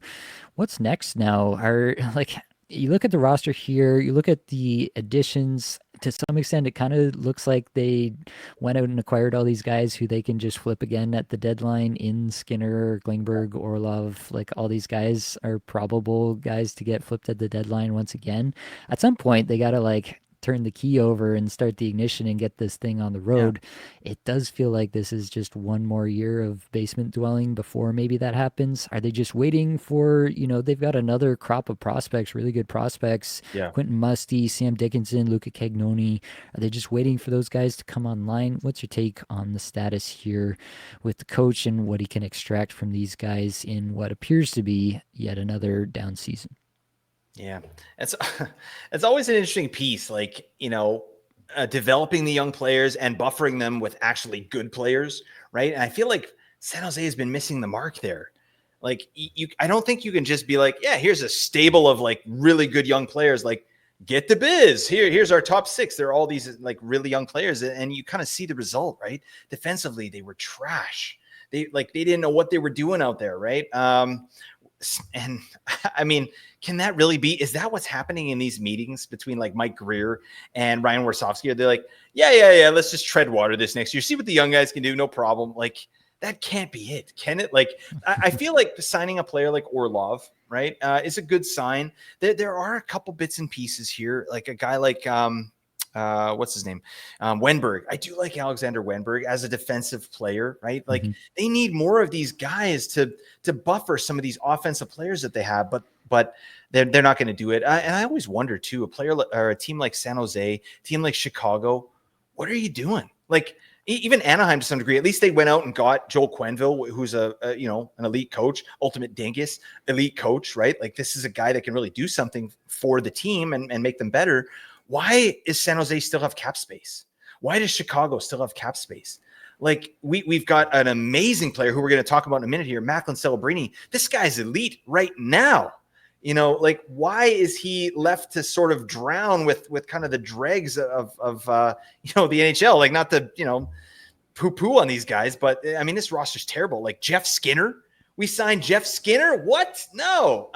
What's next now? Are like you look at the roster here, you look at the additions. To some extent, it kind of looks like they went out and acquired all these guys who they can just flip again at the deadline in Skinner, Klingberg, Orlov. Like all these guys are probable guys to get flipped at the deadline once again. At some point, they got to like turn the key over and start the ignition and get this thing on the Yeah. road. It does feel like this is just one more year of basement dwelling before maybe that happens. Are they just waiting for, they've got another crop of prospects, really good prospects, Yeah. Quentin Musty, Sam Dickinson, Luca Cagnoni. Are they just waiting for those guys to come online? What's your take on the status here with the coach and what he can extract from these guys in what appears to be yet another down season? Yeah, it's it's always an interesting piece, like developing the young players and buffering them with actually good players, right? And I feel like San Jose has been missing the mark there. Like I don't think you can just be like, yeah, here's a stable of like really good young players. Like, get the biz. Here's our top six. They're all these like really young players, and you kind of see the result, right? Defensively, they were trash. They didn't know what they were doing out there, right? And I mean, can that really be? Is that what's happening in these meetings between like Mike Greer and Ryan Warsofsky? They're like, yeah. Let's just tread water this next year. See what the young guys can do. No problem. Like that can't be it, can it? Like I feel like signing a player like Orlov, right, is a good sign. There are a couple bits and pieces here, like a guy like what's his name? Wenberg. I do like Alexander Wenberg as a defensive player, right? Like Mm-hmm. they need more of these guys to buffer some of these offensive players that they have, but they're not going to do it. And I always wonder too, a player or a team like San Jose, a team like Chicago, what are you doing? Like even Anaheim to some degree, at least they went out and got Joel Quenneville, who's an elite coach, ultimate dingus, elite coach, right? Like this is a guy that can really do something for the team and make them better. Why is San Jose still have cap space? Why does Chicago still have cap space? Like we've got an amazing player who we're going to talk about in a minute here, Macklin Celebrini. This guy's elite right now. Like why is he left to sort of drown with kind of the dregs of the NHL? Like not to poo on these guys, but I mean this roster's terrible. Like Jeff Skinner. We signed Jeff Skinner. What? No.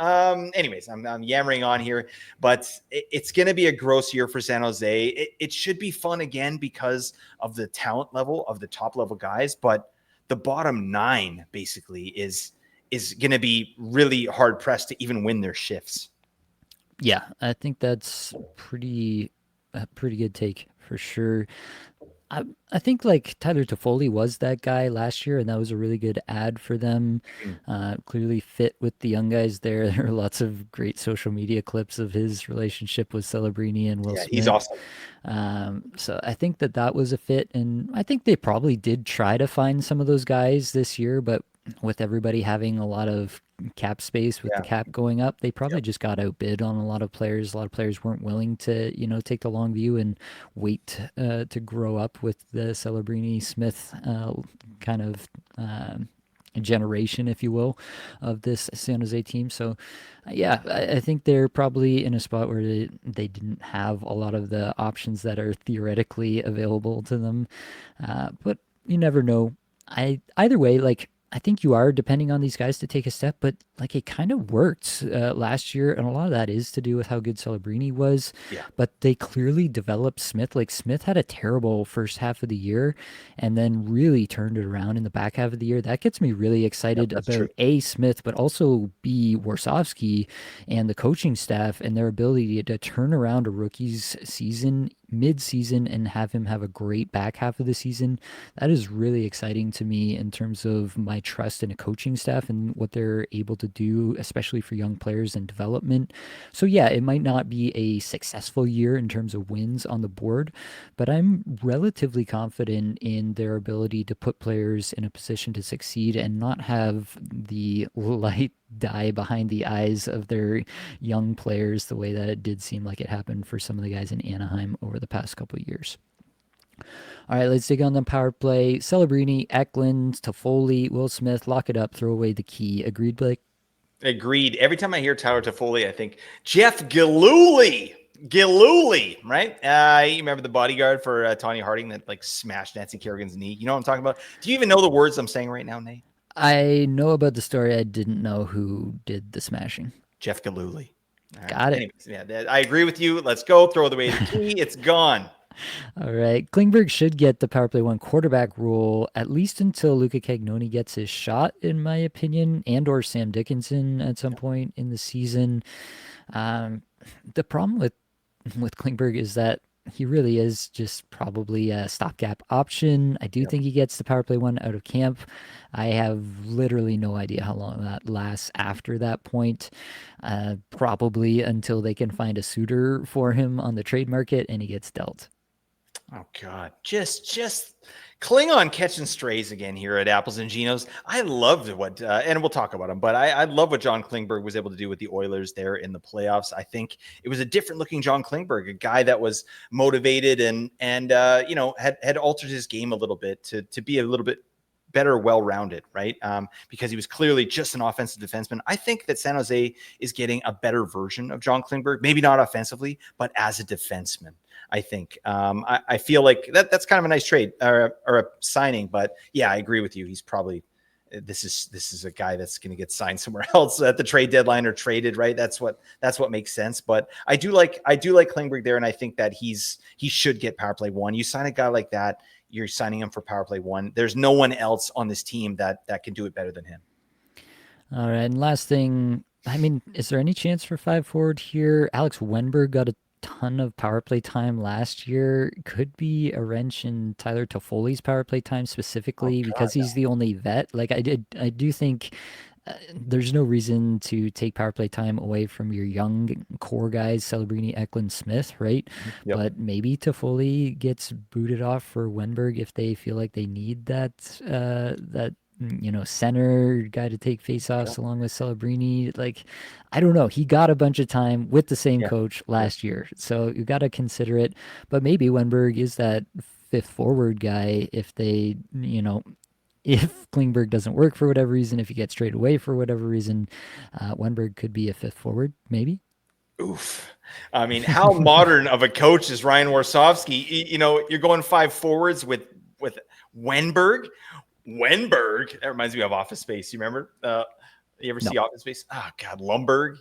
Anyways, I'm yammering on here, but it's going to be a gross year for San Jose. It should be fun again because of the talent level of the top level guys, but the bottom nine basically is going to be really hard pressed to even win their shifts. Yeah, I think that's a pretty good take for sure. I think like Tyler Toffoli was that guy last year, and that was a really good ad for them. Clearly fit with the young guys there. There are lots of great social media clips of his relationship with Celebrini and Will Yeah, Smith. he's awesome. So I think that was a fit, and I think they probably did try to find some of those guys this year, but with everybody having a lot of cap space with the cap going up, they probably just got outbid on a lot of players. A lot of players weren't willing to, take the long view and wait to grow up with the Celebrini Smith kind of generation, if you will, of this San Jose team. So, yeah, I think they're probably in a spot where they didn't have a lot of the options that are theoretically available to them. But you never know. Either way, like I think you are depending on these guys to take a step, but like it kind of worked last year, and a lot of that is to do with how good Celebrini was. Yeah. But they clearly developed Smith. Like Smith had a terrible first half of the year, and then really turned it around in the back half of the year. That gets me really excited about true. A, Smith, but also B, Warsofsky and the coaching staff and their ability to turn around a rookie's season mid-season and have him have a great back half of the season. That is really exciting to me in terms of my trust in a coaching staff and what they're able to do, especially for young players and development. So yeah, it might not be a successful year in terms of wins on the board, but I'm relatively confident in their ability to put players in a position to succeed and not have the light die behind the eyes of their young players the way that it did seem like it happened for some of the guys in Anaheim over the past couple of years. All right, let's dig on the power play. Celebrini, Eklund, Toffoli, Will Smith, lock it up, throw away the key. Agreed, Blake? Agreed. Every time I hear Tyler Toffoli, I think Jeff Gillooly. Gillooly, right? You remember the bodyguard for Tanya Harding that like smashed Nancy Kerrigan's knee? You know what I'm talking about? Do you even know the words I'm saying right now, Nate? I know about the story. I didn't know who did the smashing. Jeff Gillooly. All right. Got it. Anyways, yeah, I agree with you. Let's go. Throw away the key. It's gone. All right. Klingberg should get the power play one quarterback rule at least until Luca Cagnoni gets his shot, in my opinion, and or Sam Dickinson at some point in the season. The problem with Klingberg is that he really is just probably a stopgap option. I do think he gets the power play one out of camp. I have literally no idea how long that lasts after that point. Probably until they can find a suitor for him on the trade market and he gets dealt. Oh God, just Klingon catching strays again here at Apples and Ginos. I loved what, and we'll talk about him, but I love what John Klingberg was able to do with the Oilers there in the playoffs. I think it was a different looking John Klingberg, a guy that was motivated and had altered his game a little bit to be a little bit better, well-rounded, right? Because he was clearly just an offensive defenseman. I think that San Jose is getting a better version of John Klingberg, maybe not offensively, but as a defenseman. I think I feel like that's kind of a nice trade or a signing, but yeah, I agree with you. He's probably this is a guy that's going to get signed somewhere else at the trade deadline or traded, right? That's what makes sense. But I do like Klingberg there, and I think that he should get power play one. You sign a guy like that, you're signing him for power play one. There's no one else on this team that can do it better than him. All right, and last thing, I mean, is there any chance for 5 forward here? Alex Wenberg got a ton of power play time last year. Could be a wrench in Tyler Toffoli's power play time specifically because he's the only vet. Like I do think there's no reason to take power play time away from your young core guys, Celebrini, Eklund, Smith, right? Yep. But maybe Toffoli gets booted off for Wenberg if they feel like they need that center guy to take faceoffs along with Celebrini. Like, I don't know. He got a bunch of time with the same coach last year, so you got to consider it. But maybe Wenberg is that fifth forward guy if they, if Klingberg doesn't work for whatever reason, if he gets traded away for whatever reason, Wenberg could be a fifth forward, maybe. Oof. I mean, how modern of a coach is Ryan Warsofsky? You're going 5 forwards with Wenberg. Wenberg. That reminds me of Office Space. You remember? You ever see Office Space? Oh God, Lumberg.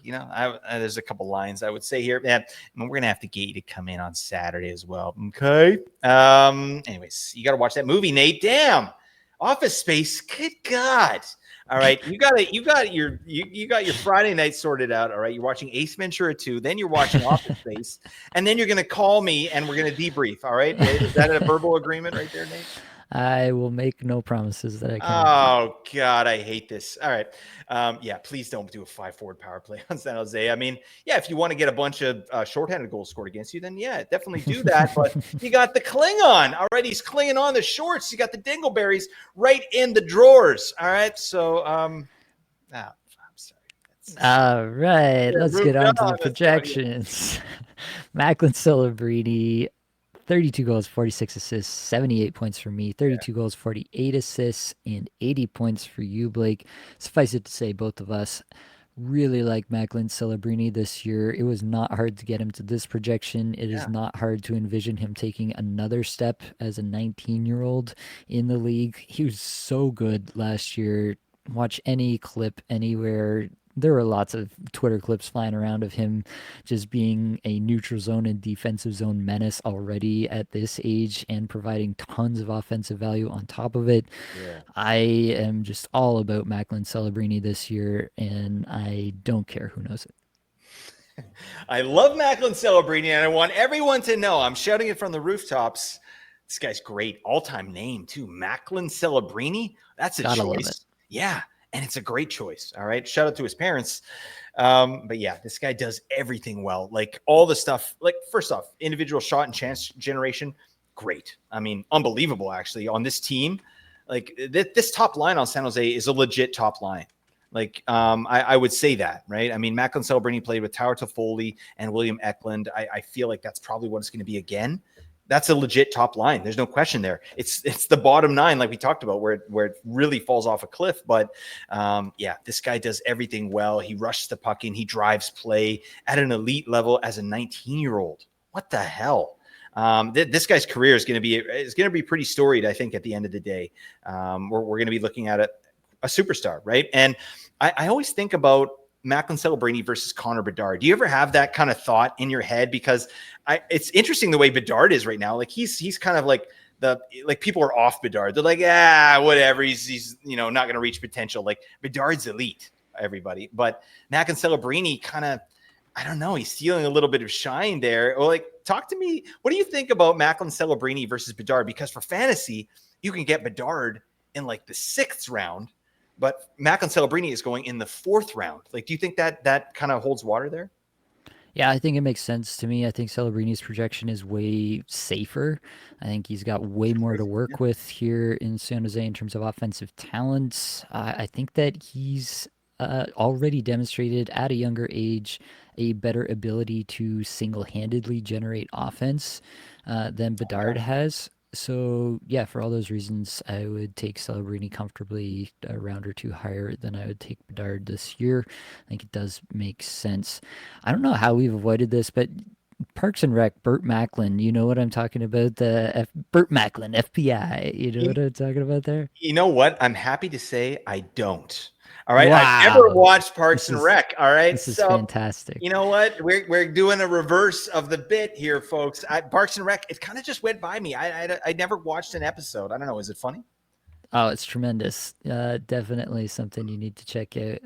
There's a couple lines I would say here. Yeah, we're gonna have to get you to come in on Saturday as well. Okay. Anyways, you got to watch that movie, Nate. Damn, Office Space. Good God. All right, you got your Friday night sorted out. All right, you're watching Ace Ventura 2, then you're watching Office Space, and then you're gonna call me and we're gonna debrief. All right, is that a verbal agreement right there, Nate? I will make no promises that I can. Oh God, I hate this. All right. Please don't do a 5 forward power play on San Jose. I mean, if you want to get a bunch of shorthanded goals scored against you, then definitely do that. But you got the Klingon. All right. He's clinging on the shorts. You got the Dingleberries right in the drawers. All right. So, I'm sorry. All right. Let's get on to the projections. Macklin Celebrini. 32 goals, 46 assists, 78 points for me, 32 goals, 48 assists, and 80 points for you, Blake. Suffice it to say, both of us really like Macklin Celebrini this year. It was not hard to get him to this projection. It is not hard to envision him taking another step as a 19-year-old in the league. He was so good last year. Watch any clip anywhere. There were lots of Twitter clips flying around of him just being a neutral zone and defensive zone menace already at this age and providing tons of offensive value on top of it. Yeah. I am just all about Macklin Celebrini this year, and I don't care who knows it. I love Macklin Celebrini, and I want everyone to know, I'm shouting it from the rooftops. This guy's great. All-time name, too. Macklin Celebrini. That's a choice. Yeah. And it's a great choice. All right. Shout out to his parents. But yeah, this guy does everything well. Like all the stuff, like first off, individual shot and chance generation. Great. I mean, unbelievable actually on this team. Like this top line on San Jose is a legit top line. Like I would say that, right? I mean, Macklin Celebrini played with Tyler Toffoli and William Eklund. I feel like that's probably what it's going to be again. that's a legit top line. There's no question there. It's the bottom 9, like we talked about, where it really falls off a cliff. But yeah, this guy does everything well. He rushes the puck in. He drives play at an elite level as a 19-year-old. What the hell? This guy's career is going to be pretty storied, I think, at the end of the day. We're going to be looking at a superstar, right? And I always think about Macklin Celebrini versus Connor Bedard. Do you ever have that kind of thought in your head? Because it's interesting the way Bedard is right now. Like he's kind of like people are off Bedard. They're like, whatever. He's not going to reach potential. Like Bedard's elite, everybody. But Macklin Celebrini kind of, I don't know. He's stealing a little bit of shine there. Or like, talk to me. What do you think about Macklin Celebrini versus Bedard? Because for fantasy, you can get Bedard in like the 6th round. But Macklin Celebrini is going in the 4th round. Like, do you think that kind of holds water there? Yeah, I think it makes sense to me. I think Celebrini's projection is way safer. I think he's got way more to work with here in San Jose in terms of offensive talents. I think that he's already demonstrated at a younger age a better ability to single-handedly generate offense than Bedard has. So, yeah, for all those reasons, I would take Celebrini comfortably a round or 2 higher than I would take Bedard this year. I think it does make sense. I don't know how we've avoided this, but Parks and Rec, Burt Macklin, you know what I'm talking about? Burt Macklin, FPI. You know what I'm talking about there? You know what? I'm happy to say I don't. All right. Wow. I've never watched Parks and Rec. All right. This is fantastic. You know what? We're doing a reverse of the bit here, folks. Parks and Rec, it kind of just went by me. I never watched an episode. I don't know. Is it funny? Oh, it's tremendous. Definitely something you need to check out.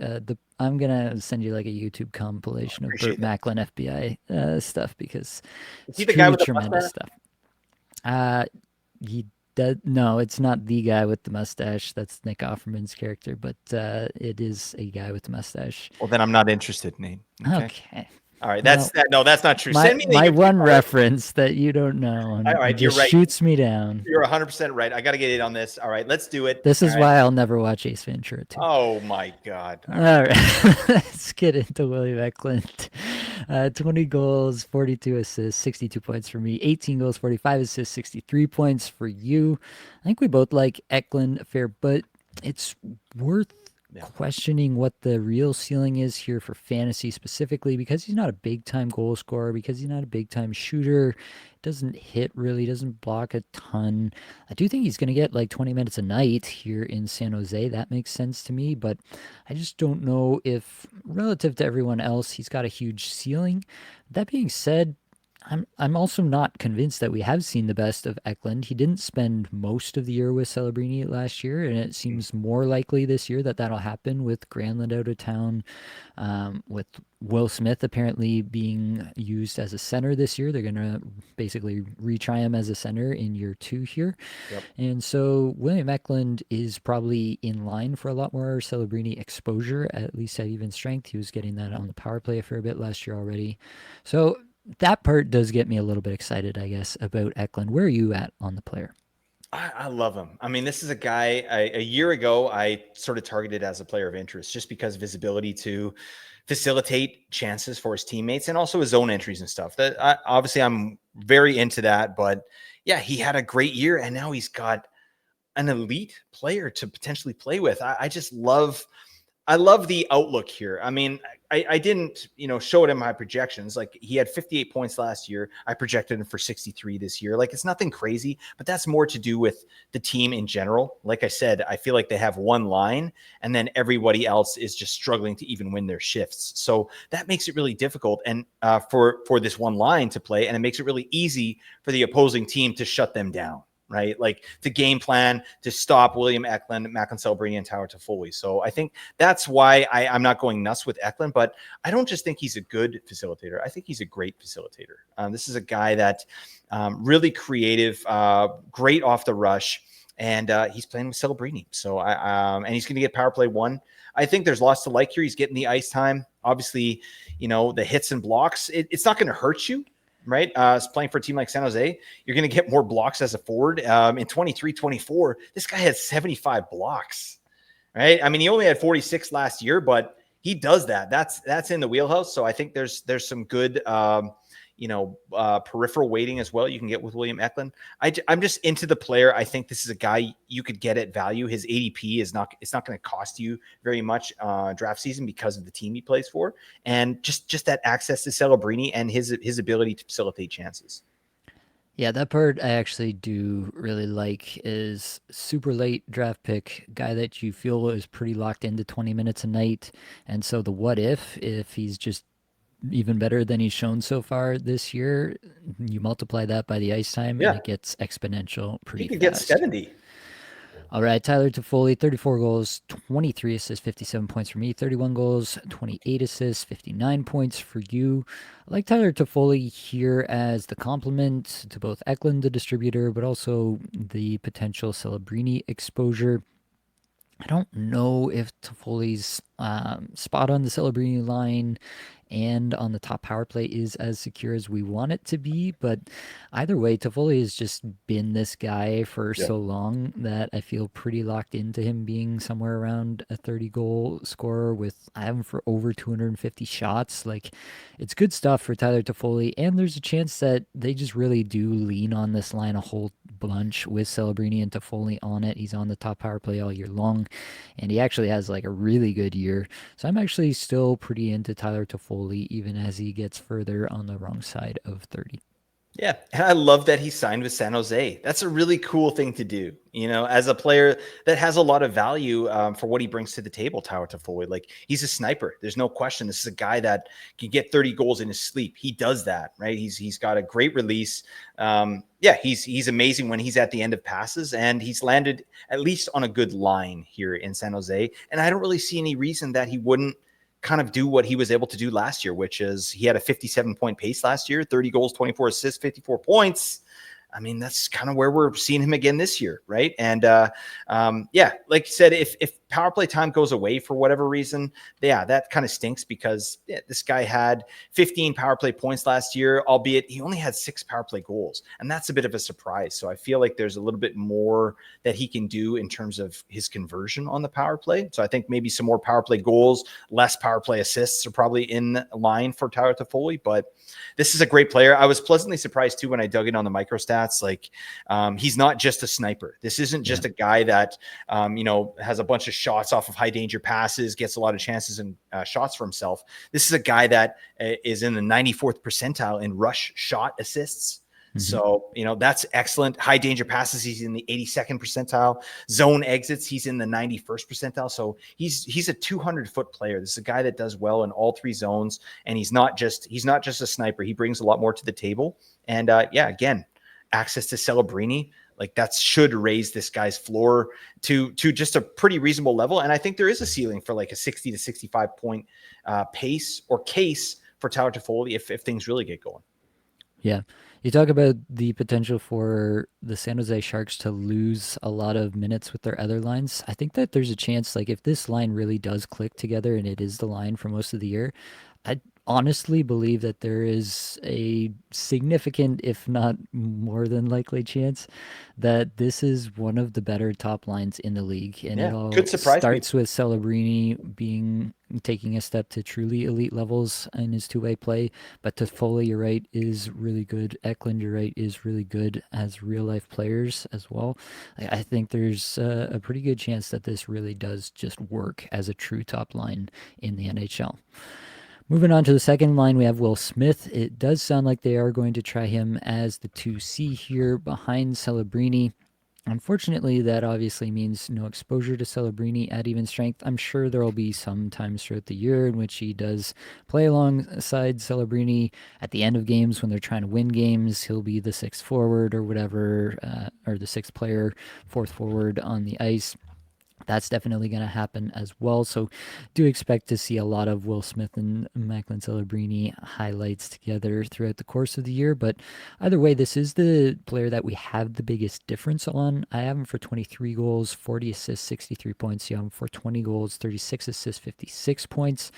I'm gonna send you like a YouTube compilation of Burt Macklin FBI stuff because it's the guy with tremendous stuff. No, it's not the guy with the mustache. That's Nick Offerman's character, but it is a guy with the mustache. Well, then I'm not interested, Nate. Okay. All right, that's not true. Send me my one reference that you don't know. All right, you're right. Shoots me down. You're 100% right. I got to get in on this. All right, let's do it. This is why I'll never watch Ace Ventura 2. Oh my God! All right, let's get into William Eklund. 20 goals, 42 assists, 62 points for me. 18 goals, 45 assists, 63 points for you. I think we both like Eklund a fair, but it's worth questioning what the real ceiling is here for fantasy specifically, because he's not a big-time goal scorer, because he's not a big-time shooter, doesn't hit really, doesn't block a ton. I do think he's going to get like 20 minutes a night here in San Jose. That makes sense to me, but I just don't know if relative to everyone else, he's got a huge ceiling. That being said, I'm also not convinced that we have seen the best of Eklund. He didn't spend most of the year with Celebrini last year, and it seems more likely this year that that'll happen with Granlund out of town, with Will Smith apparently being used as a center this year. They're going to basically retry him as a center in year 2 here. Yep. And so William Eklund is probably in line for a lot more Celebrini exposure, at least at even strength. He was getting that on the power play a fair bit last year already. So that part does get me a little bit excited, I guess, about Eklund. Where are you at on the player? I love him. I mean, this is a guy a year ago I sort of targeted as a player of interest just because visibility to facilitate chances for his teammates and also his own entries and stuff. Obviously, I'm very into that. But yeah, he had a great year and now he's got an elite player to potentially play with. I just love the outlook here. I mean, I didn't, show it in my projections. Like he had 58 points last year. I projected him for 63 this year. Like it's nothing crazy, but that's more to do with the team in general. Like I said, I feel like they have one line and then everybody else is just struggling to even win their shifts. So that makes it really difficult and for this one line to play, and it makes it really easy for the opposing team to shut them down. Right? Like the game plan to stop William Eklund, Macklin Celebrini, and Tower Toffoli. So I think that's why I'm not going nuts with Eklund, but I don't just think he's a good facilitator. I think he's a great facilitator. This is a guy that really creative, great off the rush, and he's playing with Celebrini. So and he's going to get power play 1. I think there's lots to like here. He's getting the ice time. Obviously, the hits and blocks, it's not going to hurt you. Right? Playing for a team like San Jose, you're going to get more blocks as a forward. In 23-24, this guy had 75 blocks, right? I mean, he only had 46 last year, but he does that. That's in the wheelhouse. So I think there's some good, peripheral weighting as well you can get with William Eklund. I'm just into the player. I think this is a guy you could get at value. His ADP is not, it's not going to cost you very much draft season because of the team he plays for, and just that access to Celebrini and his ability to facilitate chances. Yeah, that part I actually do really like, is super late draft pick, guy that you feel is pretty locked into 20 minutes a night. And so the what if he's just even better than he's shown so far this year, you multiply that by the ice time and Yeah, it gets exponential he pretty could get fast. 70. All right, Tyler Toffoli, 34 goals, 23 assists, 57 points for me. 31 goals, 28 assists, 59 points for you. I like Tyler Toffoli here as the complement to both Eklund, the distributor, but also the potential Celebrini exposure. I don't know if Toffoli's spot on the Celebrini line and on the top power play is as secure as we want it to be. But either way, Toffoli has just been this guy for Yeah. so long that I feel pretty locked into him being somewhere around a 30 goal scorer with, I have him for over 250 shots. Like, it's good stuff for Tyler Toffoli. And there's a chance that they just really do lean on this line a whole bunch with Celebrini and Toffoli on it. He's on the top power play all year long, and he actually has like a really good year. So I'm actually still pretty into Tyler Toffoli, even as he gets further on the wrong side of 30. Yeah, and I love that he signed with San Jose. That's a really cool thing to do, as a player that has a lot of value for what he brings to the table. Tyler Toffoli, like, he's a sniper. There's no question. This is a guy that can get 30 goals in his sleep. He does that, right? He's got a great release. He's amazing when he's at the end of passes, and he's landed at least on a good line here in San Jose. And I don't really see any reason that he wouldn't kind of do what he was able to do last year, which is he had a 57-point pace last year, 30 goals, 24 assists, 54 points. I mean, that's kind of where we're seeing him again this year, right? And like you said, if power play time goes away for whatever reason, that kind of stinks, because this guy had 15 power play points last year, albeit he only had 6 power play goals, and that's a bit of a surprise. So I feel like there's a little bit more that he can do in terms of his conversion on the power play. So I think maybe some more power play goals, less power play assists are probably in line for Tyler Toffoli, but this is a great player. I was pleasantly surprised too when I dug in on the micro stats. Like, he's not just a sniper. This isn't just a guy that has a bunch of shots off of high danger passes, gets a lot of chances and shots for himself. This is a guy that is in the 94th percentile in rush shot assists. So, that's excellent. High danger passes, he's in the 82nd percentile. Zone exits, he's in the 91st percentile. So he's a 200-foot player. This is a guy that does well in all 3 zones, and he's not just a sniper. He brings a lot more to the table. And again, access to Celebrini, like, that should raise this guy's floor to just a pretty reasonable level. And I think there is a ceiling for like a 60 to 65 point pace or case for Tyler Toffoli if things really get going. Yeah. You talk about the potential for the San Jose Sharks to lose a lot of minutes with their other lines. I think that there's a chance, like, if this line really does click together and it is the line for most of the year, I honestly believe that there is a significant, if not more than likely, chance that this is one of the better top lines in the league. And it all Could surprise starts with Celebrini taking a step to truly elite levels in his two-way play. But Toffoli, you're right, is really good. Eklund, you're right, is really good as real-life players as well. I think there's a pretty good chance that this really does just work as a true top line in the NHL. Moving on to the second line, we have Will Smith. It does sound like they are going to try him as the 2C here behind Celebrini. Unfortunately, that obviously means no exposure to Celebrini at even strength. I'm sure there will be some times throughout the year in which he does play alongside Celebrini at the end of games when they're trying to win games. He'll be the 6th forward or whatever, or the 6th player, 4th forward on the ice. That's definitely going to happen as well. So do expect to see a lot of Will Smith and Macklin Celebrini highlights together throughout the course of the year. But either way, this is the player that we have the biggest difference on. I have him for 23 goals, 40 assists, 63 points. You have him for 20 goals, 36 assists, 56 points.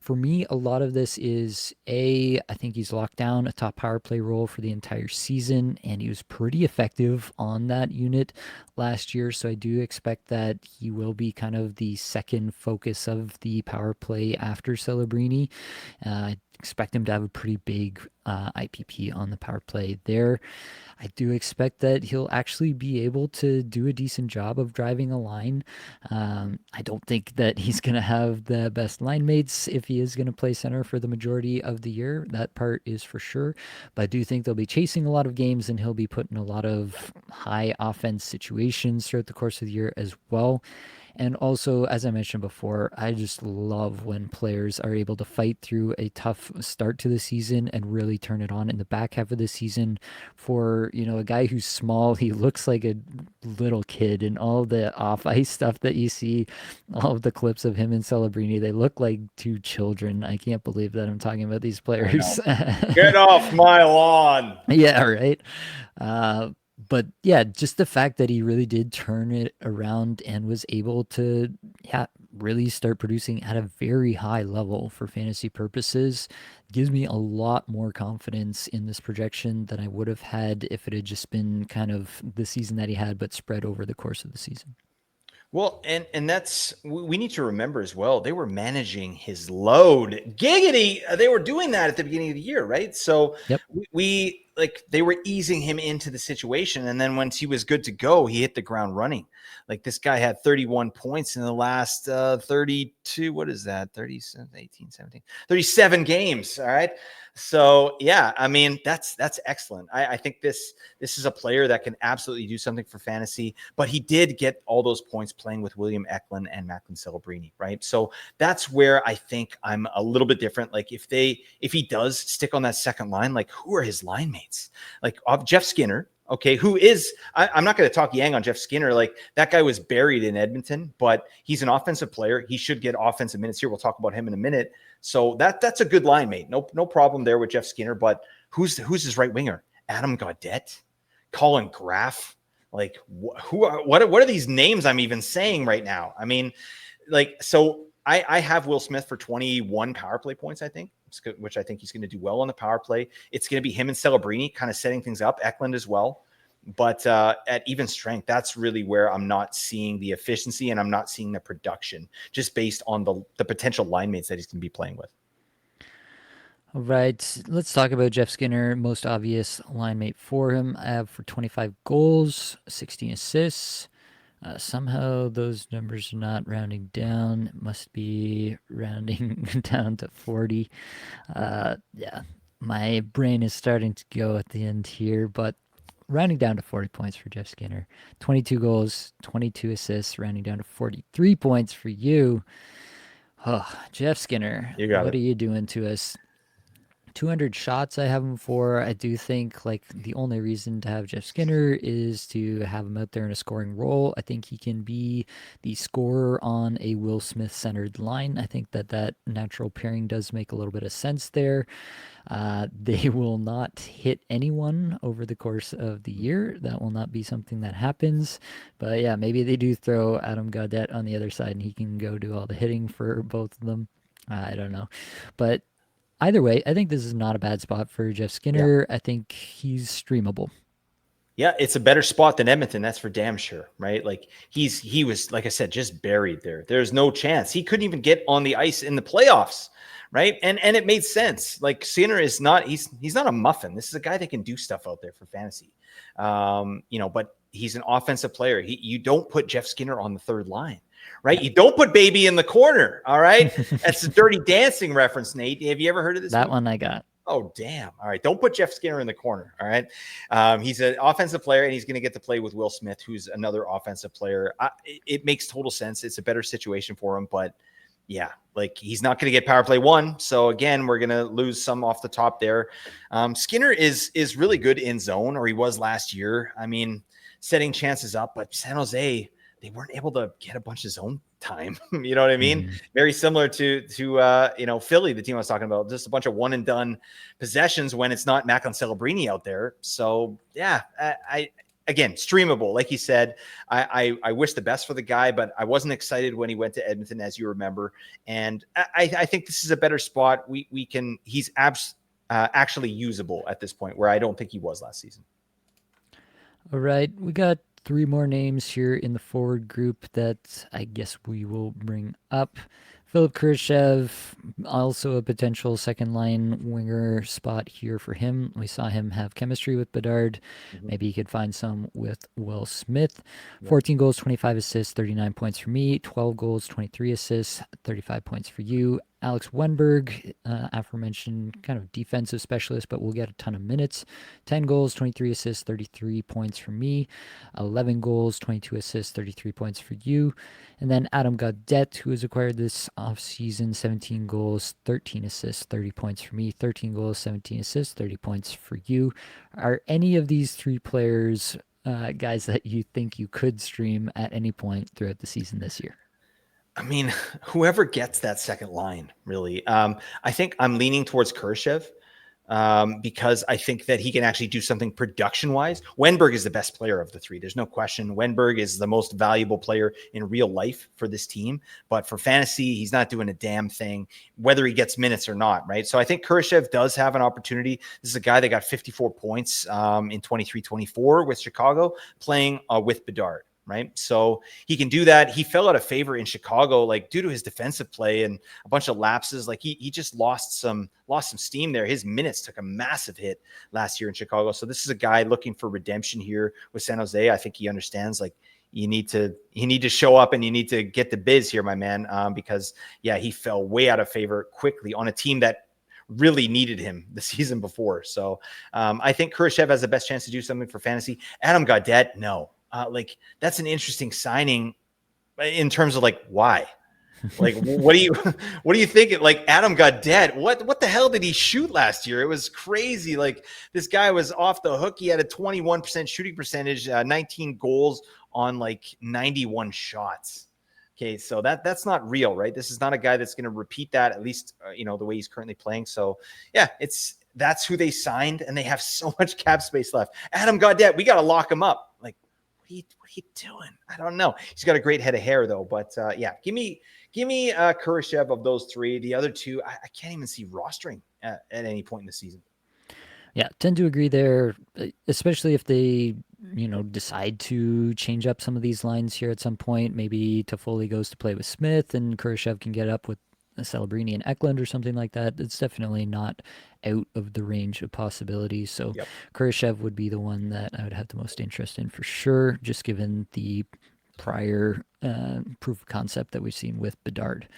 For me, a lot of this is I think he's locked down a top power play role for the entire season, and he was pretty effective on that unit last year. So I do expect that he will be kind of the second focus of the power play after Celebrini. expect him to have a pretty big IPP on the power play there. I do expect that he'll actually be able to do a decent job of driving a line. I don't think that he's going to have the best line mates if he is going to play center for the majority of the year. That part is for sure. But I do think they'll be chasing a lot of games and he'll be put in a lot of high offense situations throughout the course of the year as well. And also, as I mentioned before, I just love when players are able to fight through a tough start to the season and really turn it on in the back half of the season. For, a guy who's small, he looks like a little kid, and all the off ice stuff that you see, all of the clips of him and Celebrini, they look like two children. I can't believe that I'm talking about these I know. players. Get off my lawn. Yeah, right. But yeah, just the fact that he really did turn it around and was able to, yeah, really start producing at a very high level for fantasy purposes gives me a lot more confidence in this projection than I would have had if it had just been kind of the season that he had, but spread over the course of the season. Well, and that's, we need to remember as well, they were managing his load. Giggity, they were doing that at the beginning of the year, right? So Yep. we like, they were easing him into the situation, and then once he was good to go, he hit the ground running. Like, this guy had 31 points in the last 32, what is that? 37, 18, 17, 37 games. All right. So yeah, I mean, that's excellent. I think this is a player that can absolutely do something for fantasy, but he did get all those points playing with William Eklund and Macklin Celebrini, right? So that's where I think I'm a little bit different. Like, if he does stick on that second line, like, who are his line mates? Like, Jeff Skinner, okay, who is, I'm not going to talk yang on Jeff Skinner. Like, that guy was buried in Edmonton, but he's an offensive player. He should get offensive minutes here. We'll talk about him in a minute. So that's a good line mate. No problem there with Jeff Skinner. But who's his right winger? Adam Gaudette, Colin Graff. Like, what are these names I'm even saying right now? I mean, like, so I have Will Smith for 21 power play points, I think, which I think he's going to do well on the power play. It's going to be him and Celebrini kind of setting things up, Eklund as well. But at even strength, that's really where I'm not seeing the efficiency and I'm not seeing the production, just based on the potential line mates that he's going to be playing with. All right, let's talk about Jeff Skinner. Most obvious line mate for him. I have for 25 goals, 16 assists. Somehow those numbers are not rounding down. It must be rounding down to 40. Yeah, my brain is starting to go at the end here, but rounding down to 40 points for Jeff Skinner. 22 goals, 22 assists, rounding down to 43 points for you. Oh, Jeff Skinner, what are you doing to us? 200 shots I have him for. I do think, like, the only reason to have Jeff Skinner is to have him out there in a scoring role. I think he can be the scorer on a Will Smith centered line. I think that natural pairing does make a little bit of sense there. They will not hit anyone over the course of the year. That will not be something that happens. But yeah, maybe they do throw Adam Gaudette on the other side and he can go do all the hitting for both of them. I don't know. But either way, I think this is not a bad spot for Jeff Skinner. Yeah. I think he's streamable. Yeah, it's a better spot than Edmonton. That's for damn sure, right? Like, he was, like I said, just buried there. There's no chance. He couldn't even get on the ice in the playoffs, right? And it made sense. Like, Skinner is not, he's not a muffin. This is a guy that can do stuff out there for fantasy. But he's an offensive player. You don't put Jeff Skinner on the third line. Right? You don't put baby in the corner. All right. That's a Dirty Dancing reference, Nate. Have you ever heard of this? That one I got. Oh, damn. All right. Don't put Jeff Skinner in the corner. All right. He's an offensive player and he's going to get to play with Will Smith, who's another offensive player. It makes total sense. It's a better situation for him, but yeah, like, he's not going to get power play one. So again, we're going to lose some off the top there. Skinner is really good in zone, or he was last year. I mean, setting chances up, but San Jose, they weren't able to get a bunch of zone time. You know what I mean? Mm-hmm. Very similar to Philly, the team I was talking about, just a bunch of one and done possessions when it's not Macklin Celebrini out there. So yeah, again, streamable. Like you said, I wish the best for the guy, but I wasn't excited when he went to Edmonton, as you remember. And I think this is a better spot. He's actually usable at this point, where I don't think he was last season. All right, we got 3 more names here in the forward group that I guess we will bring up. Philip Khrushchev, also a potential second line winger spot here for him. We saw him have chemistry with Bedard. Maybe he could find some with Will Smith. 14 goals, 25 assists, 39 points for me. 12 goals, 23 assists, 35 points for you. Alex Wenberg, aforementioned kind of defensive specialist, but will get a ton of minutes. 10 goals, 23 assists, 33 points for me. 11 goals, 22 assists, 33 points for you. And then Adam Gaudette, who was acquired this offseason, 17 goals, 13 assists, 30 points for me. 13 goals, 17 assists, 30 points for you. Are any of these three players guys that you think you could stream at any point throughout the season this year? I mean, whoever gets that second line, really. I think I'm leaning towards Khrushchev because I think that he can actually do something production-wise. Wenberg is the best player of the three. There's no question. Wenberg is the most valuable player in real life for this team. But for fantasy, he's not doing a damn thing, whether he gets minutes or not, right? So I think Khrushchev does have an opportunity. This is a guy that got 54 points in 23-24 with Chicago, playing with Bedard. Right. So he can do that. He fell out of favor in Chicago, like due to his defensive play and a bunch of lapses. Like he just lost some steam there. His minutes took a massive hit last year in Chicago. So this is a guy looking for redemption here with San Jose. I think he understands like you need to show up and you need to get the biz here, my man. Because he fell way out of favor quickly on a team that really needed him the season before. So I think Khrushchev has the best chance to do something for fantasy. Adam Gaudette, no. That's an interesting signing in terms of like, why? Like, what do you think? Like Adam Gaudette, what the hell did he shoot last year? It was crazy. Like this guy was off the hook. He had a 21% shooting percentage, 19 goals on like 91 shots. Okay. So that's not real, right? This is not a guy that's going to repeat that, at least, the way he's currently playing. So that's who they signed and they have so much cap space left. Adam Gaudette, we got to lock him up. Like, what are you doing? I don't know. He's got a great head of hair though. But give me Khrushchev of those three. The other two, I can't even see rostering at any point in the season. Yeah, tend to agree there, especially if they, decide to change up some of these lines here at some point. Maybe Toffoli goes to play with Smith and Khrushchev can get up with Celebrini and Eklund or something like that. It's definitely not out of the range of possibilities. So Khrushchev would be the one that I would have the most interest in for sure, just given the prior proof of concept that we've seen with Bedard.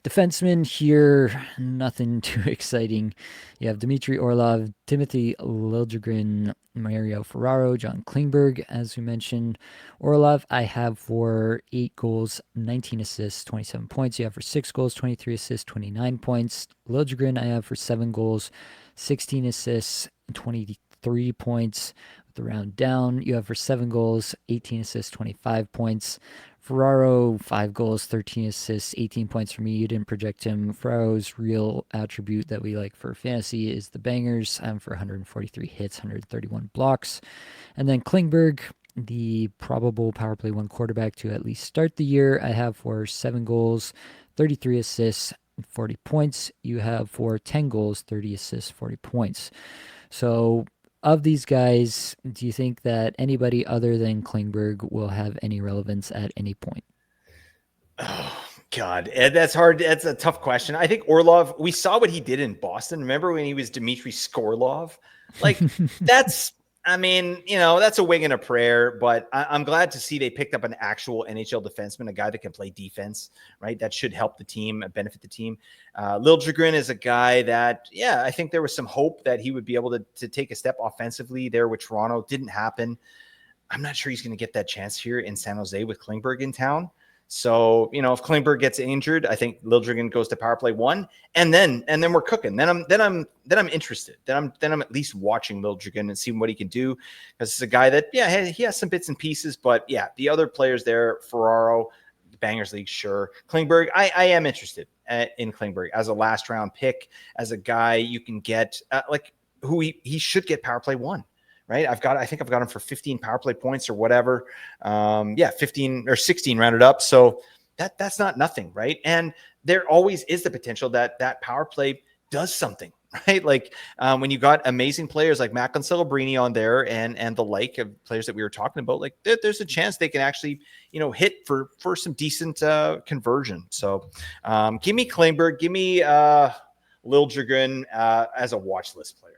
Defensemen here, nothing too exciting. You have Dmitry Orlov, Timothy Liljegren, Mario Ferraro, John Klingberg, as we mentioned. Orlov, I have for 8 goals, 19 assists, 27 points. You have for 6 goals, 23 assists, 29 points. Liljegren, I have for 7 goals, 16 assists, 23 points. With the round down, you have for 7 goals, 18 assists, 25 points. Ferraro, 5 goals, 13 assists, 18 points for me. You didn't project him. Ferraro's real attribute that we like for fantasy is the bangers. I'm for 143 hits, 131 blocks. And then Klingberg, the probable power play 1 quarterback to at least start the year. I have for 7 goals, 33 assists, 40 points. You have for 10 goals, 30 assists, 40 points. So of these guys, do you think that anybody other than Klingberg will have any relevance at any point? Oh, God, Ed, that's hard. That's a tough question. I think Orlov, we saw what he did in Boston. Remember when he was Dmitry Skorlov? Like, that's a wing and a prayer, but I'm glad to see they picked up an actual NHL defenseman, a guy that can play defense, right? That should help the team, benefit the team. Liljegren is a guy that, I think there was some hope that he would be able to take a step offensively there with Toronto. Didn't happen. I'm not sure he's going to get that chance here in San Jose with Klingberg in town. So, if Klingberg gets injured, I think Liljegren goes to power play 1 and then we're cooking. Then I'm interested. Then I'm at least watching Liljegren and seeing what he can do. Because it's a guy that, he has some bits and pieces, but the other players there, Ferraro, the Bangers League, sure. Klingberg, I am interested in Klingberg as a last round pick, as a guy you can get who he should get power play 1. Right. I think I've got him for 15 power play points or whatever. 15 or 16 rounded up. So that's not nothing. Right. And there always is the potential that power play does something right? Like when you got amazing players like Macklin Celebrini on there and the like of players that we were talking about, like there's a chance they can actually, hit for some decent conversion. So give me Klingberg, give me Liljegren as a watch list player.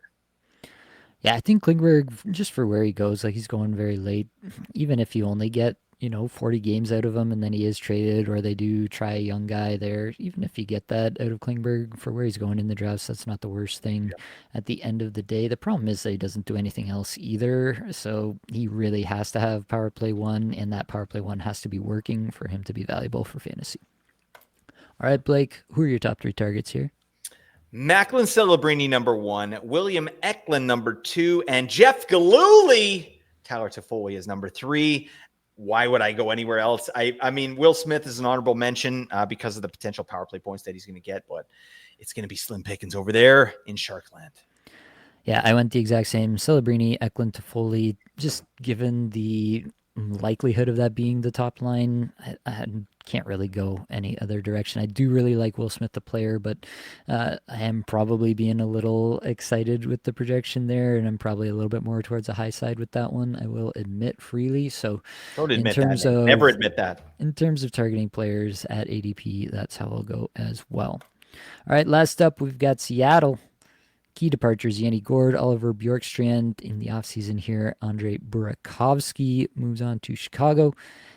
Yeah, I think Klingberg, just for where he goes, like he's going very late. Even if you only get 40 games out of him and then he is traded, or they do try a young guy there, even if you get that out of Klingberg for where he's going in the drafts, that's not the worst thing at the end of the day. The problem is that he doesn't do anything else either. So he really has to have power play one, and that power play one has to be working for him to be valuable for fantasy. All right, Blake, who are your top 3 targets here? Macklin Celebrini, number 1, William Eklund, number 2, and Jeff Gillooly, Tyler Toffoli is number 3. Why would I go anywhere else? I mean, Will Smith is an honorable mention because of the potential power play points that he's going to get, but it's going to be slim pickings over there in Sharkland. Yeah, I went the exact same. Celebrini, Eklund, Toffoli, just given the likelihood of that being the top line, I can't really go any other direction. I do really like Will Smith, the player, but I am probably being a little excited with the projection there, and I'm probably a little bit more towards the high side with that one. I will admit freely. So, don't admit that. Never admit that. In terms of targeting players at ADP, that's how I'll go as well. All right, last up, we've got Seattle. Key departures, Yanni Gourde, Oliver Bjorkstrand in the offseason here. Andre Burakovsky moves on to Chicago.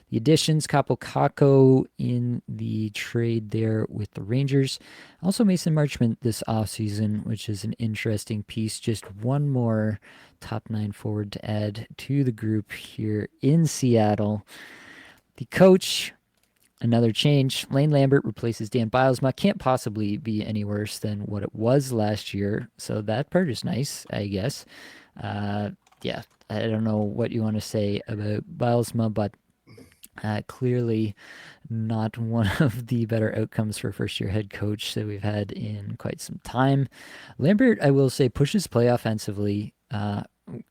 The additions, Kaapo Kakko in the trade there with the Rangers. Also Mason Marchment this offseason, which is an interesting piece. Just one more top 9 forward to add to the group here in Seattle. The coach, another change. Lane Lambert replaces Dan Bilesma. Can't possibly be any worse than what it was last year. So that part is nice, I guess. Yeah, I don't know what you want to say about Bilesma, but clearly not one of the better outcomes for first-year head coach that we've had in quite some time. Lambert, I will say, pushes play offensively.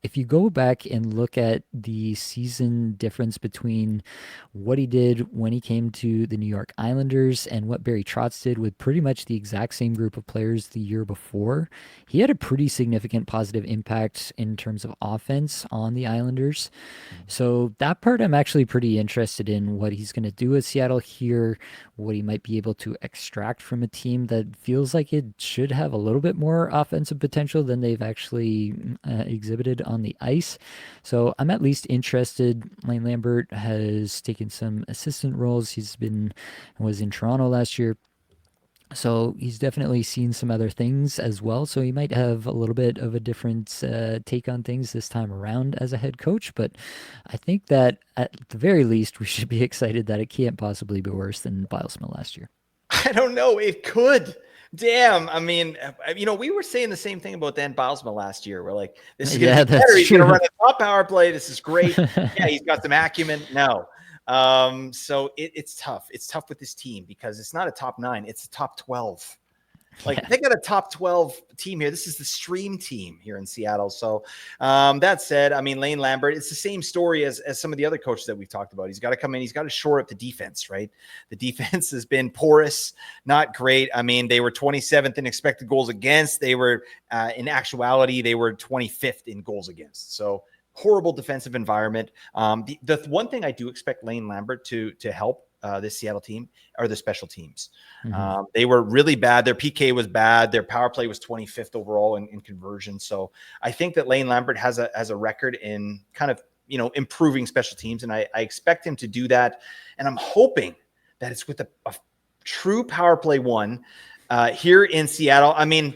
If you go back and look at the season difference between what he did when he came to the New York Islanders and what Barry Trotz did with pretty much the exact same group of players the year before, he had a pretty significant positive impact in terms of offense on the Islanders. So that part I'm actually pretty interested in, what he's going to do with Seattle here, what he might be able to extract from a team that feels like it should have a little bit more offensive potential than they've actually exhibited on the ice. So I'm at least interested. Lane Lambert has taken some assistant roles. Was in Toronto last year. So he's definitely seen some other things as well. So he might have a little bit of a different take on things this time around as a head coach. But I think that at the very least, we should be excited that it can't possibly be worse than Bilesma last year. I don't know. It could. Damn. I mean, we were saying the same thing about Dan Bilesma last year. We're like, this is going to be better. He's going to run a top power play. This is great. Yeah, he's got some acumen. No. So it's tough. It's tough with this team because it's not a top 9. It's a top 12. Like they got a top 12 team here. This is the stream team here in Seattle. So that said, I mean, Lane Lambert, it's the same story as some of the other coaches that we've talked about. He's got to come in. He's got to shore up the defense, right? The defense has been porous, not great. I mean, they were 27th in expected goals against. They were, in actuality, they were 25th in goals against. So horrible defensive environment. The one thing I do expect Lane Lambert to help this Seattle team are the special teams. Mm-hmm. They were really bad. Their PK was bad. Their power play was 25th overall in conversion. So I think that Lane Lambert has a record in kind of, improving special teams. And I expect him to do that. And I'm hoping that it's with a true power play one here in Seattle. I mean,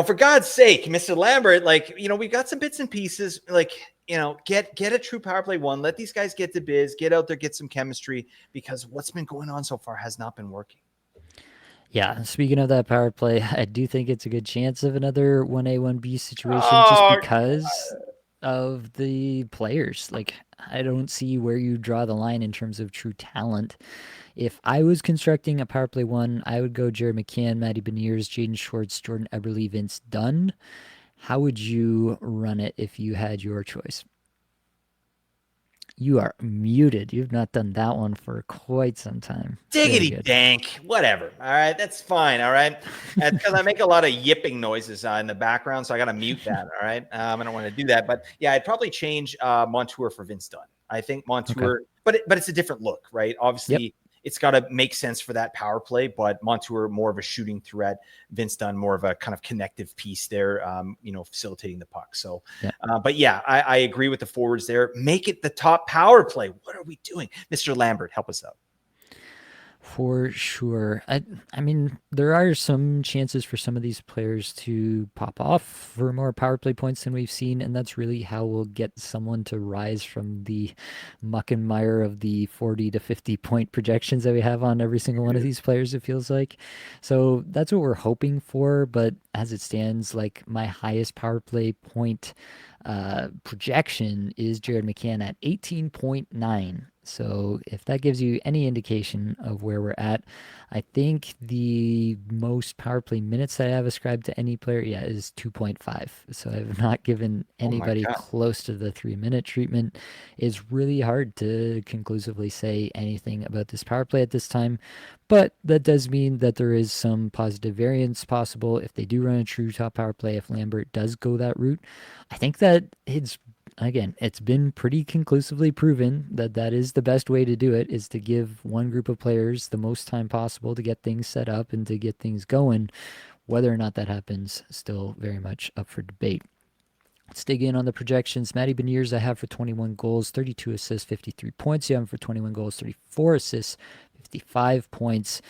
for God's sake, Mr. Lambert, we got some bits and pieces, get a true power play one. Let these guys get to biz, get out there, get some chemistry, because what's been going on so far has not been working. Yeah, speaking of that power play, I do think it's a good chance of another 1A, 1B situation just because of the players. I don't see where you draw the line in terms of true talent. If I was constructing a power play one, I would go Jared McCann, Matty Beniers, Jaden Schwartz, Jordan Eberle, Vince Dunn. How would you run it if you had your choice? You are muted. You've not done that one for quite some time. Very Diggity good. dank. Whatever. All right. That's fine. All right. That's because I make a lot of yipping noises in the background. So I got to mute that. All right. I don't want to do that. But yeah, I'd probably change Montour for Vince Dunn. I think Okay. Montour, but it's a different look, right? Yep. Obviously, it's got to make sense for that power play, but Montour more of a shooting threat, Vince Dunn more of a kind of connective piece there, facilitating the puck. So, Yep. but yeah, I agree with the forwards there. Make it the top power play. What are we doing? Mr. Lambert, help us out. For sure. I mean, there are some chances for some of these players to pop off for more power play points than we've seen, and that's really how we'll get someone to rise from the muck and mire of the 40 to 50 point projections that we have on every single one of these players, it feels like. So that's what we're hoping for, but as it stands, like my highest power play point projection is Jared McCann at 18.9. So if that gives you any indication of where we're at, I think the most power play minutes that I have ascribed to any player, is 2.5. So I've not given Oh my anybody God. close to the 3 minute treatment. It's really hard to conclusively say anything about this power play at this time. But that does mean that there is some positive variance possible if they do run a true top power play, if Lambert does go that route. I think that it's been pretty conclusively proven that that is the best way to do it, is to give one group of players the most time possible to get things set up and to get things going. Whether or not that happens, still very much up for debate. Let's dig in on the projections. Matty Beniers I have for 21 goals, 32 assists, 53 points. You have him for 21 goals, 34 assists, 55 points.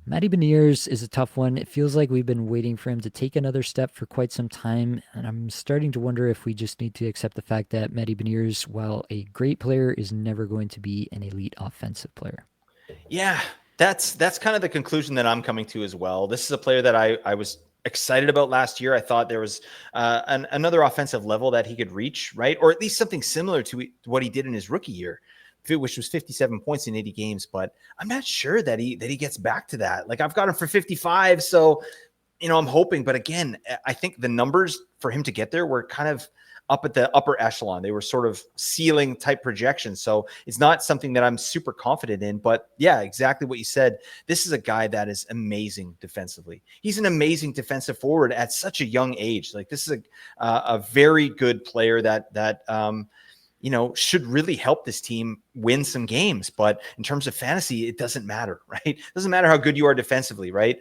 Matty Beniers is a tough one. It feels like we've been waiting for him to take another step for quite some time, and I'm starting to wonder if we just need to accept the fact that Matty Beniers, while a great player, is never going to be an elite offensive player. Yeah, that's kind of the conclusion that I'm coming to as well. This is a player that I was excited about last year. I thought there was another offensive level that he could reach, right? Or at least something similar to what he did in his rookie year, which was 57 points in 80 games. But I'm not sure that he gets back to that. Like, I've got him for 55. So, I'm hoping. But again, I think the numbers for him to get there were kind of up at the upper echelon. They were sort of ceiling type projections. So it's not something that I'm super confident in, but yeah, exactly what you said. This is a guy that is amazing defensively. He's an amazing defensive forward at such a young age. Like, this is a very good player that should really help this team win some games. But in terms of fantasy, it doesn't matter, right? It doesn't matter how good you are defensively, right?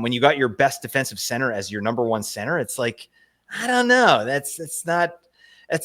When you got your best defensive center as your number one center, it's like, I don't know. That's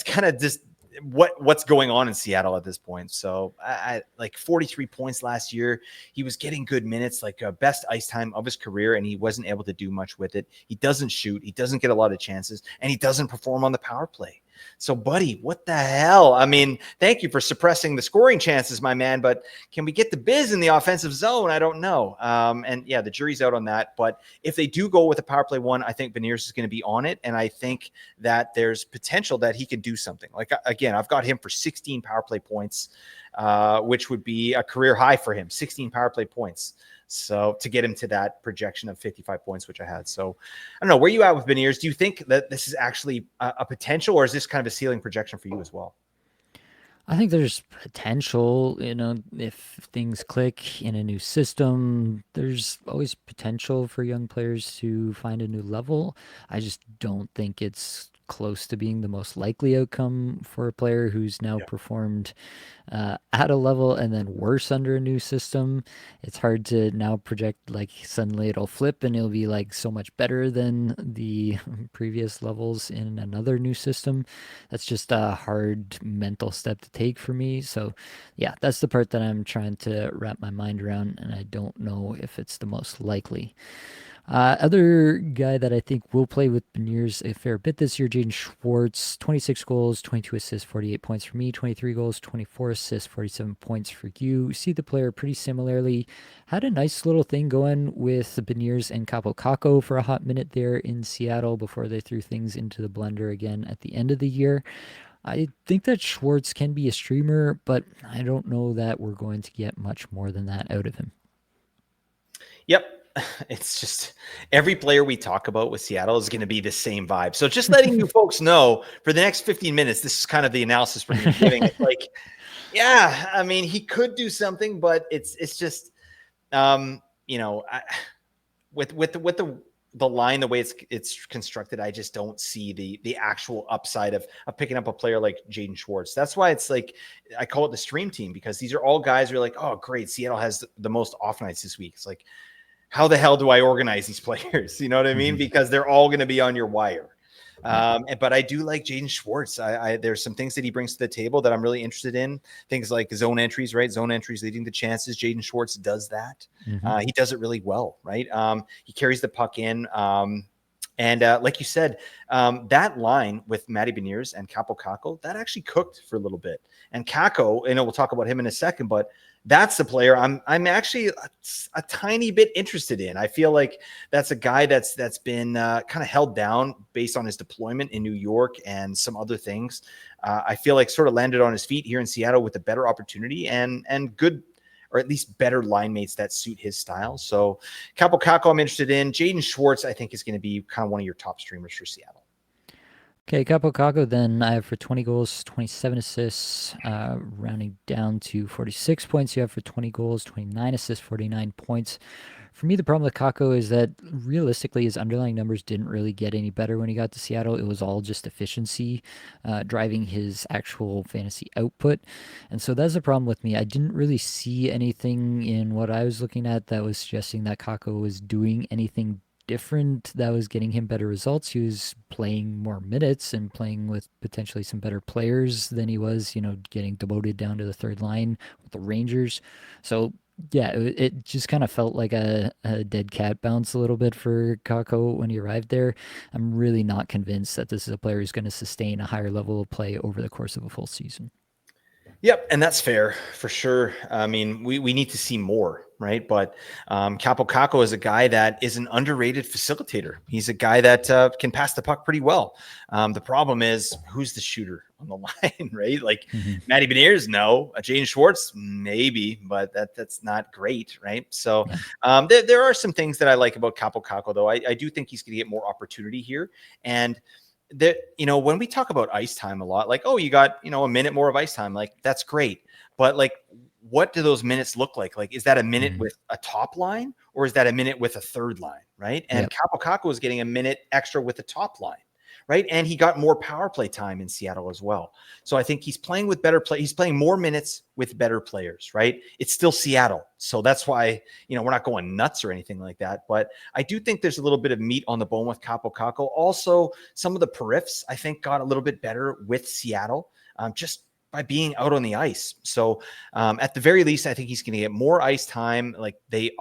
kind of just what's going on in Seattle at this point. So I like 43 points last year. He was getting good minutes, like best ice time of his career, and he wasn't able to do much with it. He doesn't shoot. He doesn't get a lot of chances, and he doesn't perform on the power play. So, buddy, what the hell? I mean, thank you for suppressing the scoring chances, my man, but can we get the biz in the offensive zone? I don't know. And yeah, the jury's out on that. But if they do go with a power play one, I think Beniers is going to be on it. And I think that there's potential that he can do something. Like, again, I've got him for 16 power play points, which would be a career high for him, 16 power play points. So to get him to that projection of 55 points, which I had. So I don't know, where you at with Beniers? Do you think that this is actually a potential, or is this kind of a ceiling projection for you as well? I think there's potential, if things click in a new system, there's always potential for young players to find a new level. I just don't think it's close to being the most likely outcome for a player who's now performed at a level and then worse under a new system. It's hard to now project like suddenly it'll flip and it'll be like so much better than the previous levels in another new system. That's just a hard mental step to take for me. So yeah, that's the part that I'm trying to wrap my mind around, and I don't know if it's the most likely. Other guy that I think will play with Beniers a fair bit this year, Jaden Schwartz, 26 goals, 22 assists, 48 points for me, 23 goals, 24 assists, 47 points for you. See the player pretty similarly. Had a nice little thing going with Beniers and Capo Caco for a hot minute there in Seattle before they threw things into the blender again at the end of the year. I think that Schwartz can be a streamer, but I don't know that we're going to get much more than that out of him. Yep. It's just every player we talk about with Seattle is going to be the same vibe. So just letting you folks know for the next 15 minutes, this is kind of the analysis we're going to be giving. It's like, Yeah, I mean, he could do something, but it's just, you know, with the line, the way it's constructed, I just don't see the actual upside of picking up a player like Jaden Schwartz. That's why it's like I call it the stream team, because these are all guys who are like, oh, great, Seattle has the most off nights this week. It's like, how the hell do I organize these players? You know what I mean? Because they're all going to be on your wire. But I do like Jaden Schwartz. There's some things that he brings to the table that I'm really interested in. Things like zone entries, right? Zone entries leading to chances. Jaden Schwartz does that. He does it really well, right? He carries the puck in. And like you said, that line with Matty Beniers and Capo Caco, that actually cooked for a little bit. And Caco, we'll talk about him in a second, but that's the player I'm actually a tiny bit interested in. I feel like that's a guy that's been kind of held down based on his deployment in New York and some other things. I feel like sort of landed on his feet here in Seattle with a better opportunity and good, or at least better line mates that suit his style. So Capo Caco I'm interested in. Jaden Schwartz I think is going to be kind of one of your top streamers for Seattle. Okay, Capo Caco, then I have for 20 goals, 27 assists, rounding down to 46 points. You have for 20 goals, 29 assists, 49 points. For me, the problem with Caco is that realistically, his underlying numbers didn't really get any better when he got to Seattle. It was all just efficiency driving his actual fantasy output. And so that's the problem with me. I didn't really see anything in what I was looking at that was suggesting that Caco was doing anything different that was getting him better results. He was playing more minutes and playing with potentially some better players than he was, getting demoted down to the third line with the Rangers. So yeah, it just kind of felt like a dead cat bounce a little bit for Kako when he arrived there. I'm really not convinced that this is a player who's going to sustain a higher level of play over the course of a full season. Yep, and that's fair for sure. I mean, we need to see more, right? But Capo Caco is a guy that is an underrated facilitator. He's a guy that can pass the puck pretty well. The problem is, who's the shooter on the line, right? Like Matty Beniers, no. Jaden Schwartz, maybe, but that's not great, right? So there are some things that I like about Capo Caco, though. I do think he's going to get more opportunity here. And that, when we talk about ice time a lot, like, oh, you got, a minute more of ice time, like that's great. But like, what do those minutes look like? Like, is that a minute with a top line or is that a minute with a third line? Right. And Capo Caco is getting a minute extra with the top line. Right. And he got more power play time in Seattle as well. So I think he's playing with better play. He's playing more minutes with better players. Right. It's still Seattle. So that's why, we're not going nuts or anything like that. But I do think there's a little bit of meat on the bone with Capo Caco. Also, some of the periffs, I think, got a little bit better with Seattle just by being out on the ice. So at the very least, I think he's going to get more ice time. Like this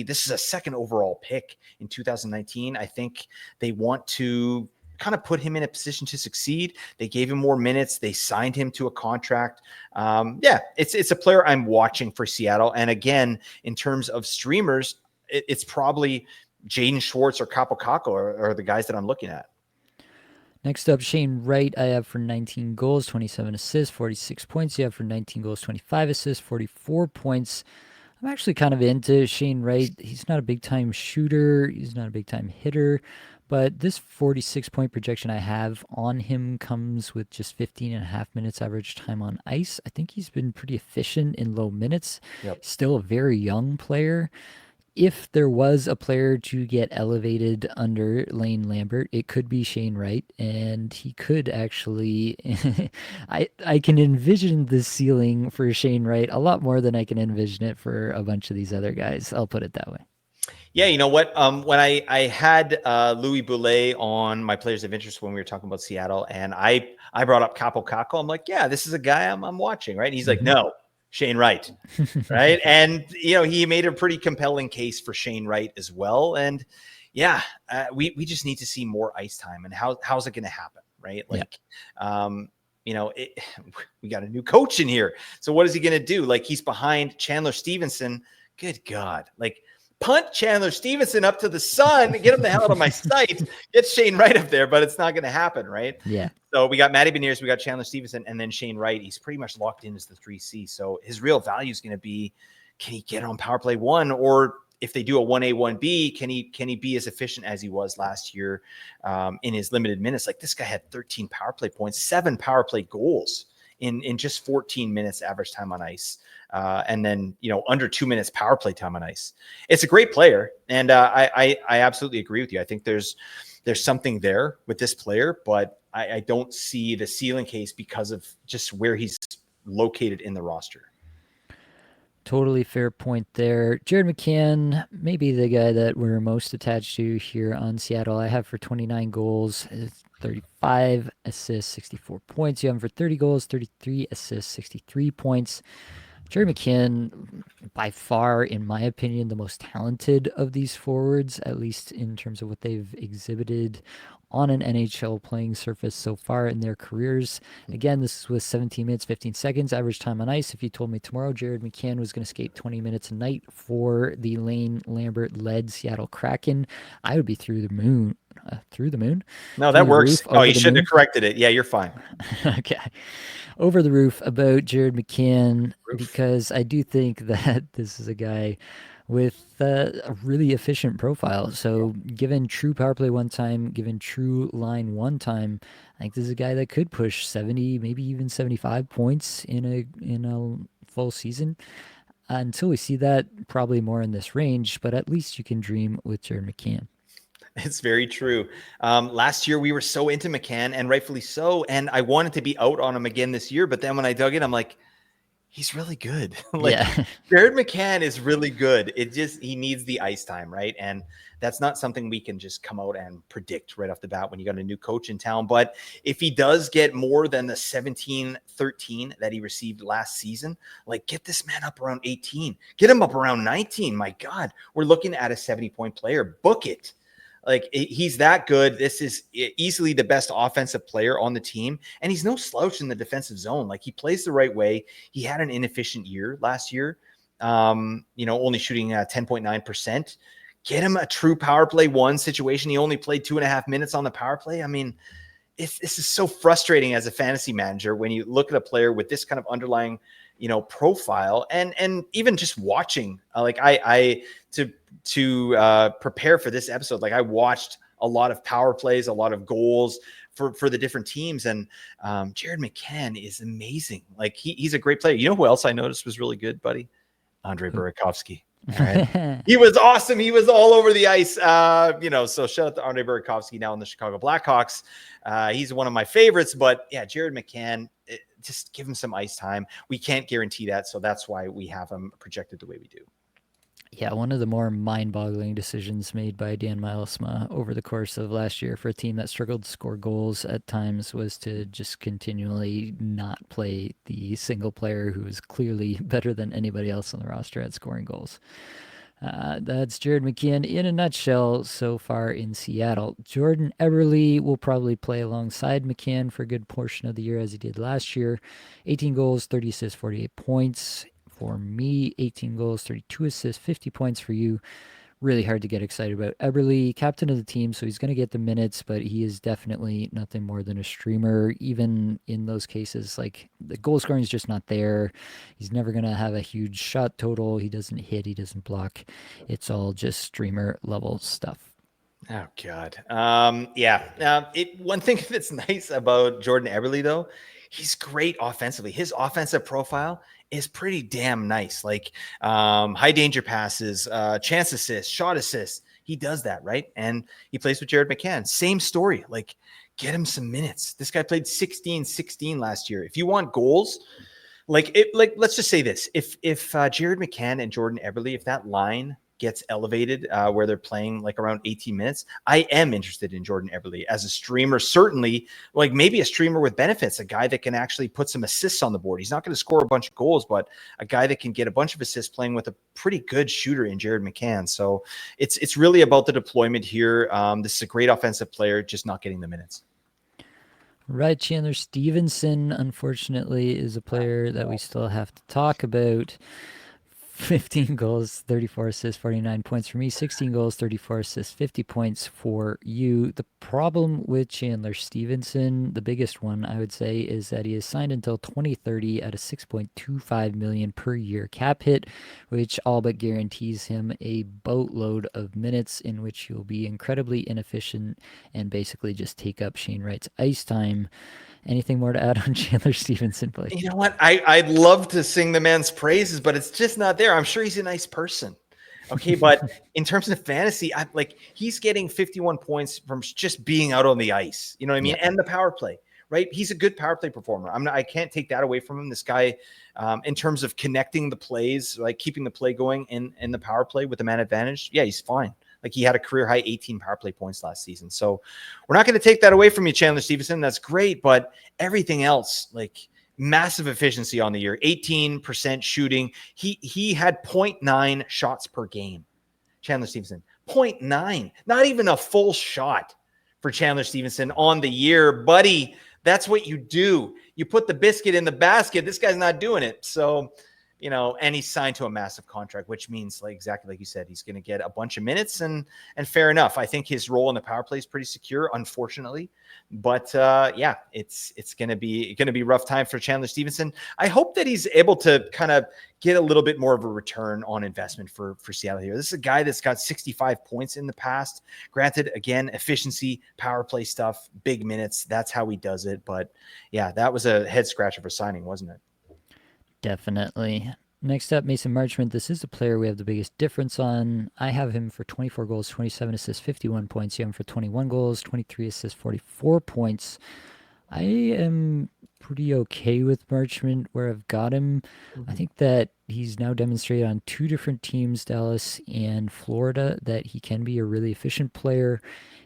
is a second overall pick in 2019. I think they want to kind of put him in a position to succeed. They gave him more minutes. They signed him to a contract. It's a player I'm watching for Seattle. And again, in terms of streamers, it's probably Jaden Schwartz or Capo Caco are the guys that I'm looking at. Next up, Shane Wright, I have for 19 goals, 27 assists, 46 points. You have for 19 goals, 25 assists, 44 points. I'm actually kind of into Shane Wright. He's not a big-time shooter. He's not a big-time hitter. But this 46-point projection I have on him comes with just 15 and a half minutes average time on ice. I think he's been pretty efficient in low minutes. Still a very young player. If there was a player to get elevated under Lane Lambert, it could be Shane Wright, and he could actually I can envision the ceiling for Shane Wright a lot more than I can envision it for a bunch of these other guys. I'll put it that way. Yeah, you know what? When I had Louis Boulet on my players of interest when we were talking about Seattle, and I brought up Capo Caco, I'm like, yeah, this is a guy I'm watching, right? And he's like, no, Shane Wright, right? And he made a pretty compelling case for Shane Wright as well. And yeah, we just need to see more ice time. And how's it going to happen, right? Like, we got a new coach in here, so what is he going to do? Like, he's behind Chandler Stevenson. Good God, like, punt Chandler Stevenson up to the sun, get him the hell out of my sight, get Shane Wright up there, but it's not going to happen, right? Yeah. So we got Matty Beniers, we got Chandler Stevenson, and then Shane Wright. He's pretty much locked in as the 3C. So his real value is going to be, can he get on power play 1? Or if they do a 1A, 1B, can he be as efficient as he was last year in his limited minutes? Like, this guy had 13 power play points, 7 power play goals in just 14 minutes average time on ice. And then, under 2 minutes power play time on ice. It's a great player. And I absolutely agree with you. I think there's something there with this player, but I don't see the ceiling case because of just where he's located in the roster. Totally fair point there. Jared McCann, maybe the guy that we're most attached to here on Seattle. I have for 29 goals, 35 assists, 64 points. You have him for 30 goals, 33 assists, 63 points. Jared McCann, by far, in my opinion, the most talented of these forwards, at least in terms of what they've exhibited on an NHL playing surface so far in their careers. Again, this was 17 minutes, 15 seconds, average time on ice. If you told me tomorrow Jared McCann was going to skate 20 minutes a night for the Lane Lambert-led Seattle Kraken, I would be through the moon. Through the moon? No, Through that the works. roof, Oh, over you the shouldn't moon? have corrected it. Yeah, you're fine. Okay. Over the roof about Jared McCann Roof. because I do think that this is a guy with a really efficient profile. So, given true power play one time, given true line one time, I think this is a guy that could push 70, maybe even 75 points in a full season. Until we see that, probably more in this range, but at least you can dream with Jared McCann. It's very true. Last year we were so into McCann, and rightfully so. And I wanted to be out on him again this year, but then when I dug in, I'm like, he's really good. Yeah. Jared McCann is really good. He needs the ice time, right? And that's not something we can just come out and predict right off the bat when you got a new coach in town. But if he does get more than the 17-13 that he received last season, get this man up around 18, get him up around 19. My God, we're looking at a 70-point player. Book it. He's that good. This is easily the best offensive player on the team, and he's no slouch in the defensive zone. He plays the right way. He had an inefficient year last year, only shooting 10.9%. Get him a true power play one situation. He only played 2.5 minutes on the power play. I mean, this is so frustrating as a fantasy manager when you look at a player with this kind of underlying profile, and even just watching, to prepare for this episode, I watched a lot of power plays, a lot of goals for the different teams, and Jared McCann is amazing. He's a great player. You know who else I noticed was really good, buddy? Andrei Burakovsky. All right. He was awesome. He was all over the ice. So shout out to Andrei Burakovsky now in the Chicago Blackhawks. He's one of my favorites, but yeah, Jared McCann, just give him some ice time. We can't guarantee that. So that's why we have him projected the way we do. Yeah, one of the more mind-boggling decisions made by Dan Milesma over the course of last year for a team that struggled to score goals at times was to just continually not play the single player who is clearly better than anybody else on the roster at scoring goals. That's Jared McCann in a nutshell so far in Seattle. Jordan Eberle will probably play alongside McCann for a good portion of the year as he did last year. 18 goals, 30 assists, 48 points. For me, 18 goals, 32 assists, 50 points for you. Really hard to get excited about. Eberle, captain of the team, so he's going to get the minutes, but he is definitely nothing more than a streamer. Even in those cases, the goal scoring is just not there. He's never going to have a huge shot total. He doesn't hit, he doesn't block. It's all just streamer level stuff. Oh, God. One thing that's nice about Jordan Eberle, though, he's great offensively. His offensive profile is pretty damn nice. High danger passes, chance assists, shot assists. He does that, right? And he plays with Jared McCann. Same story. Get him some minutes. This guy played 16-16 last year. If you want goals, let's just say this. If Jared McCann and Jordan Eberle, if that line gets elevated where they're playing around 18 minutes, I am interested in Jordan Eberle as a streamer. Certainly, maybe a streamer with benefits, a guy that can actually put some assists on the board. He's not going to score a bunch of goals, but a guy that can get a bunch of assists playing with a pretty good shooter in Jared McCann. So it's really about the deployment here. This is a great offensive player, just not getting the minutes. Right, Chandler Stevenson, unfortunately, is a player that we still have to talk about. 15 goals, 34 assists, 49 points for me. 16 goals, 34 assists, 50 points for you. The problem with Chandler Stevenson, the biggest one I would say, is that he is signed until 2030 at a $6.25 million per year cap hit, which all but guarantees him a boatload of minutes in which he will be incredibly inefficient and basically just take up Shane Wright's ice time. Anything more to add on Chandler Stevenson, Blake? You know what? I'd love to sing the man's praises, but it's just not there. I'm sure he's a nice person. Okay, but in terms of fantasy, he's getting 51 points from just being out on the ice. You know what I mean? Yeah. And the power play, right? He's a good power play performer. I can't take that away from him. This guy, in terms of connecting the plays, like keeping the play going in the power play with the man advantage, yeah, he's fine. Like he had a career high 18 power play points last season. So we're not going to take that away from you, Chandler Stevenson. That's great, but everything else, like massive efficiency on the year, 18% shooting. He had 0.9 shots per game. Chandler Stevenson, 0.9, not even a full shot for Chandler Stevenson on the year, buddy. That's what you do. You put the biscuit in the basket. This guy's not doing it. So, you know, and he's signed to a massive contract, which means, like exactly like you said, he's going to get a bunch of minutes, and fair enough. I think his role in the power play is pretty secure, unfortunately. But yeah, it's going to be rough time for Chandler Stevenson. I hope that he's able to kind of get a little bit more of a return on investment for Seattle here. This is a guy that's got 65 points in the past. Granted, again, efficiency, power play stuff, big minutes. That's how he does it. But yeah, that was a head scratcher for signing, wasn't it? Definitely. Next up, Mason Marchment. This is the player we have the biggest difference on. I have him for 24 goals, 27 assists, 51 points. You have him for 21 goals, 23 assists, 44 points. I am pretty okay with Marchment where I've got him. I think that he's now demonstrated on two different teams, Dallas and Florida, that he can be a really efficient player,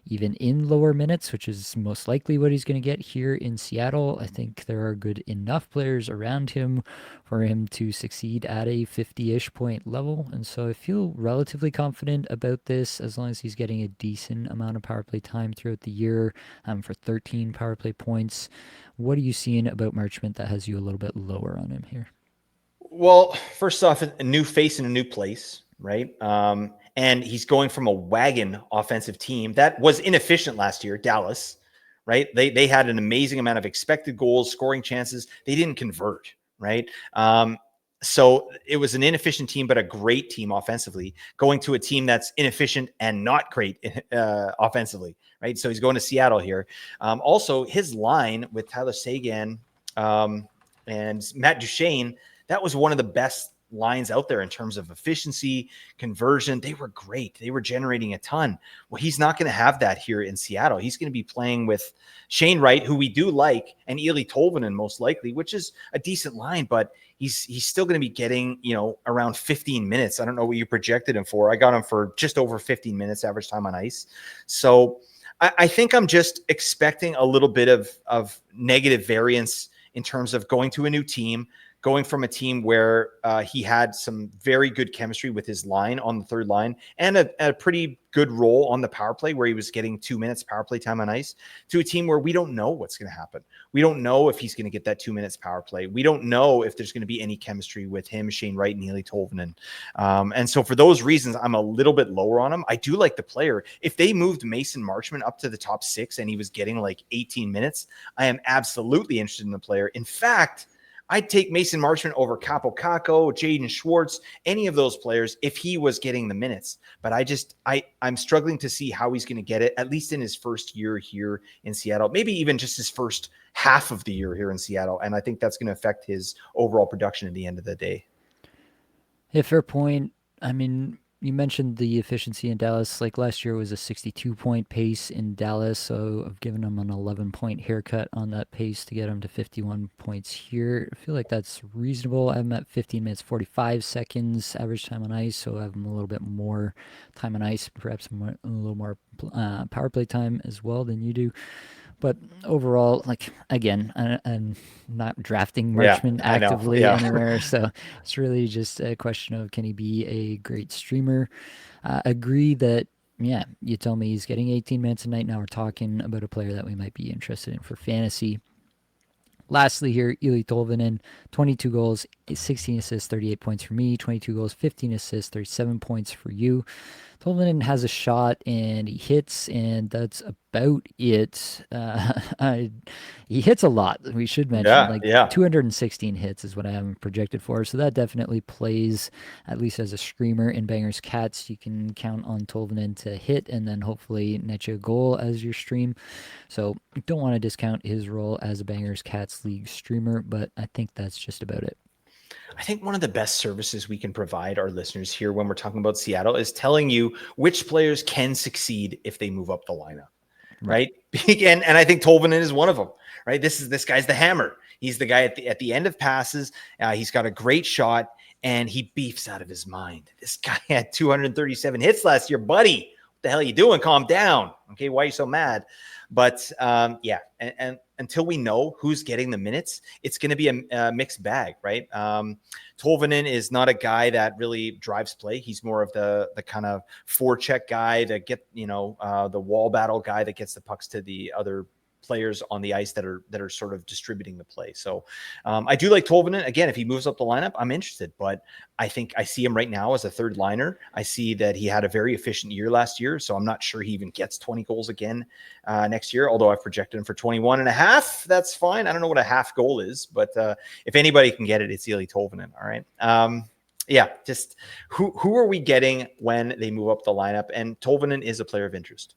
even in lower minutes, which is most likely what he's going to get here in Seattle. I think there are good enough players around him for him to succeed at a 50-ish point level. And so I feel relatively confident about this as long as he's getting a decent amount of power play time throughout the year for 13 power play points. What are you seeing about Marchment that has you a little bit lower on him here? Well, first off, a new face in a new place, right? And he's going from a wagon offensive team that was inefficient last year, Dallas, right? They had an amazing amount of expected goals, scoring chances. They didn't convert, right? So it was an inefficient team, but a great team offensively, going to a team that's inefficient and not great offensively, right? So he's going to Seattle here. Also, his line with Tyler Seguin and Matt Duchene, that was one of the best lines out there in terms of efficiency, conversion. They were great. They were generating a ton. Well, he's not going to have that here in Seattle. He's going to be playing with Shane Wright, who we do like, and Eli Tolvanen most likely, which is a decent line, but he's still going to be getting, you know, around 15 minutes. I don't know what you projected him for. I got him for just over 15 minutes average time on ice. So I think I'm just expecting a little bit of negative variance in terms of going to a new team, going from a team where he had some very good chemistry with his line on the third line and a pretty good role on the power play where he was getting 2 minutes power play time on ice, to a team where we don't know what's going to happen. We don't know if he's going to get that 2 minutes power play. We don't know if there's going to be any chemistry with him, Shane Wright, and Eli Tolvanen. And so for those reasons, I'm a little bit lower on him. I do like the player. If they moved Mason Marchment up to the top 6 and he was getting like 18 minutes, I am absolutely interested in the player. In fact, I'd take Mason Marchment over Capo Caco, Jaden Schwartz, any of those players if he was getting the minutes. But I'm struggling to see how he's going to get it, at least in his first year here in Seattle, maybe even just his first half of the year here in Seattle. And I think that's going to affect his overall production at the end of the day. Yeah, fair point. I mean, you mentioned the efficiency in Dallas. Like last year was a 62-point pace in Dallas, so I've given him an 11-point haircut on that pace to get him to 51 points here. I feel like that's reasonable. I have him at 15 minutes 45 seconds average time on ice, so I have him a little bit more time on ice, perhaps a little more power play time as well than you do. But overall, like again, I'm not drafting Marchment actively anywhere, so it's really just a question of can he be a great streamer. Agree that yeah, you tell me he's getting 18 minutes a night. Now we're talking about a player that we might be interested in for fantasy. Lastly, here, Eli Tolvanen, 22 goals, 16 assists, 38 points for me. 22 goals, 15 assists, 37 points for you. Tolvanen has a shot and he hits, and that's about it. He hits a lot. We should mention Yeah, like yeah. 216 hits is what I have him projected for. So that definitely plays at least as a streamer in Bangers Cats. You can count on Tolvanen to hit and then hopefully net you a goal as your stream. So don't want to discount his role as a Bangers Cats League streamer, but I think that's just about it. I think one of the best services we can provide our listeners here when we're talking about Seattle is telling you which players can succeed if they move up the lineup, Right. right? And I think Tolvanen is one of them, right? This guy's the hammer. He's the guy at the end of passes. He's got a great shot, and he beefs out of his mind. This guy had 237 hits last year, buddy. What the hell are you doing? Calm down. Okay, why are you so mad? But yeah, and until we know who's getting the minutes, it's going to be a mixed bag, right? Tolvanen is not a guy that really drives play. He's more of the kind of forecheck guy that the wall battle guy that gets the pucks to the other players on the ice that are sort of distributing the play. So I do like Tolvanen. Again, if he moves up the lineup, I'm interested, but I think I see him right now as a third liner. I see that he had a very efficient year last year, so I'm not sure he even gets 20 goals again next year, although I've projected him for 21 and a half. That's fine. I don't know what a half goal is, but if anybody can get it, it's Eli Tolvanen. All right. Yeah, just who are we getting when they move up the lineup? And Tolvanen is a player of interest.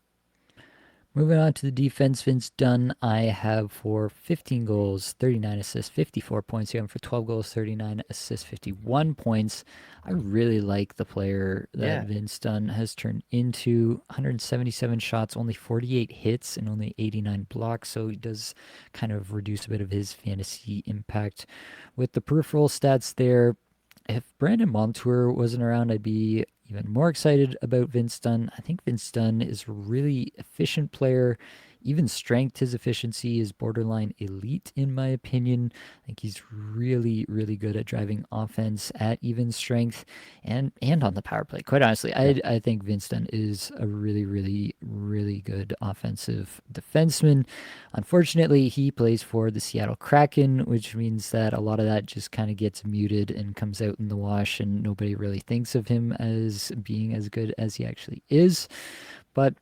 Moving on to the defense, Vince Dunn, I have for 15 goals, 39 assists, 54 points. You have him for 12 goals, 39 assists, 51 points. I really like the player that Vince Dunn has turned into. 177 shots, only 48 hits, and only 89 blocks. So he does kind of reduce a bit of his fantasy impact. With the peripheral stats there, if Brandon Montour wasn't around, I'd be even more excited about Vince Dunn. I think Vince Dunn is a really efficient player. Even strength, his efficiency is borderline elite, in my opinion. I think he's really, really good at driving offense at even strength and on the power play. Quite honestly, I think Vince Dunn is a really, really, really good offensive defenseman. Unfortunately, he plays for the Seattle Kraken, which means that a lot of that just kind of gets muted and comes out in the wash, and nobody really thinks of him as being as good as he actually is. But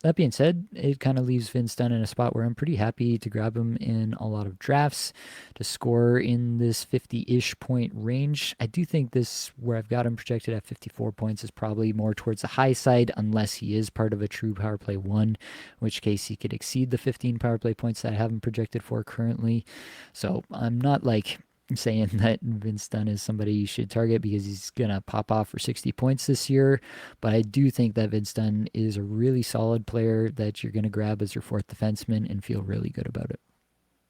that being said, it kind of leaves Vince Dunn in a spot where I'm pretty happy to grab him in a lot of drafts to score in this 50-ish point range. I do think this, where I've got him projected at 54 points, is probably more towards the high side, unless he is part of a true power play one, in which case he could exceed the 15 power play points that I have him projected for currently. So I'm not like saying that Vince Dunn is somebody you should target because he's going to pop off for 60 points this year. But I do think that Vince Dunn is a really solid player that you're going to grab as your fourth defenseman and feel really good about it.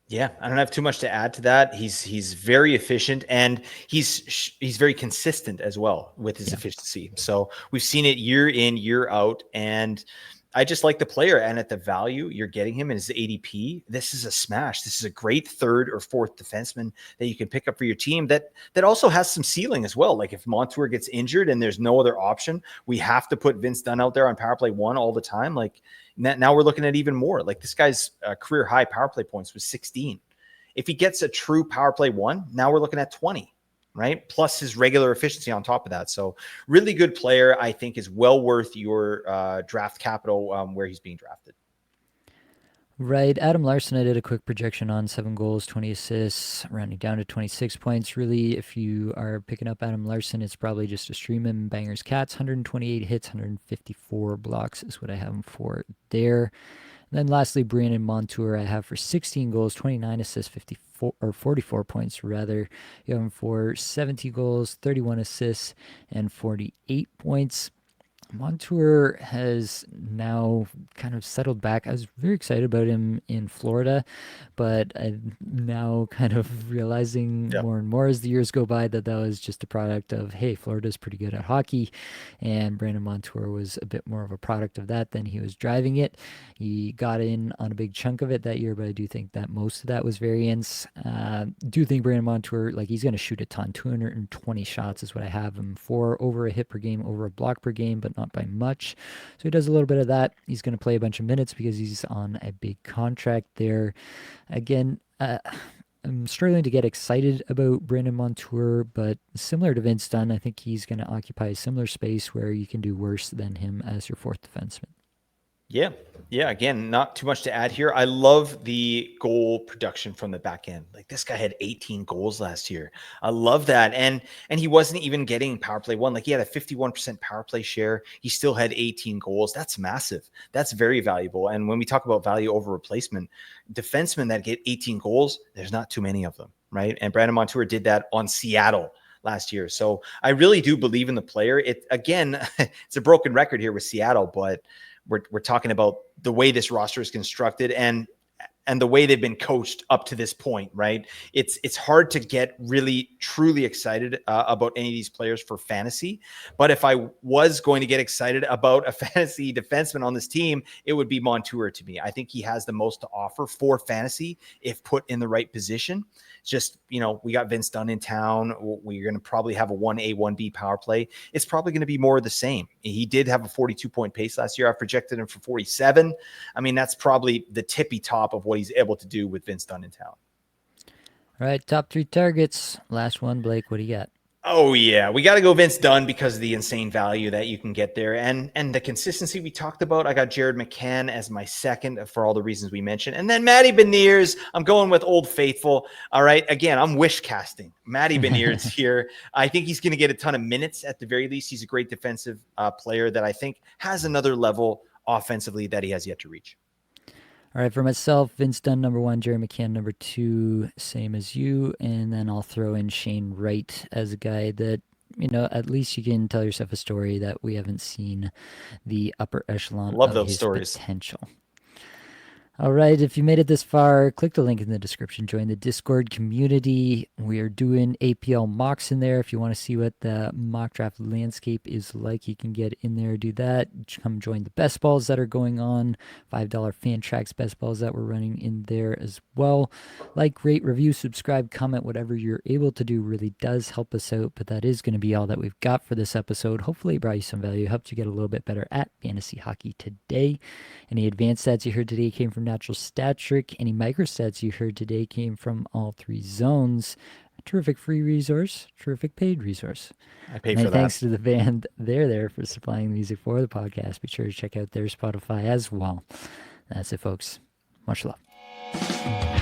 Yeah, I don't have too much to add to that. He's very efficient, and he's very consistent as well with his efficiency. So we've seen it year in, year out, and I just like the player. And at the value you're getting him in his ADP, this is a smash. This is a great third or fourth defenseman that you can pick up for your team that also has some ceiling as well. Like if Montour gets injured and there's no other option, we have to put Vince Dunn out there on power play one all the time. Like now we're looking at even more. Like this guy's career high power play points was 16. If he gets a true power play one, now we're looking at 20. Right? Plus his regular efficiency on top of that. So really good player, I think, is well worth your draft capital where he's being drafted. Right. Adam Larson, I did a quick projection on 7 goals, 20 assists, rounding down to 26 points. Really, if you are picking up Adam Larson, it's probably just a stream him. Bangers Cats, 128 hits, 154 blocks is what I have him for there. And then lastly, Brandon Montour, I have for 16 goals, 29 assists, 44 points rather. You have him for 70 goals, 31 assists, and 48 points. Montour has now kind of settled back. I was very excited about him in Florida, but I'm now kind of realizing more and more as the years go by that was just a product of, hey, Florida's pretty good at hockey, and Brandon Montour was a bit more of a product of that than he was driving it. He got in on a big chunk of it that year, but I do think that most of that was variance. Do think Brandon Montour, like he's going to shoot a ton, 220 shots is what I have him for, over a hit per game, over a block per game, but not by much. So he does a little bit of that. He's going to play a bunch of minutes because he's on a big contract there. Again, I'm struggling to get excited about Brandon Montour, but similar to Vince Dunn, I think he's going to occupy a similar space where you can do worse than him as your fourth defenseman. Yeah. Yeah. Again, not too much to add here. I love the goal production from the back end. Like, this guy had 18 goals last year. I love that. And he wasn't even getting power play one. Like, he had a 51% power play share. He still had 18 goals. That's massive. That's very valuable. And when we talk about value over replacement, defensemen that get 18 goals, there's not too many of them, right? And Brandon Montour did that on Seattle last year. So I really do believe in the player. It, again, it's a broken record here with Seattle, but we're talking about the way this roster is constructed and the way they've been coached up to this point, right? It's hard to get really truly excited about any of these players for fantasy. But if I was going to get excited about a fantasy defenseman on this team, it would be Montour to me. I think he has the most to offer for fantasy if put in the right position. Just, we got Vince Dunn in town. We're going to probably have a 1A, 1B power play. It's probably going to be more of the same. He did have a 42-point pace last year. I projected him for 47. I mean, that's probably the tippy top of what he's able to do with Vince Dunn in town. All right, top 3 targets. Last one, Blake, what do you got? Oh, yeah. We got to go Vince Dunn because of the insane value that you can get there. And the consistency we talked about. I got Jared McCann as my second for all the reasons we mentioned. And then Matty Beniers, I'm going with Old Faithful. All right. Again, I'm wish casting. Matty Beniers here. I think he's going to get a ton of minutes at the very least. He's a great defensive player that I think has another level offensively that he has yet to reach. All right, for myself, Vince Dunn, number 1, Jerry McCann, number 2, same as you. And then I'll throw in Shane Wright as a guy that, at least you can tell yourself a story that we haven't seen the upper echelon Love of those his stories. potential. All right, if you made it this far, click the link in the description. Join the Discord community. We are doing APL mocks in there. If you want to see what the mock draft landscape is like, you can get in there, do that. Come join the best balls that are going on. $5 Fantrax best balls that we're running in there as well. Like, rate, review, subscribe, comment, whatever you're able to do really does help us out. But that is going to be all that we've got for this episode. Hopefully it brought you some value, helped you get a little bit better at fantasy hockey today. Any advanced stats you heard today came from Natural Stat Trick. Any microstats you heard today came from all 3 zones. A terrific free resource, terrific paid resource. I paid for that. Thanks to the band there for supplying the music for the podcast. Be sure to check out their Spotify as well. That's it, folks. Much love.